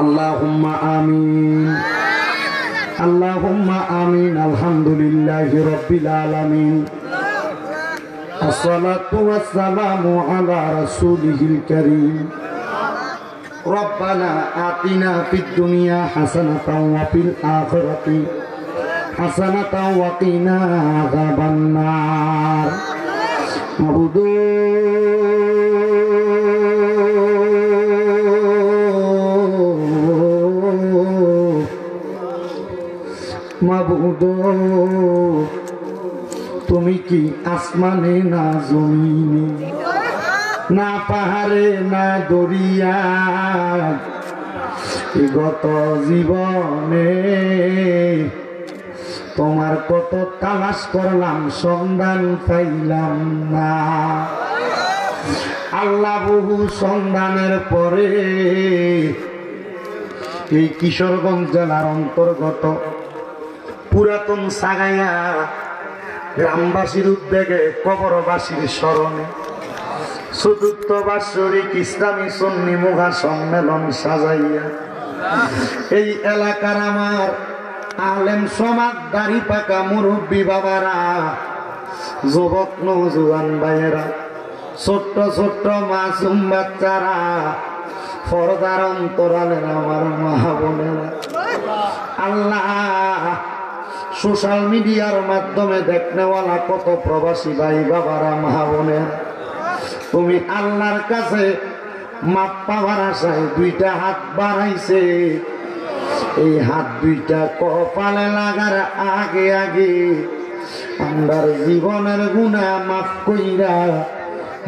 আল্লাহুম্মা আমিন আল্লাহুম্মা আমিন আলহামদুলিল্লাহি রাব্বিল আলামিন আসসালাতু ওয়াসসালামু আলা রাসূলিহিল কারীম রব্বানা আতিনা ফিদ দুনিয়া হাসানাতাও ওয়া ফিল আখিরাতি হাসানাতাও ওয়া কিনা আযাবান নার মাবুদ মাবুদ তুমি কি আসমানে না জমিনে না পাহাড়ে না দরিয়া গত জীবনে তোমার কত তালাশ করলাম সন্ধান পাইলাম না আল্লাহ বহু সন্ধানের পরে এই কিশোরগঞ্জ জেলার অন্তর্গত পুরাতন সাগাইয়া গ্রামবাসীর উদ্যোগে কবরবাসীর স্মরণে চতুর্থ বার্ষিক ইসলামী সুন্নি মুঘা সম্মেলন সাজাইয়া এই এলাকার আমার আলেম সমাজ, দাড়ি পাকা মুরব্বী বাবারা, যুবক নওজোয়ান ভাইয়েরা, ছোট্ট ছোট্ট মাসুম বাচ্চারা, পর্দার অন্তরালের আমার মা বোনেরা, আল্লাহ সোশ্যাল মিডিয়ার মাধ্যমে দেখনেওয়ালা কত প্রবাসী ভাই বাবারা, মা বোনেরা, তুমি আল্লাহর কাছে মাপ পাওয়ার আশায় দুইটা হাত বাড়াইছে। এই হাত দুইটা কপালে লাগার আগে আগে আমরা জীবনের গুনাহ মাফ কইরা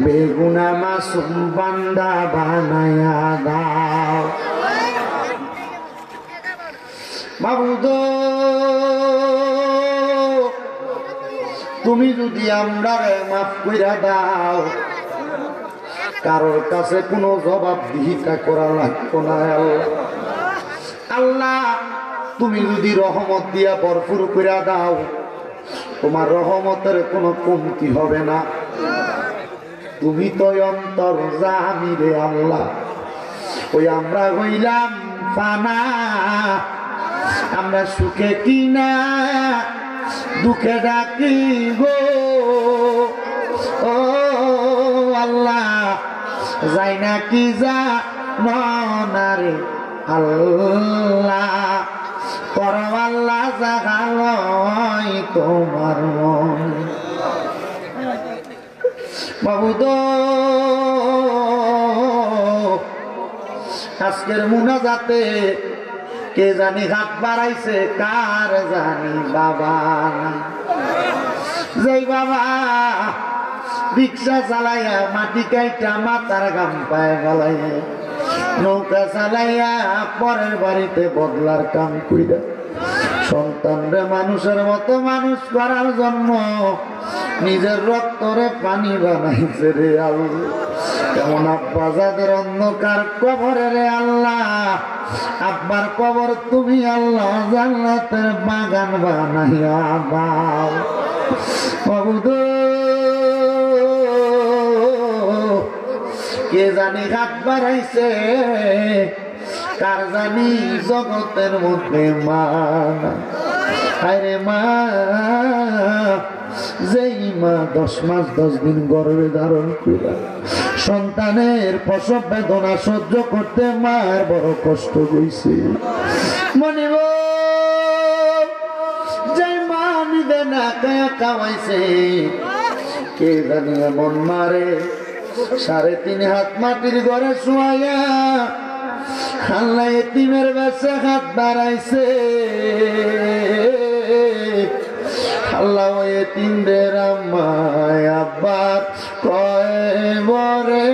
বেগুনা মাসুম বান্দা বানায়া দাও মাবুদ। তুমি যদি আমরারে মাফ কইরা দাও, কারোর কাছে কোনো জবাবদিহিতা করা লাগতো না। আল্লাহ তুমি যদি রহমত দিয়া ভরপুর করে দাও, তোমার রহমতের কোনো কমতি হবে না। তুমি তো অন্তর্যামী রে আল্লাহ। ওই আমরা হইলাম ফানা, আমরা সুখে কিনা দুঃখে ডাকি গো। ও আল্লাহ যাই না কি যা নারে আল্লাহ, করম আল্লাহ জাগালয় তোমার মন বাবুদ। আজকের মুনাজাতে কে জানি হাত বাড়াইছে, কার জানি বাবা, যেই বাবা রিক্সা চালাইয়া মাটি কাইটা মাথার গাম পায় গলাইয়া, নৌকা চালাইয়া পরের বাড়িতে বদলার কাম কইরা সন্তানরে মানুষের মতো মানুষ করার জন্য নিজের রক্তরে পানি বানাইছে রে আল্লাহ। কেমন আব্বা যাদের অন্ধকার কবরে রে আল্লাহ, আব্বার কবর তুমি আল্লাহ জান্নাতের বাগান বানাইয়া দাও বাবুদ। কে জানি হাত বাড়াইছে, কার জানি জগতের মধ্যে মানা। আরে মা, যেই মা 10 মাস 10 দিন গর্ভে ধারণ করে সন্তানের প্রসব বেদনা সহ্য করতে মায়ের বড় কষ্ট হইছে। মনে যে মা নিবে না কায়া খাওয়াইছে, কে জানি এমন মারে 3.5 হাত মাটির ঘরে শুয়াইয়া আল্লাহ এতিমের বেশে হাত বাড়াইছে। আল্লাহ এতিমদের আম্মায় আব্বার কয় বরে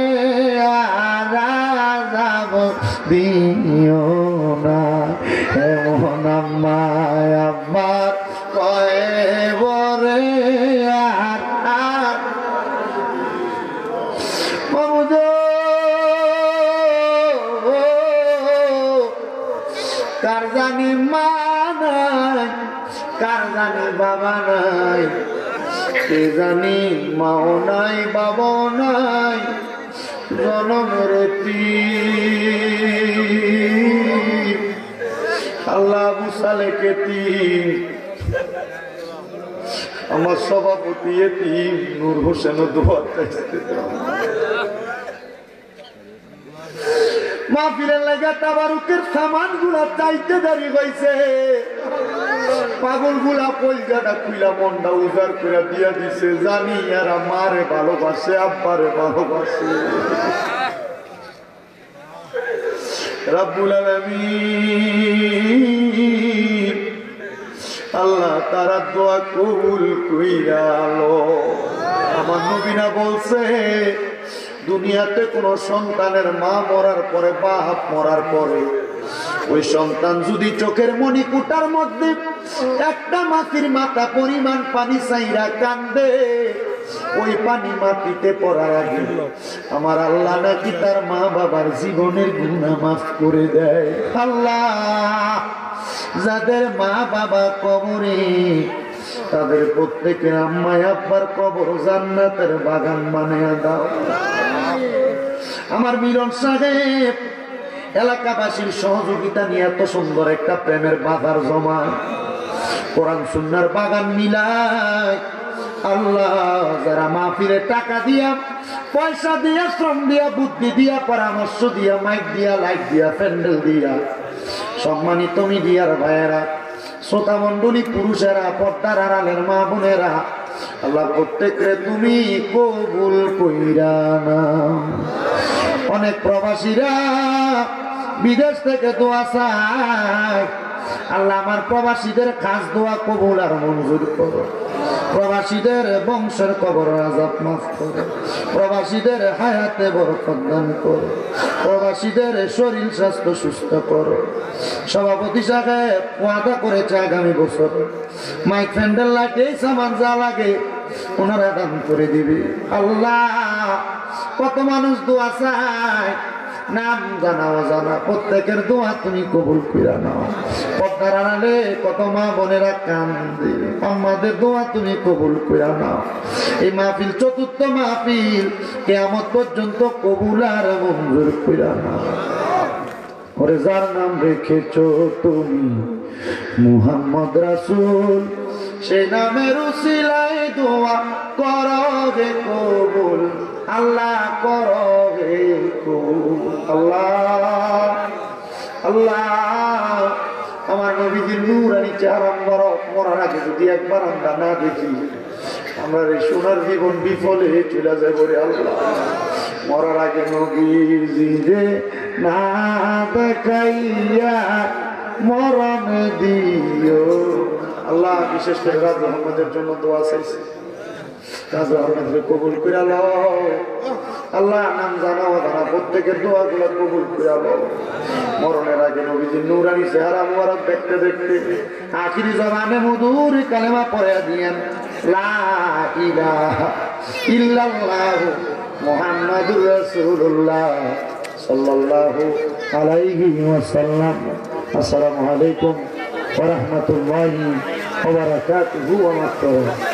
আরাম দিও না, এমন আম্মায় আব্বার কয় বরে আর কার জানি মা নাই, কার জানি বাবা নাই, কে জানি মাও নাই বাবাও নাই, জনমের আল্লাহ বুসালে কেতি আমার সভাপতি এতিম নূর হোসেন দোয়া চাইতে মাহফিলের লাগা তাবারুকের সামান গুলা চাইতে দাঁড়িয়ে গেছে। পাগল গুলা পয়সাটা খুইলা মনটা উজাড় করে দিয়া দিছে। জানি এরা মারে ভালোবাসে, আব্বারে ভালোবাসে। রাব্বুল আলামিন আল্লাহ তারা দোয়া কবুল কইরা লো। আমার নবীনা বলছে দুনিয়াতে কোন সন্তানের মা মরার পরে, বাপ মরার পরে ওই সন্তান যদি চোখের মণিকুটার মধ্যে একটা মাটির মাথা পরিমাণ পানি চাইরা কান্দে, ওই পানি মাটিতে পড়ার আগে আমার আল্লাহ নাকি তার মা বাবার জীবনের গুনাহ মাফ করে দেয়। আল্লাহ যাদের মা বাবা কবরে, তাদের প্রত্যেকের আম্মায় আব্বার কবর জান্নাতের বাগান বানিয়ে দাও। আমার মিলন সাহেব এলাকাবাসীর সহযোগিতা নিয়ে এত সুন্দর একটা প্রেমের বাজার জমা কোরআন সুন্নাহর বাগান মিলায় আল্লাহ যারা মাহফিলে টাকা দিয়া, পয়সা দিয়া, শ্রম দিয়া, বুদ্ধি দিয়া, পরামর্শ দিয়া, মাইক দিয়া, লাইট দিয়া, প্যান্ডেল দিয়া, সম্মানিত মিডিয়ার ভাইয়েরা, শ্রোতা মণ্ডলী, পুরুষেরা, পর্দার আড়ালের মা বোনেরা, আল্লাহ প্রত্যেকরে তুমি কবুল কইরা নাও। অনেক প্রবাসীরা বিদেশ থেকে দোয়া চায়, আল্লাহ আমার প্রবাসীদের খাস দোয়া কবুল আর মঞ্জুর করো। প্রবাসীদের বংশের কবর আযাব মাফ করো, প্রবাসীদের হায়াতে বরকত দান করো, প্রবাসীদের শরীর স্বাস্থ্য সুস্থ করো। সভাপতি সাহেব ওয়াদা করেছে আগামী বছর মাইক প্যান্ডেল লাগে, এই সামান যা লাগে ওনারা দান করে দিবে। আল্লাহ কত মানুষ দোয়া চায়, নাম জানা অজানা, প্রত্যেকের দোয়া তুমি কবুল কইরা নাও। পর্দার আড়ালে কত মা বোনেরা কান্দে, আমাদের দোয়া তুমি কবুল কইরা নাও। এই মাহফিল চতুর্থ মাহফিল, কিয়ামত পর্যন্ত কবুল আর মঞ্জুর কইরা নাও। ওরে যার নাম রেখেছো তুমি মুহাম্মদ রাসূল, সেই নামের উসিলায় দোয়া করো হে কবুল, আল্লাহ করো হে কবুল। আল্লাহ আল্লাহ আমার নবীজির নূরানি চেহারা মুবারক মরার আগে যদি একবার আমরা না দেখি, আমরা এই সোনার জীবন বিফলে চলে যাবো রে আল্লাহ। মরার আগে নবীজিরে না দেখাইয়া মরণ দিও আল্লাহ। বিশেষ করে রাজ মোহাম্মদের জন্য দোয়া চাইছে, রাজ মোহাম্মদকে কবুল করে লও আল্লাহ। নাম জানা অজানা প্রত্যেকের দোয়াগুলো কবুল করে লও। মরণের আগে নবীজির নূরানি চেহারা মুবারক দেখতে দেখতে আখিরি জবানে মধুর কালেমা পড়ে দিয়েন, লা ইলাহা ইল্লাল্লাহ মুহাম্মাদুর রাসূলুল্লাহ সাল্লাল্লাহু আলাইহি ওয়াসাল্লাম। আসসালামু আলাইকুম ওয়া রাহমাতুল্লাহি ওয়া বারাকাতুহু ওয়া মাগফিরাতুহু।